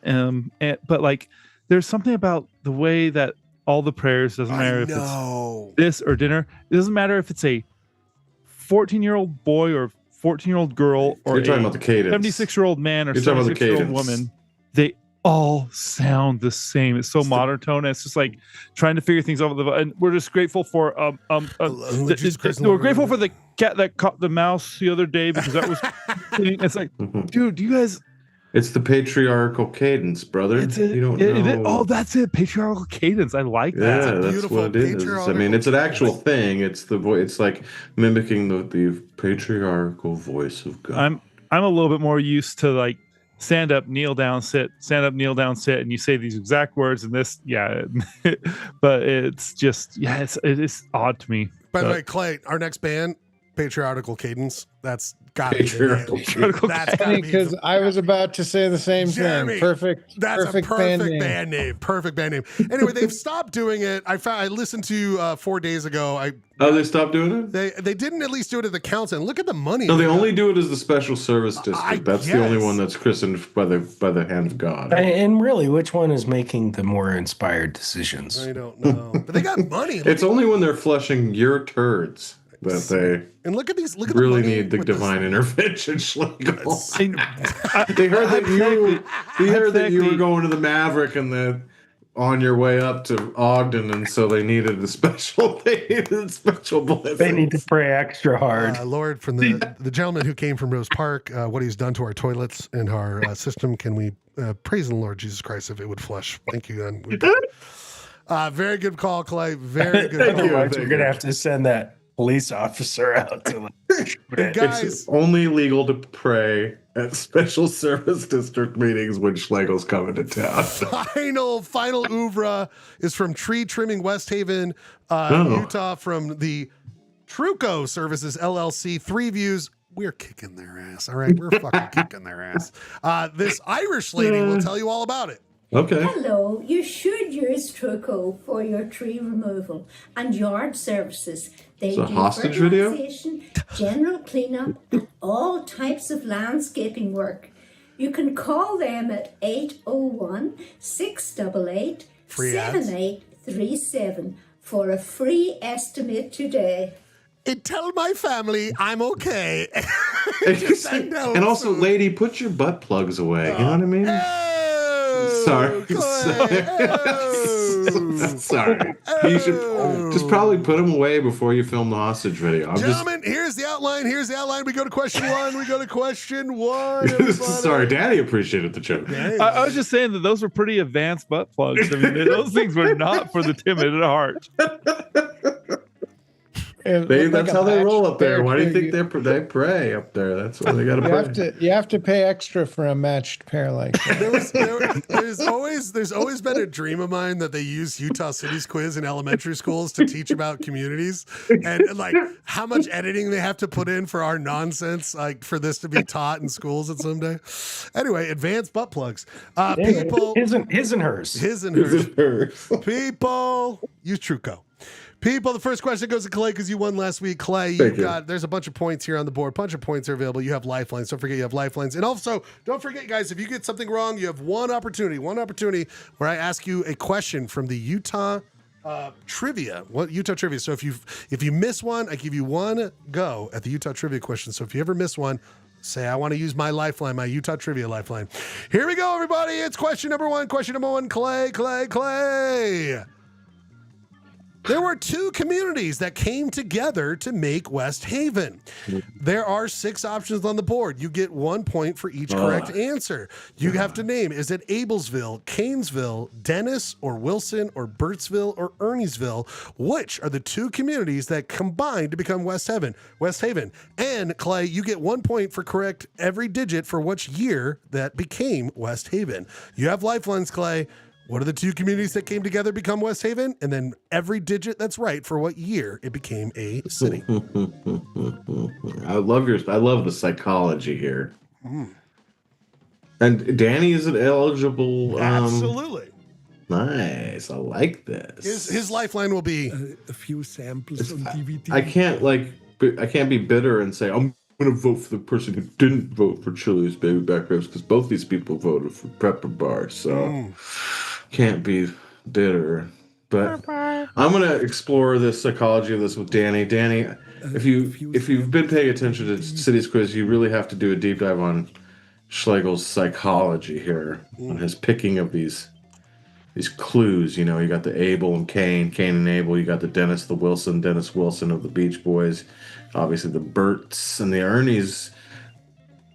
but like there's something about the way that all the prayers, doesn't matter if it's this or dinner, it doesn't matter if it's a 14-year-old boy or 14-year-old girl or you're talking about the cadence. 76-year-old man or 76-year-old woman, they all sound the same. It's so monotone. It's just like trying to figure things out. And we're just grateful for we're grateful for the cat that caught the mouse the other day because that was it's like, dude, you guys. It's the patriarchal cadence, brother. You don't know. That's it. Patriarchal cadence. I like that. Yeah, that's what it is. I mean, it's an actual thing. It's the voice. It's like mimicking the patriarchal voice of God. I'm a little bit more used to like stand up, kneel down, sit, stand up, kneel down, sit, and you say these exact words and this, but it's just it is odd to me. By the way, Clay, our next band, Patriarchal Cadence. That's gotta be the name. Patriarchal. That's Funny gotta be because I was about to say the same Jeremy, thing. Perfect. That's perfect a perfect band name. band name. Perfect band name. Anyway, they've stopped doing it. I listened to 4 days ago. They stopped doing it? They didn't at least do it at the council. And look at the money. No, they got. only do it as the special service district. That's the only guess. one that's christened by the hand of God. And really, which one is making the more inspired decisions? I don't know. But they got money. It's only when they're flushing your turds that they and look at these. Look at really the money need the with divine intervention, Schlegel. They heard that you were going to the Maverick and that on your way up to Ogden, and so they needed a special. They needed special blessings. They need to pray extra hard. Lord, from the gentleman who came from Rose Park, what he's done to our toilets and our system, can we praise the Lord Jesus Christ if it would flush? Thank you. And very good call, Clay. Very good. Otherwise, you're gonna have to send that police officer out to. Guys, it's only legal to pray at special service district meetings when Schlegel's coming to town. Final oeuvre is from Tree Trimming West Haven, Utah, from the Truco Services LLC. 3 views. We're kicking their ass. All right, we're fucking kicking their ass. This Irish lady will tell you all about it. Okay. Hello, you should use Truco for your tree removal and yard services. They It's a do hostage video? fertilization, general cleanup, and all types of landscaping work. You can call them at 801-688-7837 for a free estimate today. And tell my family I'm okay. And also, lady, put your butt plugs away. You know what I mean? Sorry. Sorry. You should just probably put them away before you film the hostage video. Gentlemen, here's the outline. Here's the outline. We go to question 1. Everybody. Sorry, Daddy appreciated the joke. I was just saying that those were pretty advanced butt plugs. I mean, those things were not for the timid at heart. That's how they roll up there. Why do you think they pray up there? That's why they got to pray. You have to pay extra for a matched pair like that. There's always been a dream of mine that they use Utah City's quiz in elementary schools to teach about communities and like how much editing they have to put in for our nonsense, like for this to be taught in schools at someday. Anyway, advanced butt plugs. People, his and hers. People, use Truco. People, the first question goes to Clay because you won last week. Clay, there's a bunch of points here on the board. A bunch of points are available. You have lifelines. Don't forget you have lifelines. And also, don't forget, guys, if you get something wrong, you have one opportunity where I ask you a question from the Utah trivia. Utah trivia. So if you miss one, I give you one go at the Utah trivia question. So if you ever miss one, say, I want to use my lifeline, my Utah trivia lifeline. Here we go, everybody. It's question number 1. Question number 1, Clay. There were 2 communities that came together to make West Haven. There are 6 options on the board. You get 1 point for each correct answer. You have to name, is it Ablesville, Canesville, Dennis, or Wilson, or Burtsville, or Erniesville? Which are the 2 communities that combined to become West Haven? And Clay, you get 1 point for correct every digit for which year that became West Haven. You have lifelines, Clay. What are the 2 communities that came together to become West Haven? And then every digit that's right for what year it became a city. I love the psychology here. And Danny is an eligible. Absolutely. Nice. I like this. His lifeline will be a few samples on DVD. I can't be bitter and say I'm going to vote for the person who didn't vote for Chili's baby back ribs because both these people voted for Pepper Bar. So can't be bitter. But I'm going to explore the psychology of this with Danny. Danny, if you've been paying attention to City's Quiz, you really have to do a deep dive on Schlegel's psychology here, on his picking of these clues. You know, you got the Abel and Cain and Abel. You got the Dennis Wilson of the Beach Boys. Obviously the Berts and the Ernies.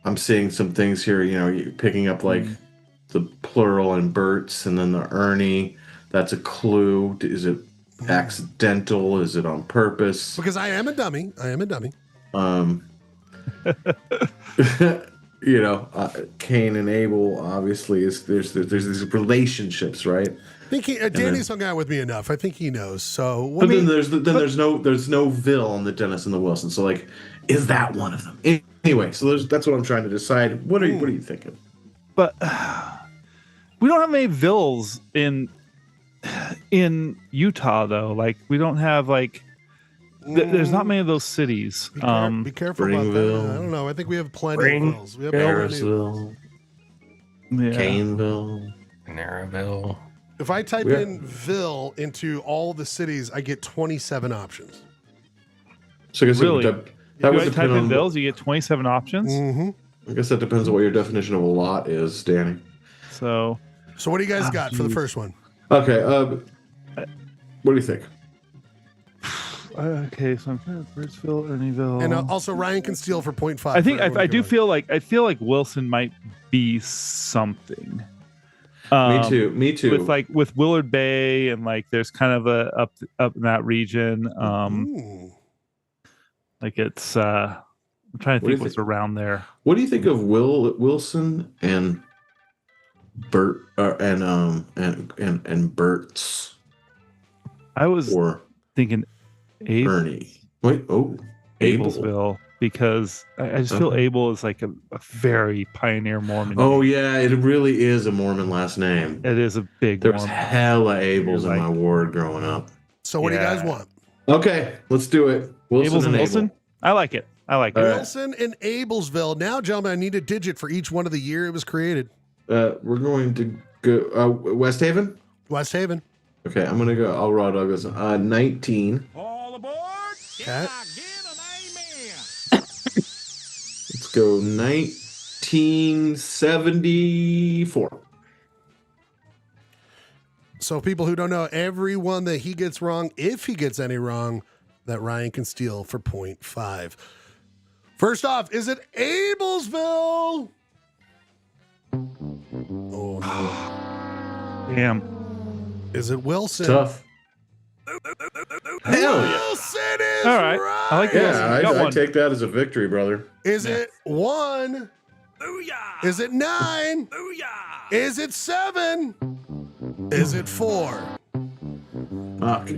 I'm seeing some things here, you know, you're picking up like the plural and Berts and then the Ernie. That's a clue. Is it accidental? Is it on purpose? Because I am a dummy. You know, Cain and Abel obviously there's these relationships, right? I think Danny's hung out with me enough. I think he knows. So, then there's no Ville on the Dennis and the Wilson. So like, is that one of them? Anyway, so that's what I'm trying to decide. What are you thinking? But we don't have many vills in Utah though. Like we don't have like there's not many of those cities. Be careful about that. I don't know. I think we have plenty of vills. We have Harrisville, Caneville, Narraville. If I type in Ville into all the cities, I get 27 options. So I guess really, that would type depend in on vills, you get 27 options. Mm-hmm. I guess that depends on what your definition of a lot is, Danny. So what do you guys got for the first one? Okay. What do you think? Okay, so I'm trying to Birdsville, Ernieville, And also Ryan can steal for 0.5. I think I do feel like Wilson might be something. Me too. With Willard Bay and like there's kind of a up in that region. Like it's I'm trying to think what's around there. What do you think of Wilson and Bert and Bert's? I was thinking Ernie. Wait, Ablesville, because I just feel Abel is like a very pioneer Mormon. Oh yeah, it really is a Mormon last name. It is a big. There was Mormon. hella Abels in my ward growing up. So what do you guys want? Okay, let's do it. Abels and Wilson. I like it. Wilson and Ablesville. Now, gentlemen, I need a digit for each one of the year it was created. We're going to go West Haven. West Haven. Okay, I'm gonna go. I'll raw dog this. 19. All aboard. Okay. Let's go 1974. So people who don't know, every one that he gets wrong, if he gets any wrong, that Ryan can steal for 0.5. First off, is it Ablesville? Oh no. Damn. Is it Wilson? Tough. Hell yeah. Wilson is all right. I like that. I take that as a victory, brother. Is it 1? Booyah! Is it 9? Booyah! Is it 7? Is it 4?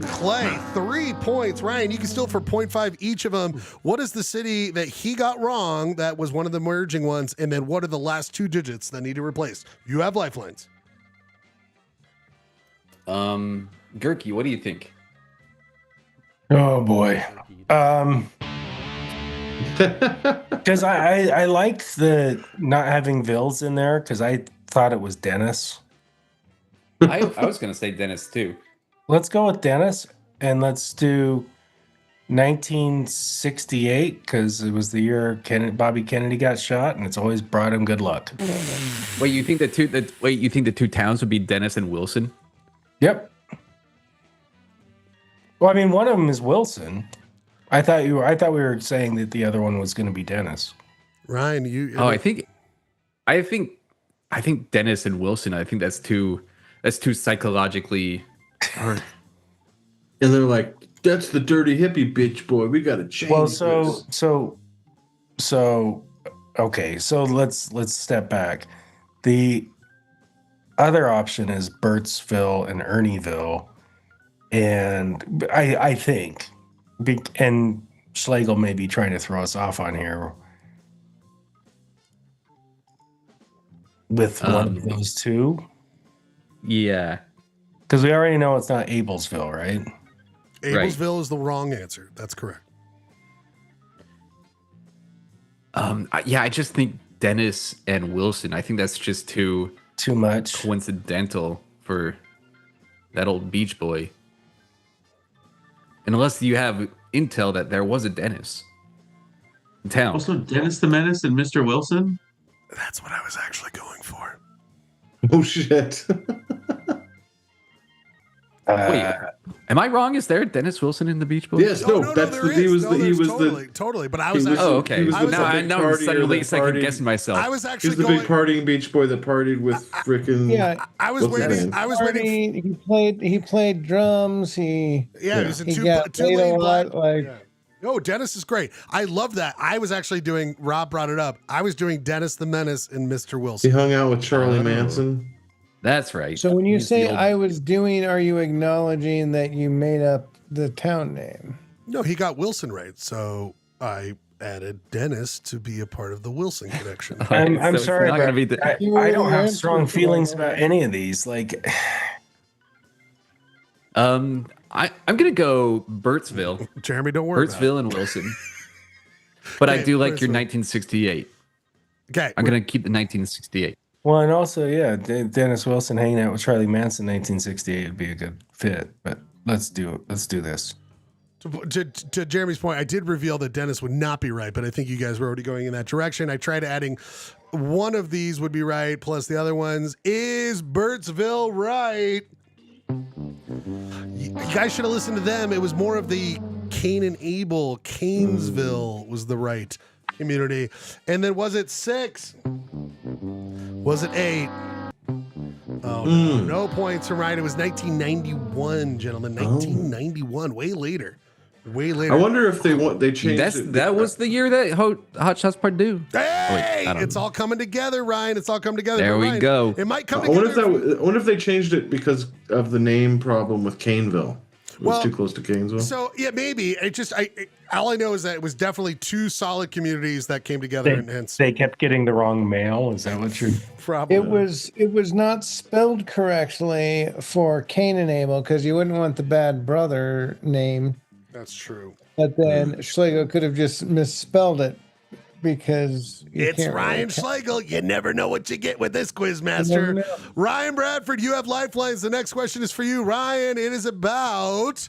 Clay, 3 points. Ryan, you can steal for 0.5 each of them. What is the city that he got wrong that was one of the merging ones? And then what are the last 2 digits that need to replace? You have lifelines. Gurky, what do you think? Oh boy. Because I liked the not having Vills in there because I thought it was Dennis. I was going to say Dennis too. Let's go with Dennis and let's do 1968 because it was the year Bobby Kennedy got shot and it's always brought him good luck. Wait, you think the two towns would be Dennis and Wilson? Yep. Well, I mean, one of them is Wilson. I thought we were saying that the other one was going to be Dennis. Ryan, you. Oh, I think Dennis and Wilson. I think that's too psychologically hard. And they're like, "That's the dirty hippie bitch boy. We got to change." Well, this. okay. So let's step back. The other option is Bertsville and Ernieville, and I think, and Schlegel may be trying to throw us off on here with one of those two. Yeah, because we already know it's not Ablesville, right? Ablesville is the wrong answer. That's correct. I just think Dennis and Wilson. I think that's just too much coincidental for that old beach boy. Unless you have intel that there was a Dennis in town. Also, Dennis the Menace and Mr. Wilson? That's what I was actually going for. Oh, shit. Wait, am I wrong? Is there Dennis Wilson in the Beach Boys? Yes, he was totally. But I was actually. Oh, okay. Now I'm suddenly second guessing myself. I was actually. He was the big partying beach boy that partied with freaking. Yeah, I was waiting. He played drums. He was in two a lot. Oh, Dennis is great. I love that. I was actually doing. Rob brought it up. I was doing Dennis the Menace and Mr. Wilson. He hung out with Charlie Manson. That's right. So when you say I was doing, are you acknowledging that you made up the town name? No, he got Wilson right. So I added Dennis to be a part of the Wilson connection. I'm So sorry, it's not gonna but be the- I don't have strong feelings about any of these. Like, I'm gonna go Burtsville. Jeremy, don't worry. Burtsville and Wilson. But I Okay, do like your Burtsville. 1968. Okay, I'm gonna keep the 1968. well, and also, yeah, Dennis Wilson hanging out with Charlie Manson, 1968 would be a good fit. But let's do this. To Jeremy's point, I did reveal that Dennis would not be right, but I think you guys were already going in that direction. I tried adding one of these would be right, plus the other ones. Is Burtsville right? You guys should have listened to them. It was more of the Cain and Abel. Canesville was the right community. And then was it 6? Was it 8? Oh, no points from Ryan. It was 1991, gentlemen. 1991, way later. Way later. I wonder if they changed it. That was the year that Hot Shots Part 2. Hey, it's all coming together, Ryan. It's all coming together. There we Ryan, go. It might come I wonder together. I wonder if they changed it because of the name problem with Caneville. It was too close to Canesville. So yeah, maybe all I know is that it was definitely 2 solid communities that came together, and hence They kept getting the wrong mail. Is that what you're? probably It was not spelled correctly for Cain and Abel because you wouldn't want the bad brother name. That's true. But then Schlegel could have just misspelled it because It's Ryan Schlegel. You never know what you get with this quiz master. Ryan Bradford, you have lifelines. The next question is for you, Ryan. It is about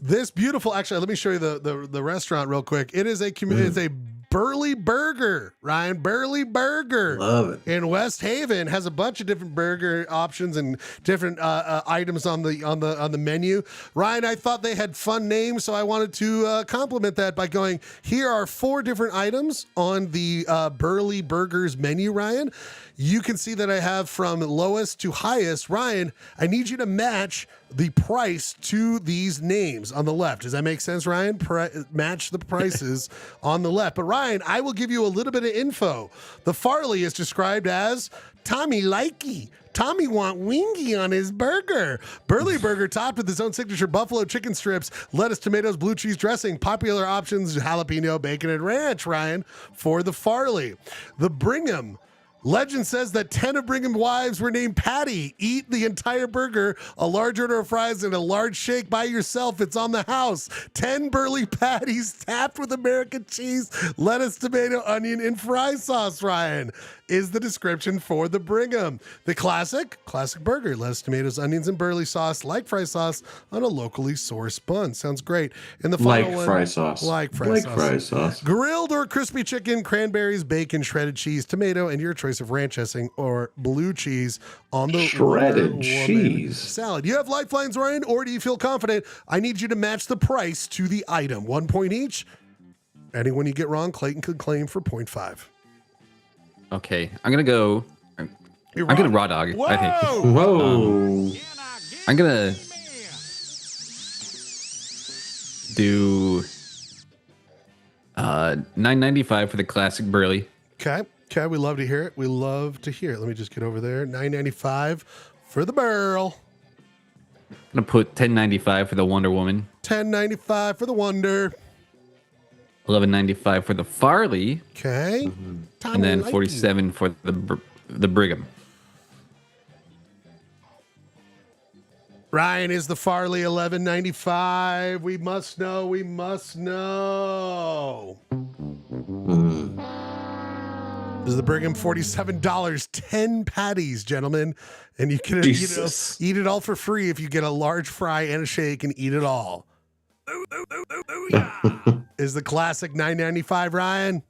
this beautiful. Actually, let me show you the restaurant real quick. It is It's a Burley Burger, Ryan. Burley Burger. Love it. In West Haven has a bunch of different burger options and different items on the menu. Ryan, I thought they had fun names, so I wanted to compliment that by going, here are 4 different items on the Burley Burgers menu, Ryan. You can see that I have from lowest to highest. Ryan, I need you to match the price to these names on the left. Does that make sense, Ryan? Match the prices on the left. But Ryan, I will give you a little bit of info. The Farley is described as Tommy Likey. Tommy want wingy on his burger. Burley Burger topped with his own signature buffalo chicken strips, lettuce, tomatoes, blue cheese dressing. Popular options, jalapeno, bacon, and ranch, Ryan, for the Farley. The Brigham. Legend says that 10 of Brigham's wives were named Patty. Eat the entire burger, a large order of fries, and a large shake by yourself. It's on the house. 10 Burley patties tapped with American cheese, lettuce, tomato, onion, and fry sauce, Ryan, is the description for the Brigham. The classic burger, lettuce, tomatoes, onions, and Burley sauce, like fry sauce, on a locally sourced bun. Sounds great. And the final one, fry sauce. Like fry sauce. sauce. Grilled or crispy chicken, cranberries, bacon, shredded cheese, tomato, and your choice of ranch dressing or blue cheese on the Shredded Wonder cheese. Woman salad. You have lifelines, Ryan, or do you feel confident? I need you to match the price to the item. 1 point each. Anyone you get wrong, Clayton could claim for 0.5. Okay, I'm gonna go. I'm gonna raw dog it, I think. Whoa. I'm gonna do $9.95 for the classic Burley. Okay, we love to hear it. We love to hear it. Let me just get over there. $9.95 for the Burl. I'm gonna put $10.95 for the Wonder Woman. $10.95 for the Wonder. $11.95 for the Farley. Okay. And then $47 for the Brigham. Ryan, is the Farley $11.95? We must know. Is the Brigham $47? 10 patties, gentlemen. And you can eat it all for free if you get a large fry and a shake and eat it all. Is the classic $9.95, Ryan?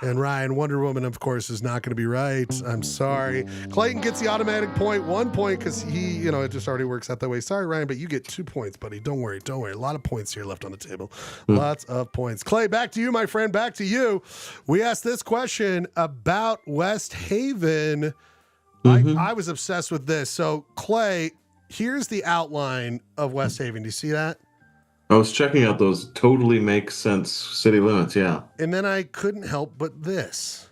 And Ryan, Wonder Woman, of course, is not going to be right. I'm sorry. Clayton gets the automatic point, 1 point, because he, it just already works out that way. Sorry, Ryan, but you get 2 points, buddy. Don't worry. A lot of points here left on the table. Lots of points. Clay, back to you, my friend. Back to you. We asked this question about West Haven. I was obsessed with this. So, Clay, here's the outline of West Haven. Do you see that? I was checking out those totally make sense city limits, yeah. And then I couldn't help but this.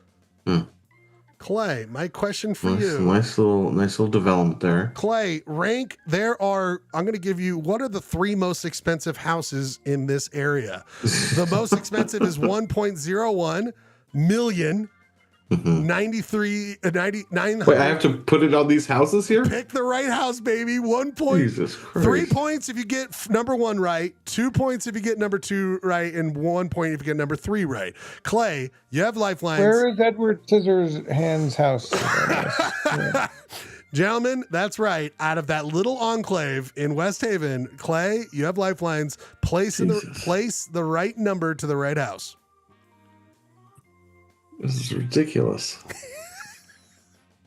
Clay, my question for you. Nice little development there. Clay, rank. I'm going to give you. What are the 3 most expensive houses in this area? The most expensive is 1.01 million. 93, 99. Wait, I have to put it on these houses here? Pick the right house, baby. 1 point. Jesus Christ. 3 points if you get number 1 right. 2 points if you get number 2 right, and 1 point if you get number 3 right. Clay, you have lifelines. Where is Edward Scissorhands' house? Gentlemen, that's right. Out of that little enclave in West Haven, Clay, you have lifelines. Place the right number to the right house. This is ridiculous.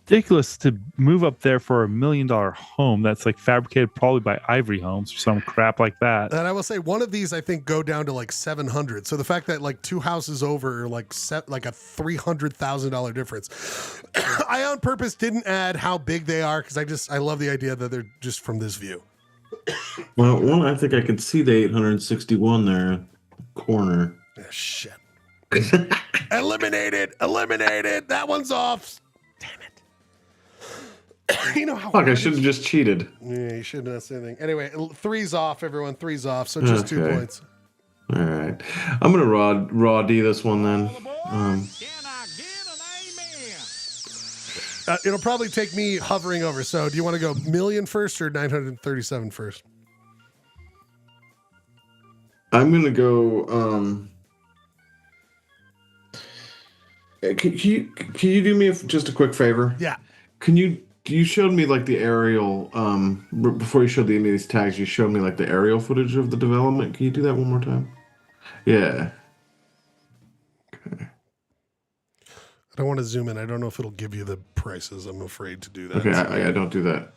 Ridiculous to move up there for $1 million home that's like fabricated probably by Ivory Homes or some crap like that. And I will say one of these I think go down to like 700. So the fact that like 2 houses over are like a $300,000 difference. I on purpose didn't add how big they are because I love the idea that they're just from this view. Well, one, I think I could see the 861 there corner. Oh, shit. Eliminated. That one's off. Damn it. You know how. Fuck, I should have just cheated. Yeah, you shouldn't have said anything. Anyway, 3's off, everyone. 3's off. So just 2 points. All right. I'm going to raw D this one then. It'll probably take me hovering over. So do you want to go million first or 937 first? I'm going to go. Can you do me just a quick favor? Yeah. You showed me like the aerial before you showed any of these tags. You showed me like the aerial footage of the development. Can you do that one more time? Yeah. Okay. I don't want to zoom in. I don't know if it'll give you the prices. I'm afraid to do that. Okay, I don't do that.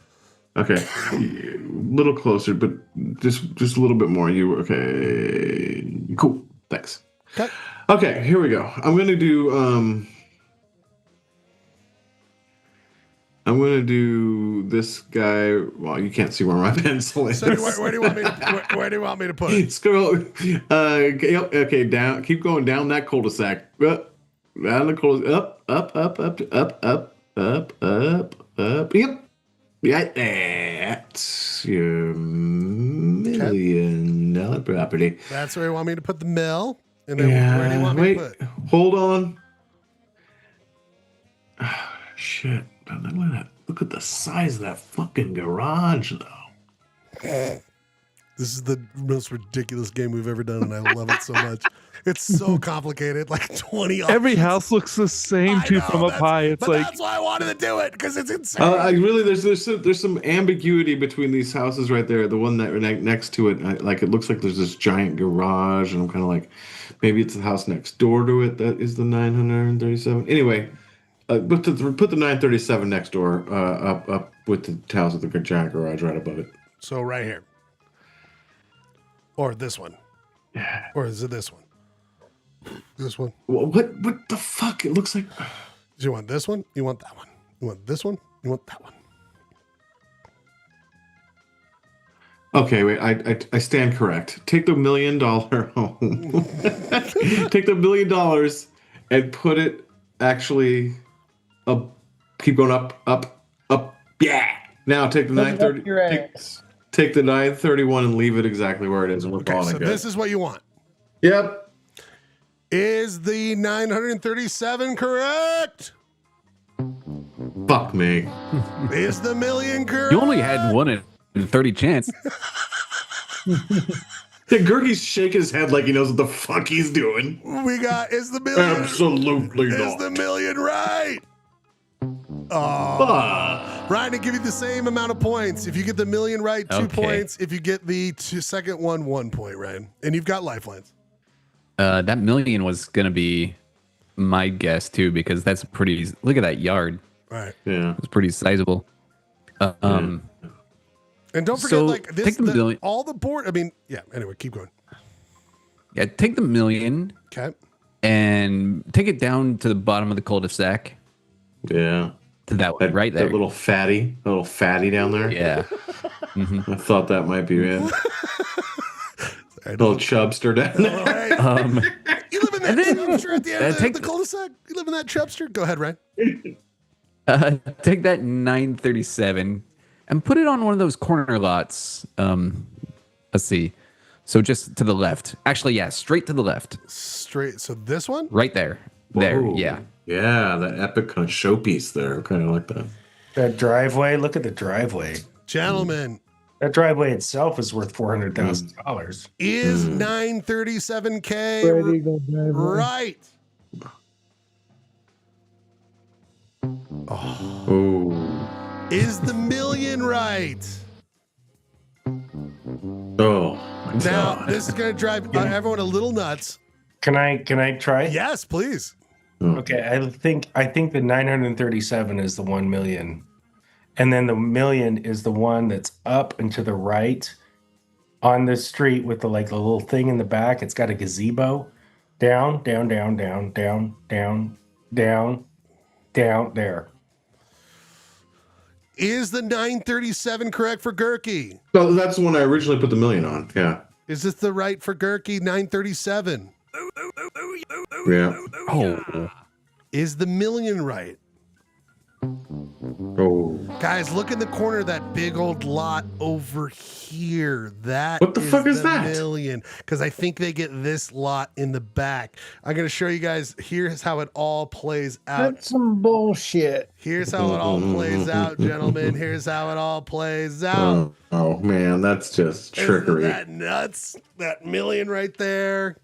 Okay, a little closer, but just a little bit more. Okay? Cool. Thanks. Okay, here we go. I'm gonna do this guy. Well, you can't see where my pencil is. So where do you want me to put it? Scroll. Okay, down. Keep going down that cul-de-sac. Down the cul-de-sac. Up. Yep. Yeah, that's your $1 million property. That's where you want me to put the mill. And then where do you want me to put? Hold on. Oh, shit. Look at the size of that fucking garage, though. This is the most ridiculous game we've ever done, and I love it so much. It's so complicated, like 20 options. Every house looks the same too from up high. It's like that's why I wanted to do it because it's insane. There's some ambiguity between these houses right there. The one that next to it, like it looks like there's this giant garage, and I'm kind of like, maybe it's the house next door to it that is the 937. Anyway, put the 937 next door up with the house with the giant garage right above it. So right here, or this one, or is it this one? This one. What the fuck? It looks like. Do you want this one? You want that one? You want this one? You want that one? Okay, wait. I stand correct. Take the $1 million home. Take the $1 million and put it actually up. Keep going up. Yeah. Now take the 930. Take the 931 and leave it exactly where it is, and we're calling it good. This is what you want. Yep. Is the 937 correct? Fuck me. Is the million correct? You only had 1 in 30 chance. Gergie's shaking his head like he knows what the fuck he's doing. We got, is the million? Absolutely not. Is the million right? Oh, Ryan, to give you the same amount of points. If you get the million right, 2 points. If you get the second one, 1 point, Ryan. And you've got lifelines. That million was going to be my guess, too, because that's pretty... Look at that yard. Right. Yeah. It's pretty sizable. And don't forget, this, all the board... I mean, yeah, anyway, keep going. Yeah, take the million. Okay. And take it down to the bottom of the cul-de-sac. Yeah. To that one, right there. That little fatty down there. Yeah. I thought that might be it. Little chubster down there. You live in that chubster at the end of the cul-de-sac? You live in that chubster? Go ahead, Ryan. Take that 937 and put it on one of those corner lots. Let's see. So just to the left. Actually, yeah, straight to the left. Straight. So this one? Right there. There, Whoa. yeah. Yeah, that epic kind of showpiece there. Kind of like that. That driveway. Look at the driveway. Gentlemen. That driveway itself is worth $400,000. Is 937K right? Oh. Is the million right? Oh. Now, this is going to drive everyone a little nuts. Can I try? Yes, please. Okay, I think the 937 is the 1 million. And then the million is the one that's up and to the right on the street with the little thing in the back. It's got a gazebo. Down, down, down, down, down, down, down, down there. Is the 937 correct for Gurky? So that's the one I originally put the million on. Yeah. Is this the right for Gurky? 937. Yeah. Oh. Is the million right? Oh. Guys, look in the corner of that big old lot over here. That What the fuck is the that? million. Because I think they get this lot in the back. I'm going to show you guys. Here's how it all plays out. That's some bullshit. Here's how it all plays out, gentlemen. Here's how it all plays out. Oh man, that's just trickery. Isn't that nuts? That million right there.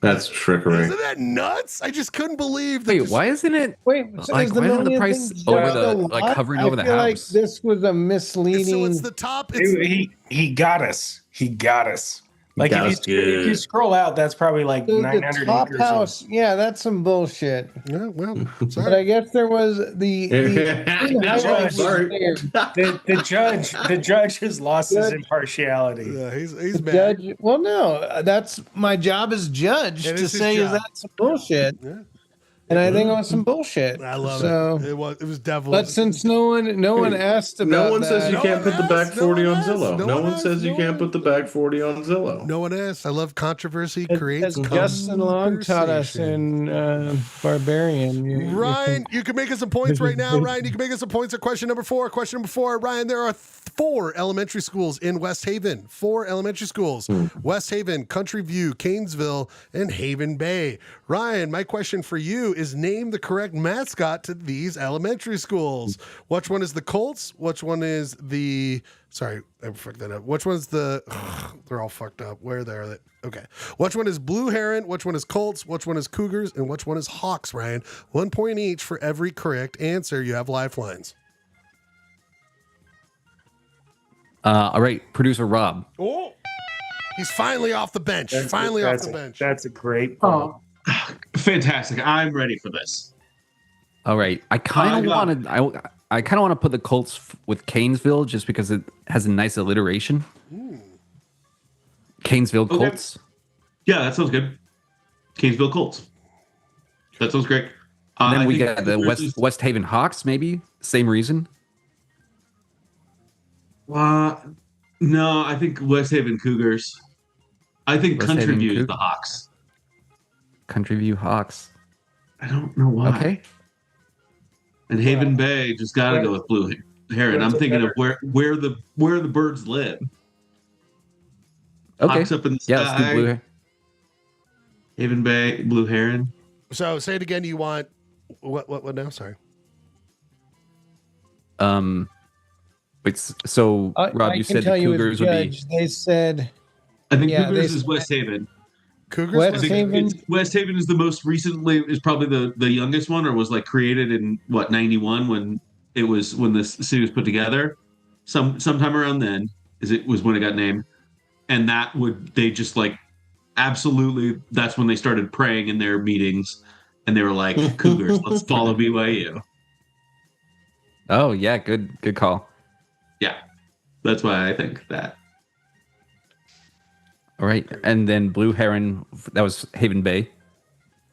That's trickery. Isn't that nuts? I just couldn't believe that. Wait, why isn't it? Wait, so Like, is the why isn't the million price thing over just the a like lot? covering over the I feel like house? this was a misleading. So it's the top. He got us. He got us. Like Got if us you, if you good. scroll out, that's probably like the 900 top acres. house. Yeah, that's some bullshit. Yeah, well, But sorry. I guess there was the judge, sorry. The judge has lost his impartiality. Yeah, he's mad. judge. Well, no, that's my job as judge It to is his say is job. that some bullshit. Yeah. And I think it was some bullshit. I love so, it. It was definitely. But since no one asked about No one that, says you No can't one put the back asked. No 40 one on asked. Zillow. No No one one asked. says you No can't one- put the back 40 on Zillow. No one asked. I love controversy as creates Justin Long taught us conversation. in Barbarian. Ryan, you can make us some points right now. Ryan, you can make us some points at question number 4. Question number 4, Ryan, there are 4 elementary schools in West Haven. 4 elementary schools. West Haven, Country View, Canesville, and Haven Bay. Ryan, my question for you is name the correct mascot to these elementary schools. Which one is the Colts? Which one is the... Sorry, I fucked that up. Which one's the... they're all fucked up. Where are they? Okay. Which one is Blue Heron? Which one is Colts? Which one is Cougars? And which one is Hawks, Ryan? 1 point each for every correct answer. You have lifelines. All right, producer Rob. Oh, he's finally off the bench. That's a great Oh, fantastic! I'm ready for this. All right, I kind of wanted. I kind of want to put the Colts with Canesville just because it has a nice alliteration. Canesville Okay. Colts. Yeah, that sounds good. Canesville Colts. That sounds great. And then I we think got the West Haven Hawks, maybe same reason. No, I think West Haven Cougars. I think West Country Haven View is Coug- the Hawks. Country View Hawks. I don't know why. Okay. And Haven Bay just got to go with Blue Heron. I'm thinking of where the birds live. Okay. Hawks up in the Yeah, let's do sky. Blue. Haven Bay, Blue Heron. So say it again. You want what now? Sorry. So Rob, you said the Cougars would be. They said. I think Yeah, Cougars they is West Haven. Cougars. West Haven. West Haven is the most recently is probably the youngest one, or was like created in what 91 when the city was put together. Sometime around then was when it got named, and they just like absolutely that's when they started praying in their meetings, and they were like Cougars, let's follow BYU. Oh yeah, good call. Yeah, that's why I think that. All right, and then Blue Heron, that was Haven Bay.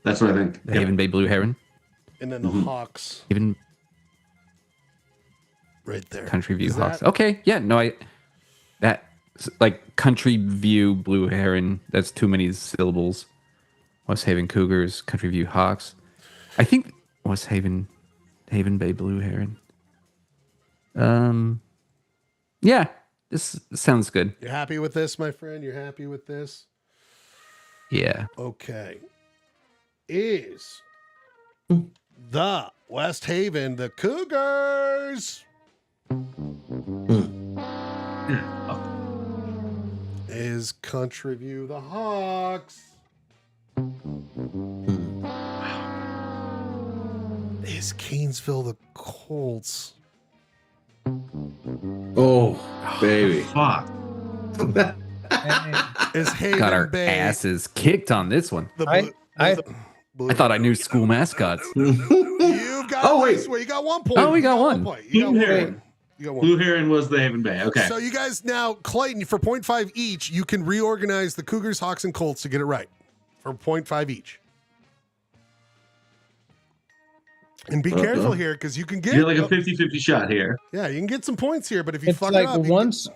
That's what I think. The Haven Bay Blue Heron. And then the Hawks. Even right there. Country View Is Hawks. that- Okay, yeah, no, that like Country View Blue Heron. That's too many syllables. West Haven Cougars, Country View Hawks. I think West Haven. Haven Bay blue heron. Yeah, this sounds good. You happy with this, my friend? You're happy with this? Yeah. Okay. Is the West Haven the Cougars? Is Country View the Hawks? Is Canesville the Colts? Oh, baby. Fuck. Is Haven Got our Bay asses kicked on this one. the I thought I knew school mascots. You've got you got 1 point. Oh, we got one. You got Blue 1 Heron. point. You got 1 Blue point. Heron was the Haven Bay. Okay. So you guys now, Clayton, for 0.5 each, you can reorganize the Cougars, Hawks, and Colts to get it right for 0.5 each. And be careful here because you can get You're like a 50-50 shot here. Yeah, you can get some points here, but if you It's fuck like it up,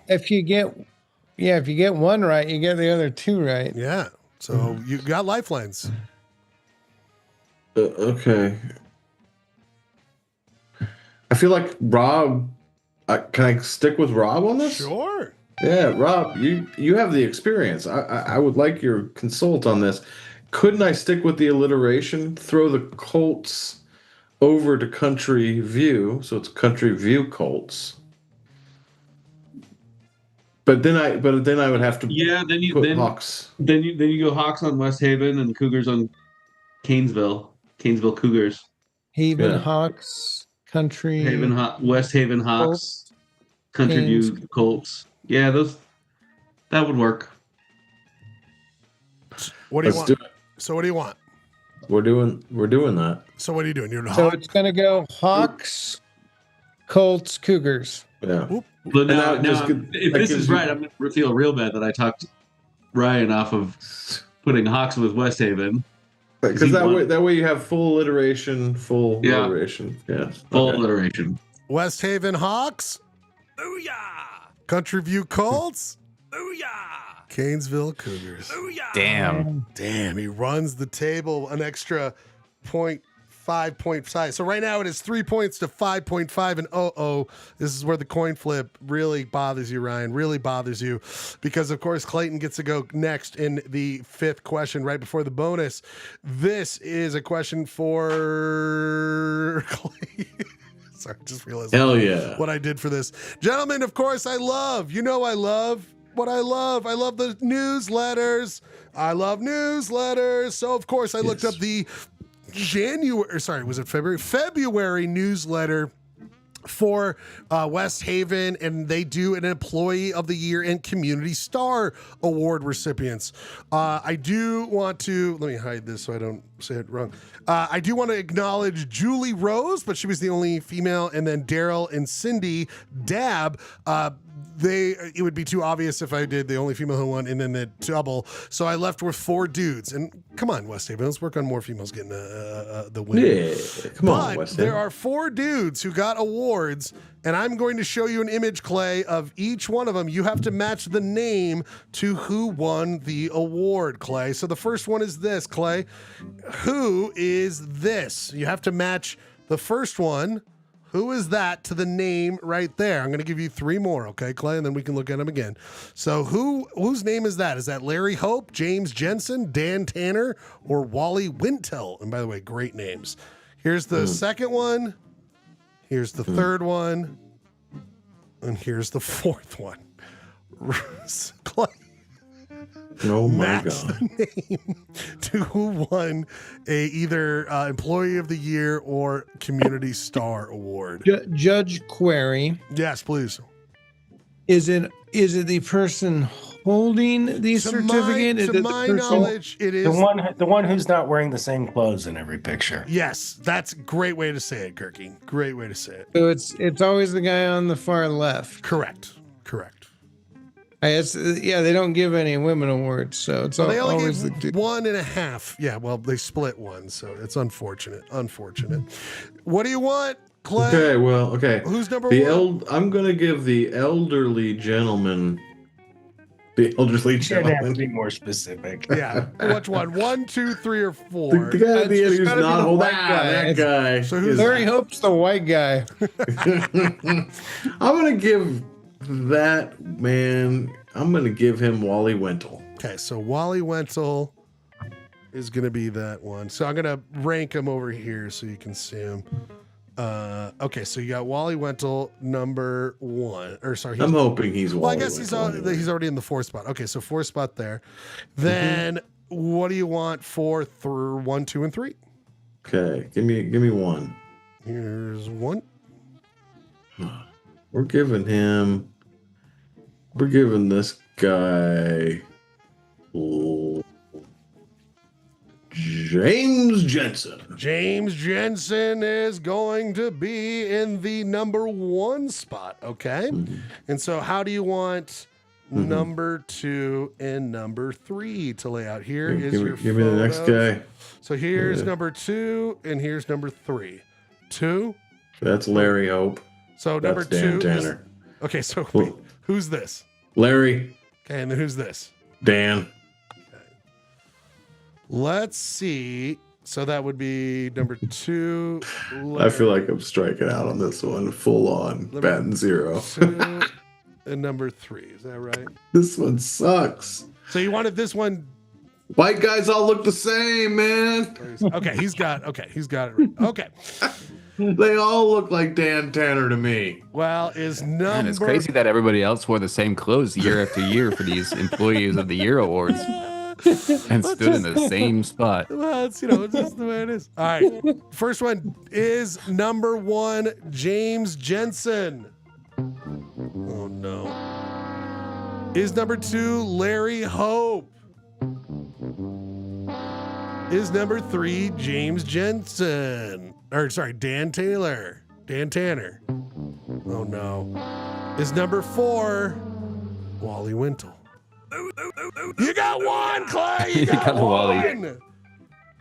if you get one right, you get the other two right. Yeah. So you got lifelines. Okay. I feel like Rob. Can I stick with Rob on this? Sure. Yeah, Rob, you have the experience. I would like your consult on this. Couldn't I stick with the alliteration? Throw the Colts over to Country View, so it's Country View Colts. But then I would have to put Hawks. Then you go Hawks on West Haven and Cougars on Canesville Cougars. Haven Hawks, Country West Haven Hawks, Country View Colts. Yeah, that would work. What do you Let's want? do it. So what do you want? We're doing that. So what are you doing? You're So it's gonna go Hawks, Colts, Cougars. Yeah. But now, And that if this is right, I'm going to feel real bad that I talked Ryan off of putting Hawks with West Haven. Because that way you have full alliteration, alliteration. Yeah. Full alliteration. West Haven Hawks. Booyah! Country View Colts. Booyah! Canesville Cougars. Booyah! Damn, he runs the table an extra 0.5 So right now it is 3 points to 5.5, and this is where the coin flip really bothers you, Ryan. Really bothers you, because of course Clayton gets to go next in the fifth question right before the bonus. This is a question for Clay. Sorry, just realized Hell yeah. what I did for this. Gentlemen, of course I love what I love. I love the newsletters. I love newsletters. So of course I looked up the February newsletter for West Haven, and they do an Employee of the Year and Community Star Award recipients. I do want to, let me hide this so I don't say it wrong. I do want to acknowledge Julie Rose, but she was the only female, and then Daryl and Cindy Dab. It would be too obvious if I did the only female who won and then the double. So I left with 4 dudes. And come on, West Haven, let's work on more females getting the win. Yeah, come on, West Haven. There are 4 dudes who got awards, and I'm going to show you an image, Clay, of each one of them. You have to match the name to who won the award, Clay. So the first one is this, Clay. Who is this? You have to match the first one. Who is that to the name right there? I'm going to give you 3 more, okay, Clay, and then we can look at them again. So whose name is that? Is that Larry Hope, James Jensen, Dan Tanner, or Wally Wintel? And by the way, great names. Here's the second one. Here's the third one. And here's the fourth one. Clay. Oh my Match God. the name to who won either Employee of the Year or Community Star Award. Judge Query. Yes, please. Is it the person holding the certificate? To my knowledge, it is the one who's not wearing the same clothes in every picture. Yes, that's a great way to say it, Kirky. Great way to say it. So it's always the guy on the far left. Correct. They don't give any women awards, so it's They only always gave the dude. 1.5. Yeah, well, they split one, so it's unfortunate. What do you want, Clay? Okay. Who's number one? I'm going to give the elderly gentleman The elderly You should have to gentleman. be more specific. Yeah. Which one? 1, 2, 3, or 4? The guy at the end who's gotta be not the holding white guy. that guy. So who's Larry Hope's the white guy. I'm gonna give that man. I'm gonna give him Wally Wendell. Okay, so Wally Wentel is going to be that one. So I'm going to rank him over here so you can see him. Okay, so you got Wally Wentel, number 1. Or sorry, I'm hoping he's well, I Wally guess Wendell he's already in the 4th spot. Okay, so 4th spot there. Then what do you want for 1, 2, and 3? Okay, give me one. Here's 1. We're giving this guy James Jensen. James Jensen is going to be in the number 1 spot. Okay. And so how do you want number 2 and number 3 to lay out? Here is your give me the next photos. guy. So here's number 2 and here's number 3. 2. That's Larry Hope. So number That's 2 Dan is, Tanner. okay, so wait, who's this? Larry. Okay, and then who's this? Dan. Let's see. So that would be number 2. I feel like I'm striking out on this one. Full on. Batting 0. 2 and number 3. Is that right? This one sucks. So you wanted this one. White guys all look the same, man. Okay, he's got it right. Okay. They all look like Dan Tanner to me. Well, is number Man, it's crazy that everybody else wore the same clothes year after year for these Employees of the Year awards and stood in the same spot. Well, it's just the way it is. All right. First one is number 1, James Jensen. Oh no. Is number 2, Larry Hope. Is number 3, James Jensen. Or sorry, Dan Taylor. Dan Tanner. Oh no. Is number 4, Wally Wintle. You got 1, Clay. You got Wally. 1.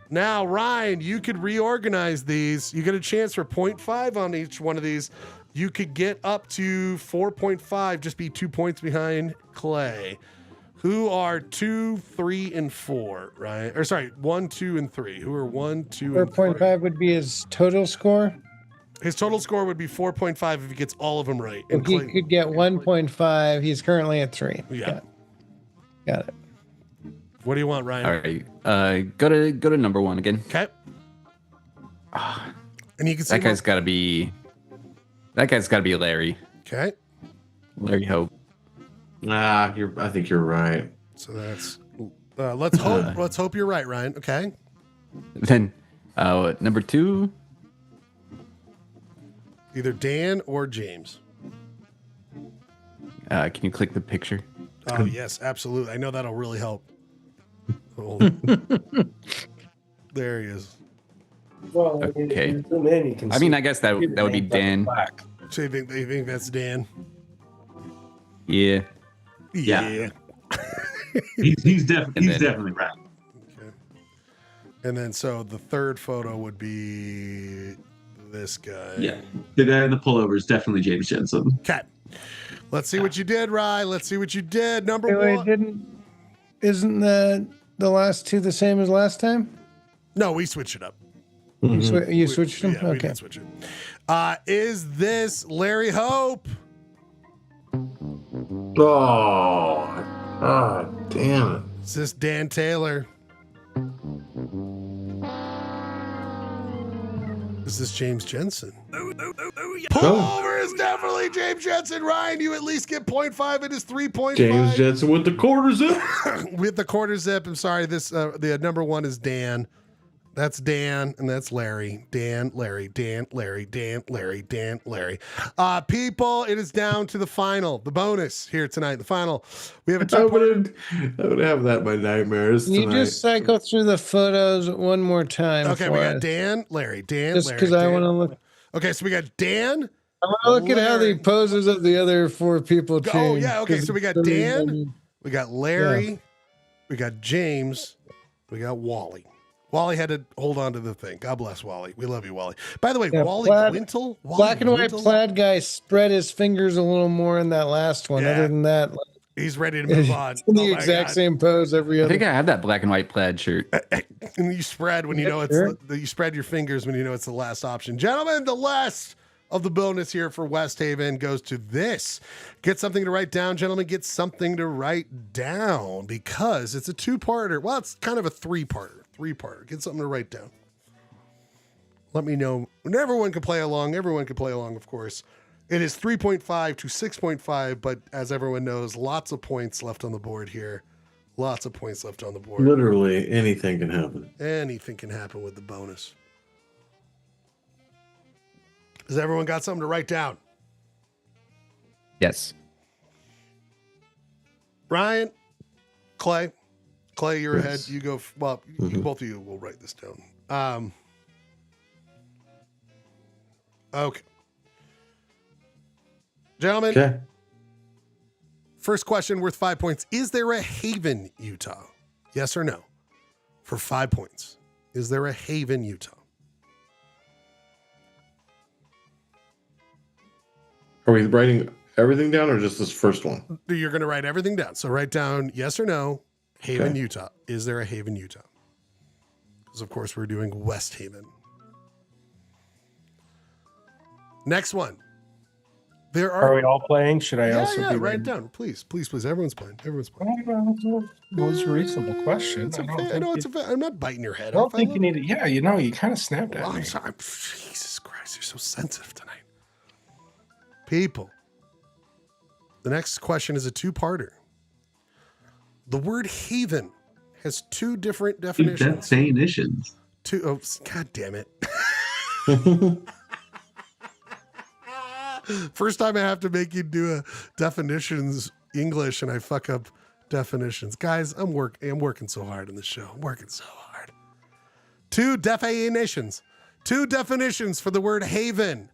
Now, Ryan, you could reorganize these. You get a chance for 0.5 on each one of these. You could get up to 4.5, just be 2 points behind Clay. Who are 2, 3, and 4, right? Or sorry, 1, 2, and 3. Who are 1, 2, and 3? 4.5 would be his total score. His total score would be 4.5 if he gets all of them right. If he could get 1.5, he's currently at 3. Yeah. Got it. What do you want, Ryan? All right. Go to number 1 again. Okay. And you can see that guy's got to be Larry. Okay. Larry Hope. I think you're right. So that's let's hope you're right, Ryan. Okay. Then number 2. Either Dan or James. Can you click the picture? Oh yes, absolutely. I know that'll really help. There he is. Well, Okay. you can I mean, I guess that would be Dan. So you think that's Dan? Yeah. Yeah. He's definitely right. Okay. And then so the third photo would be this guy. Yeah. The guy in the pullover is definitely James Jensen. Okay. Let's see what you did, Rye. Let's see what you did. Number Wait, 1. Isn't the last 2 the same as last time? No, we switched it up. You switched them? Yeah, we Okay. did switch it. Is this Larry Hope? Oh, God damn it. Is this Dan Taylor? Is this James Jensen? Pullover is definitely James Jensen. Ryan, you at least get 0.5. It is 3.5. James Jensen with the quarter zip. With the quarter zip. I'm sorry. This the number 1 is Dan. That's Dan, and that's Larry. Dan, Larry, Dan, Larry, Dan, Larry, Dan, Larry. People, it is down to the final, the bonus here tonight. The final. We have a I would have that in my nightmares Can you tonight. just cycle through the photos one more time? Okay, we got Dan, Larry, Dan, Just Larry. because I Dan. want to look. Okay, so we got Dan. I want to look at how the poses of the other 4 people change. Oh, yeah. Okay, so we got Dan, we got Larry, we got James, we got Wally. Wally had to hold on to the thing. God bless Wally. We love you, Wally. By the way, Wally Wintle? Black and white plaid guy spread his fingers a little more in that last one. Yeah. Other than that, He's ready to move on. It's in the Oh my exact God. same pose every I other. think I have that black and white plaid shirt. And you spread when you know it's Sure. you spread your fingers when you know it's the last option. Gentlemen, the last of the bonus here for West Haven goes to this. Get something to write down, gentlemen. Get something to write down because it's a two-parter. Well, it's kind of a three-parter. Three-parter. Get something to write down. Let me know. And everyone can play along. Everyone can play along, of course. It is 3.5 to 6.5, but as everyone knows, lots of points left on the board here. Lots of points left on the board. Literally anything can happen. Anything can happen with the bonus. Has everyone got something to write down? Yes. Ryan, Clay, you're ahead. You go. Both of you will write this down. Okay. Gentlemen, Okay. first question worth 5 points. Is there a Haven, Utah? Yes or no? For 5 points. Is there a Haven, Utah? Are we writing everything down or just this first one? You're going to write everything down. So write down yes or no, Haven, Okay. Utah. Is there a Haven, Utah? Because, of course, we're doing West Haven. Next one. There Are we all playing? Should I also be write it down. Please. Everyone's playing. Everyone's playing. Well, it's a reasonable question. I'm not biting your head. I don't off. think you need it. Yeah, you kind of snapped at Well, me. I'm sorry. Jesus Christ, you're so sensitive tonight. People. The next question is a two-parter. The word haven has two different definitions. Definitions. God damn it. First time I have to make you do a definitions English and I fuck up definitions. Guys, I'm working so hard on this show. I'm working so hard. Two definitions for the word haven.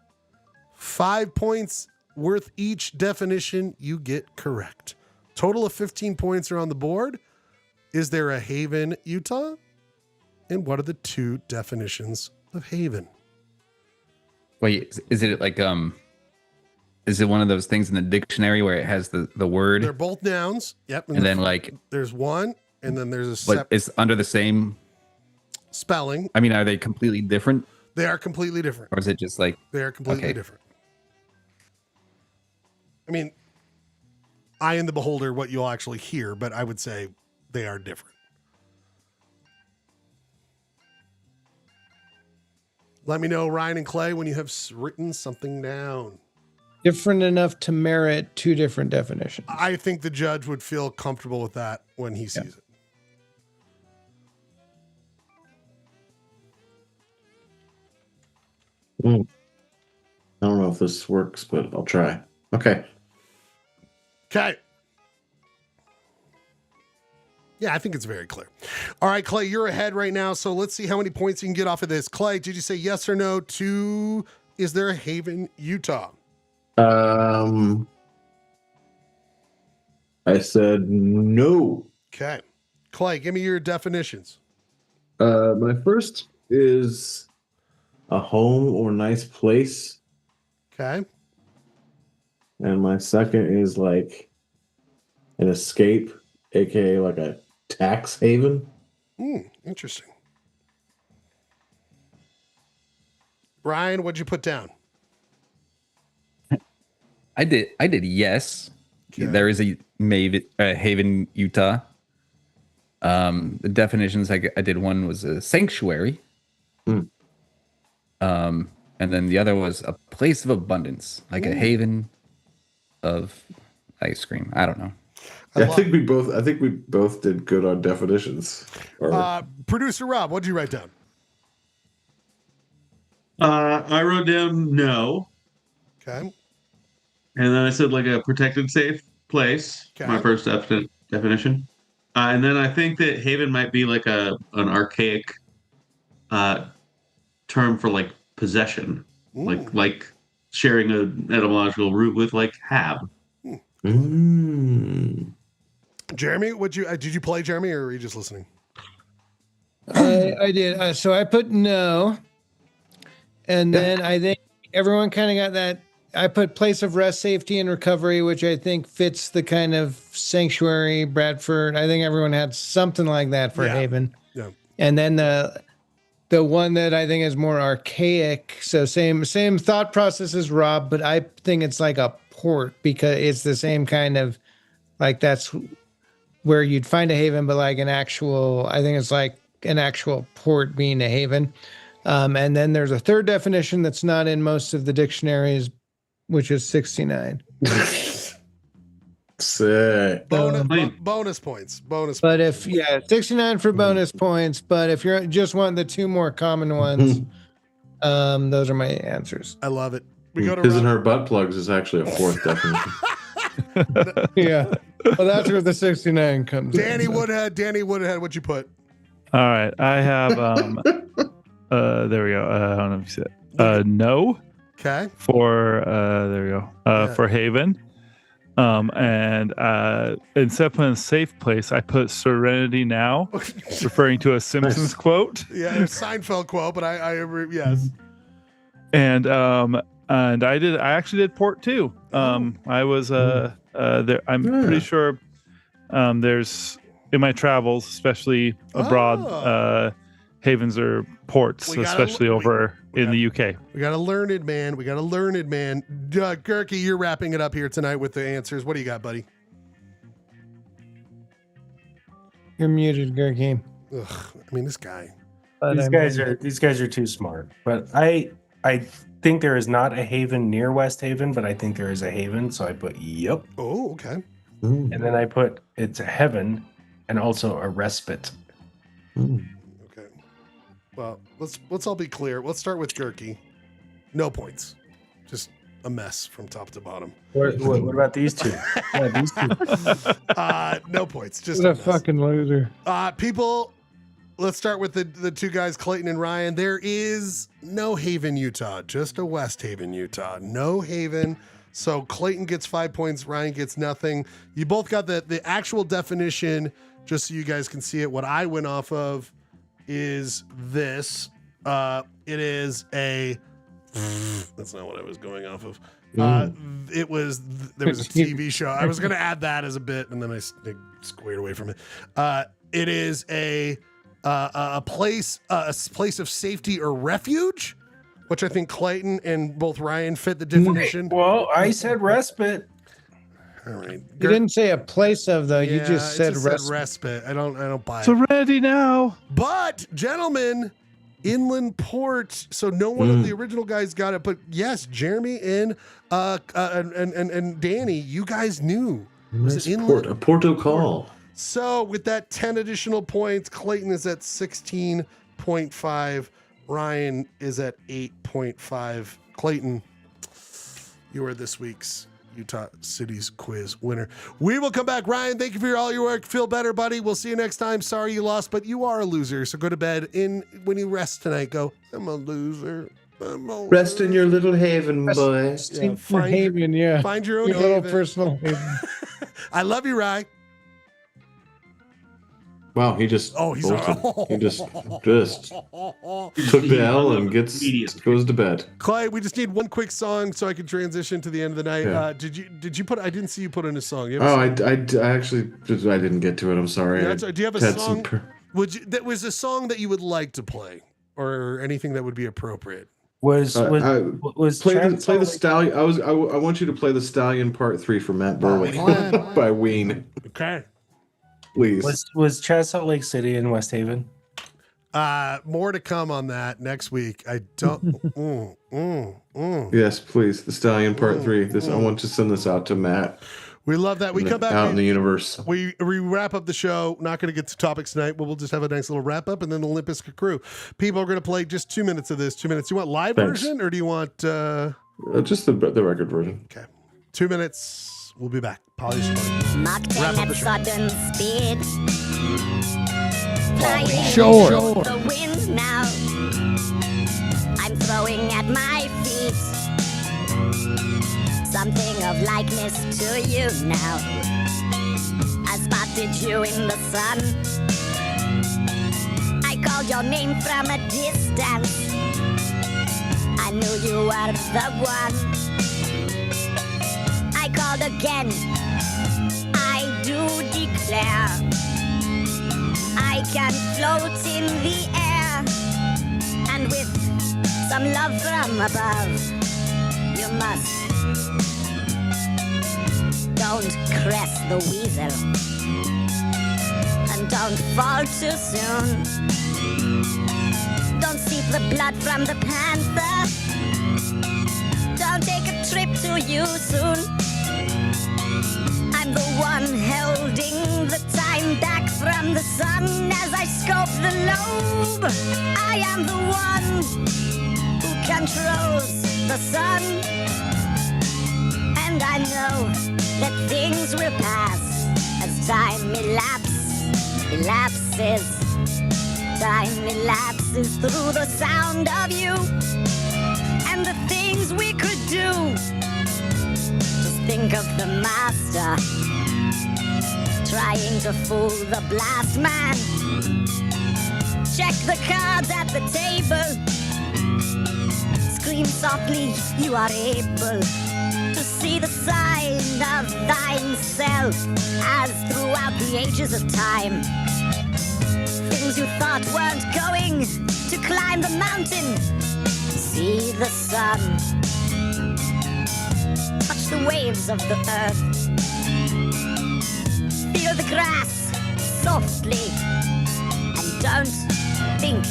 5 points worth each definition you get correct. Total of 15 points are on the board. Is there a haven, Utah? And what are the two definitions of haven? Wait, is it like is it one of those things in the dictionary where it has the word? They're both nouns. Yep. And then like there's one, and then there's a but it's under the same spelling. I mean, are they completely different? They are completely different. Or is it just like They are completely different. I mean, eye in the beholder what you'll actually hear, but I would say they are different. Let me know, Ryan and Clay, when you have written something down. Different enough to merit two different definitions. I think the judge would feel comfortable with that when he sees it. I don't know if this works, but I'll try. Okay. Yeah, I think it's very clear. All right, Clay, you're ahead right now. So let's see how many points you can get off of this. Clay, did you say yes or no to is there a Haven, Utah? I said no. Okay. Clay, give me your definitions. My first is a home or nice place. Okay. And my second is like an escape, aka like a tax haven. Interesting. Brian, what'd you put down? I did yes. Okay. There is a Haven, Utah. The definitions I did one was a sanctuary. And then the other was a place of abundance, like a haven of ice cream. I don't know. I think we both did good on definitions. Producer Rob, what'd you write down? I wrote down no. Okay. And then I said like a protected, safe place. Okay. My first definition. And then I think that haven might be like an archaic term for like possession, like sharing an etymological root with like have. Jeremy, did you play, Jeremy, or were you just listening? I did. So I put no. And then I think everyone kind of got that I put place of rest, safety, and recovery, which I think fits the kind of sanctuary, Bradford. I think everyone had something like that for Haven. Yeah. And then the one that I think is more archaic, so same thought process as Rob, but I think it's like a port because it's the same kind of like that's where you'd find a haven, but like an actual, I think it's like an actual port being a haven. And then there's a third definition that's not in most of the dictionaries, which is 69. Sick. Bonus points. But if 69 for bonus points. But if you're just wanting the two more common ones, those are my answers. I love it. We go to His and her butt plugs is actually a fourth definition. Yeah. Well, that's where the 69 comes Danny in. Woodhead, what'd you put? All right, I have there we go. I don't know if you said no. Okay. For there we go. For Haven. And instead of putting a safe place, I put Serenity Now, referring to a Simpsons quote. Yeah, a Seinfeld quote, but I agree. Yes. And I actually did port too. I was there. I'm pretty sure there's in my travels, especially abroad, havens are ports, especially over in the UK. We got a learned man. Gerke, you're wrapping it up here tonight with the answers. What do you got, buddy? You're muted, Gerke. Ugh, I mean, this guy. These guys are too smart. But I think there is not a haven near West Haven, but I think there is a haven, so I put yep. Oh, okay. And then I put it's a heaven and also a respite. Okay. Well, let's all be clear. Let's start with Gerke. No points. Just a mess from top to bottom. What about these two? Yeah, these two. No points. Just What a fucking loser. People, let's start with the two guys, Clayton and Ryan. There is no Haven, Utah. Just a West Haven, Utah. No Haven. So Clayton gets 5 points. Ryan gets nothing. You both got the actual definition, just so you guys can see it. What I went off of is this. It is a... That's not what I was going off of. There was a TV show. I was going to add that as a bit, and then I squared away from it. It is a place of safety or refuge, which I think Clayton and both Ryan fit the definition. Well, I said respite. All right. You didn't say a place of though. You just said respite. Respite. I don't buy it. Serenity Now. But gentlemen, inland port. So no one of the original guys got it, but yes, Jeremy and Danny, you guys knew. Nice port, a porto call. So with that 10 additional points, Clayton is at 16.5. Ryan is at 8.5. Clayton, you are this week's Utah Cities quiz winner. We will come back. Ryan, thank you for all your work. Feel better, buddy. We'll see you next time. Sorry you lost, but you are a loser. So go to bed. When you rest tonight, go, I'm a loser. Rest in your little haven, boy. Find haven, yeah. Find your own Your little haven. personal haven. I love you, Ryan. Wow, he just he's bolted. He just took the L and goes to bed. Clay, we just need one quick song so I can transition to the end of the night. Yeah. Did you put? I didn't see you put in a song. I actually I didn't get to it. I'm sorry. Yeah, do you have a song? That was a song that you would like to play, or anything that would be appropriate? Play the Stallion. I want you to play the Stallion Part 3 for Matt Berwick by Ween. Okay. Please. Was Chaz Salt Lake City in West Haven? More to come on that next week. I don't. Yes, please. The Stallion Part 3. I want to send this out to Matt. We love that. We come back out in the universe. We wrap up the show. Not going to get to topics tonight, but we'll just have a nice little wrap up, and then the Olympus crew. People are going to play just 2 minutes of this. 2 minutes. You want live version, or do you want just the record version? Okay, 2 minutes. We'll be back. Polyester. Mach 10 at sudden speed. Flying Sure. the wind now. I'm throwing at my feet something of likeness to you now. I spotted you in the sun. I called your name from a distance. I knew you were the one. called again. I do declare I can float in the air, and with some love from above, you must. Don't caress the weasel, and don't fall too soon. Don't seep the blood from the panther. Don't take a trip too soon. I'm the one holding the time back from the sun as I scope the lobe. I am the one who controls the sun. And I know that things will pass as time elapses. Time elapses through the sound of you and the things we could do. Just think of the master trying to fool the blast man. Check the cards at the table. Scream softly, you are able to see the sign of thyself as throughout the ages of time. Things you thought weren't going to climb the mountain. See the sun. Touch the waves of the earth. Feel the grass softly. And don't think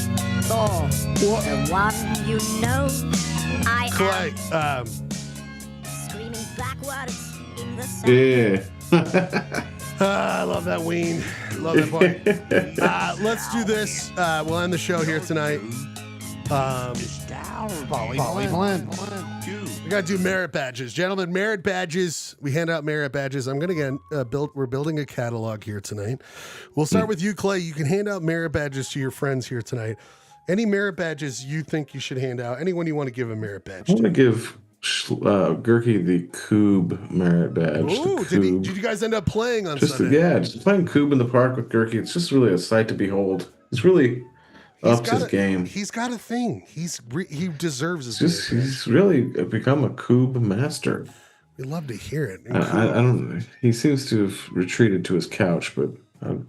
for the one you know. I Clay, am screaming backwards in the sun. Yeah. I love that ween. Love that part. Let's do this. We'll end the show here tonight. We got to do merit badges. Gentlemen, merit badges. We hand out merit badges. I'm going to we're building a catalog here tonight. We'll start with you, Clay. You can hand out merit badges to your friends here tonight. Any merit badges you think you should hand out? Anyone you want to give a merit badge I want to give Gurky the Coob merit badge. Ooh, did you guys end up playing on Sunday? Just playing Coob in the park with Gurky. It's just really a sight to behold. It's really upped his game. He's got a thing. He deserves his. He's really become a Coob master. We love to hear it. I don't. He seems to have retreated to his couch, but I'm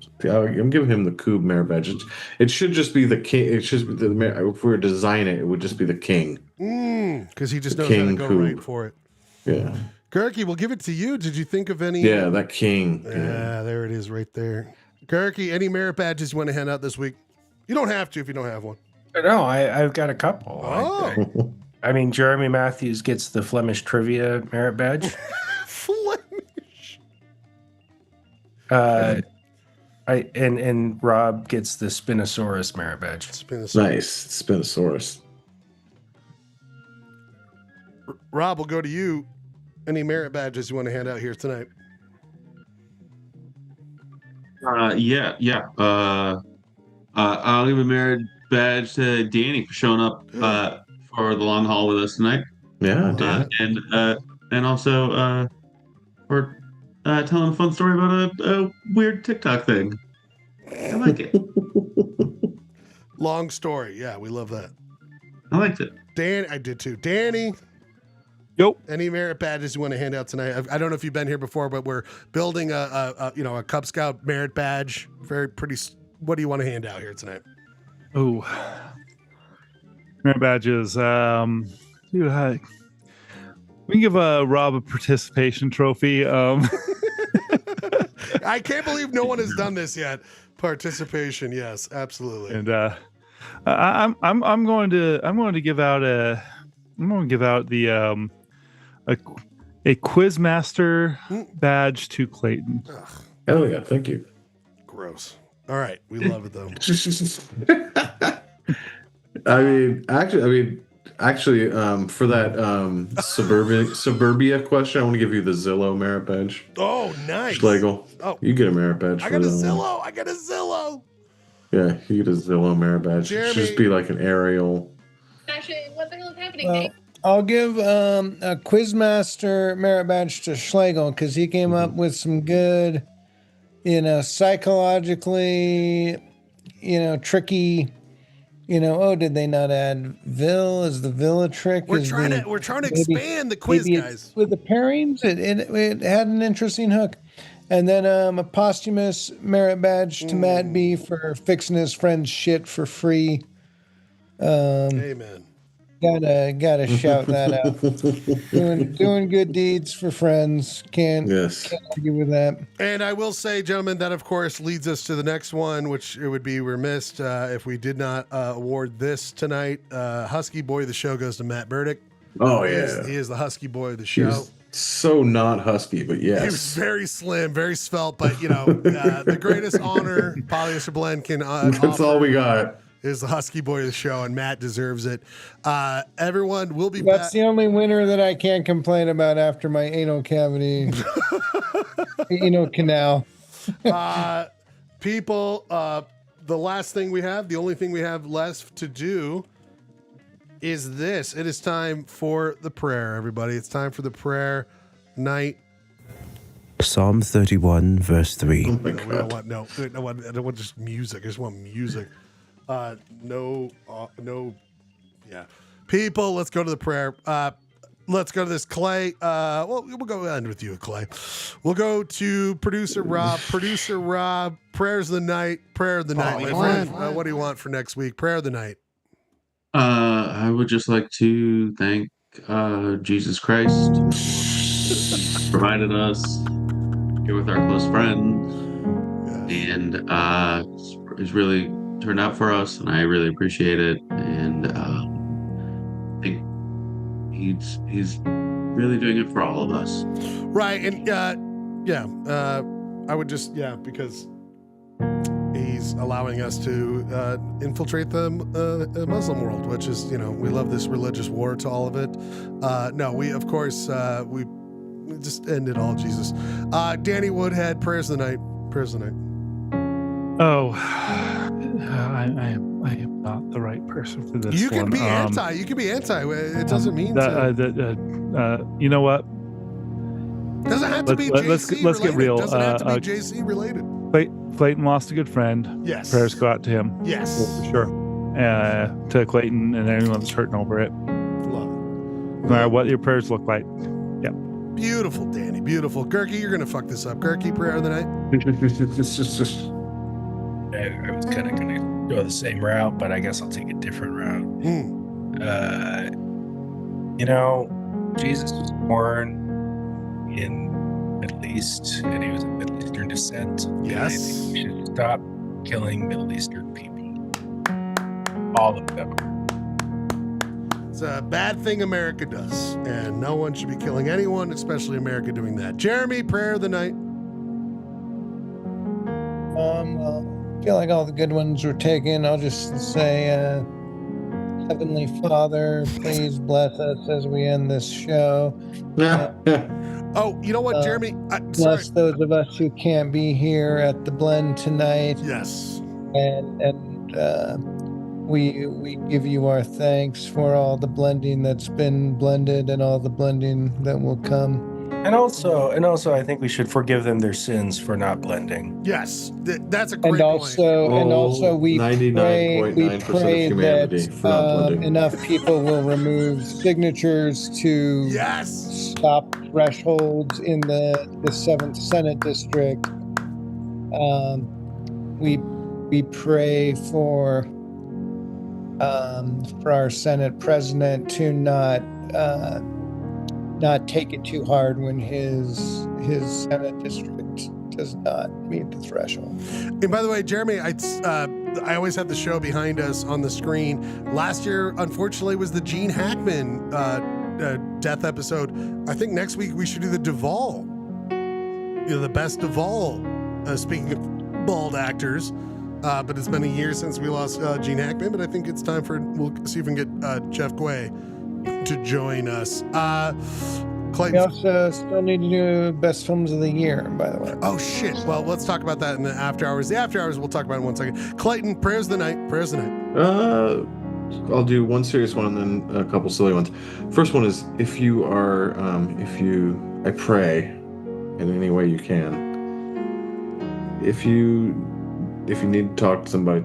giving him the Coob merit badge. It should just be the king. It should be the. If we were to design it, it would just be the king. Because he just knows how to go right for it. Yeah. Gurky, we'll give it to you. Did you think of any? Yeah, that king. Yeah, there it is right there. Gurky, any merit badges you want to hand out this week? You don't have to if you don't have one. No, I've got a couple. Oh. I mean, Jeremy Matthews gets the Flemish Trivia merit badge. Flemish. And Rob gets the Spinosaurus merit badge. Nice, Spinosaurus. Rob, we'll go to you. Any merit badges you want to hand out here tonight? Yeah. I'll give a merit badge to Danny for showing up for the long haul with us tonight. Yeah, Dan. And also for telling a fun story about a weird TikTok thing. I like it. Long story. Yeah, we love that. I liked it. I did too. Danny. Yep. Any merit badges you want to hand out tonight? I don't know if you've been here before, but we're building a Cub Scout merit badge. Very pretty. What do you want to hand out here tonight? Oh, merit badges. We can give Rob a participation trophy. I can't believe no one has done this yet. Participation, yes, absolutely. And I'm going to give out the a Quizmaster badge to Clayton. Hell yeah, thank you. Gross. All right, we love it though. Actually, for that suburbia question, I want to give you the Zillow merit badge. Oh, nice. Schlegel. Oh, you get a merit badge. I got a Zillow. Yeah, you get a Zillow merit badge. It should just be like an aerial. Actually, what the hell is happening? Well, I'll give a Quizmaster merit badge to Schlegel because he came up with some good, psychologically, tricky did they not add Vil? Is the Vil a trick? We're trying to expand the quiz, guys. With the pairings, it had an interesting hook. And then a posthumous merit badge to Matt B for fixing his friend's shit for free. Amen. Gotta shout that out. Doing good deeds for friends. Can't argue with that. And I will say, gentlemen, that of course leads us to the next one, which it would be remiss if we did not award this tonight. Husky Boy of the show goes to Matt Burdick. Oh, He yeah. is the Husky Boy of the He show. was so not husky, but yes. He was very slim, very svelte, but the greatest honor Polyester Blend can That's offer all we got. is the Husky Boy of the show, and Matt deserves it. Everyone will be That's back. the only winner that I can't complain about after my anal cavity, anal canal. People, the last thing we have, the only thing we have left to do is this. It is time for the prayer, everybody. It's time for the prayer night. Psalm 31, verse 3. We don't want I don't want just music. I just want music. No. Yeah. People, let's go to the prayer. Let's go to this, Clay. We'll go end with you, Clay. We'll go to producer Rob. Producer Rob, prayers of the night. Prayer of the night, my friend. What do you want for next week? Prayer of the night. I would just like to thank Jesus Christ who provided us here with our close friend, and it's really turned out for us, and I really appreciate it. And I think he's really doing it for all of us. Right, and I would just because he's allowing us to infiltrate the Muslim world, which is, we love this religious war to all of it. No, we, of course, we just end it all, Jesus. Danny Woodhead, prayers of the night. Prayers of the night. Oh, I am not the right person for this. You can one. be anti. You can be anti. It doesn't mean you know what? Doesn't have to be JC let's get real. Doesn't have to be JC related. Clayton lost a good friend. Yes. Prayers go out to him. Yes. For sure. To Clayton and anyone that's hurting over it. Love it. No matter what your prayers look like. Yeah. Beautiful, Danny. Beautiful. Gurky, you're going to fuck this up. Gurky, prayer of the night. I was kind of going to go the same route, but I guess I'll take a different route. Jesus was born in Middle East, and he was of Middle Eastern descent. Yes. I think we should stop killing Middle Eastern people. All of them. It's a bad thing America does, and no one should be killing anyone, especially America doing that. Jeremy, prayer of the night. I feel like all the good ones were taken. I'll just say, Heavenly Father, please bless us as we end this show. Oh, you know what, Jeremy? Bless those of us who can't be here at the blend tonight. Yes. And we give you our thanks for all the blending that's been blended and all the blending that will come. And also, I think we should forgive them their sins for not blending. Yes, that's a great And also, we pray that enough people will remove signatures to stop thresholds in the 7th Senate District. We pray for our Senate President to not take it too hard when his Senate district does not meet the threshold. And by the way, Jeremy, I always have the show behind us on the screen. Last year, unfortunately, was the Gene Hackman death episode. I think next week we should do the Duvall. The best Duvall. Speaking of bald actors. But it's been a year since we lost Gene Hackman, but I think it's time we'll see if we can get Jeff Guay to join us. Clayton. We also still need to do best films of the year, by the way. Oh shit! Well, let's talk about that in the after hours. The after hours we'll talk about in 1 second. Clayton, prayers of the night. Prayers of the night. I'll do one serious one and then a couple silly ones. First one is if you are, I pray in any way you can. If you if you need to talk to somebody,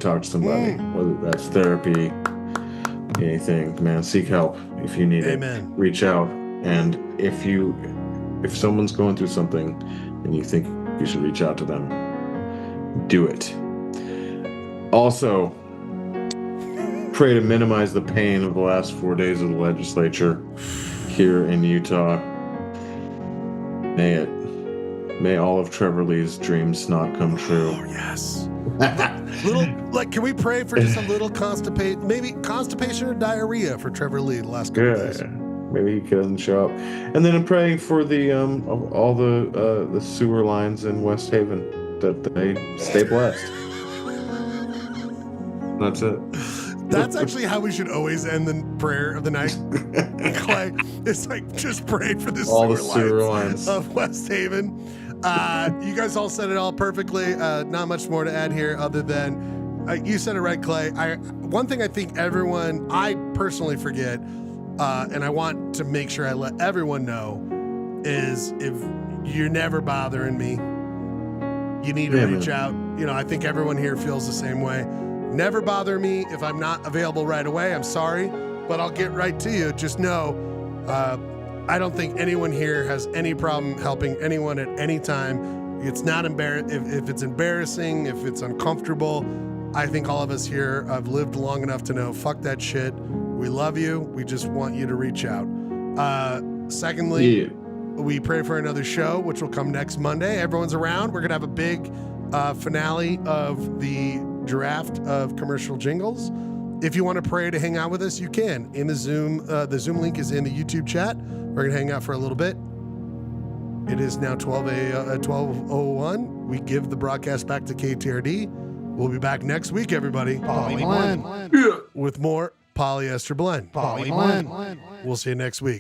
whether that's therapy, anything, man, seek help if you need Amen. it. Reach out. And if someone's going through something and you think you should reach out to them, do it. Also, pray to minimize the pain of the last 4 days of the legislature here in Utah. May all of Trevor Lee's dreams not come true. Oh, yes. Can we pray for just a little constipation or diarrhea for Trevor Lee the last couple days? Maybe he doesn't show up. And then I'm praying for the all the sewer lines in West Haven that they stay blessed. That's it. That's actually how we should always end the prayer of the night. Clay, it's like just pray for the sewer lines of West Haven. You guys all said it all perfectly. Not much more to add here other than you said it right, Clay. One thing I think I personally forget, and I want to make sure I let everyone know, is if you're never bothering me, you need to reach out. I think everyone here feels the same way. Never bother me if I'm not available right away. I'm sorry, but I'll get right to you. Just know, I don't think anyone here has any problem helping anyone at any time. It's not if it's embarrassing, if it's uncomfortable. I think all of us here have lived long enough to know, fuck that shit. We love you. We just want you to reach out. Secondly, we pray for another show, which will come next Monday. Everyone's around. We're going to have a big finale of the draft of commercial jingles. If you want to pray to hang out with us, you can. In the Zoom link is in the YouTube chat. We're going to hang out for a little bit. It is now 12:01. We give the broadcast back to KTRD. We'll be back next week, everybody. Poly Blend. With more Polyester Blend. Poly Blend. We'll see you next week.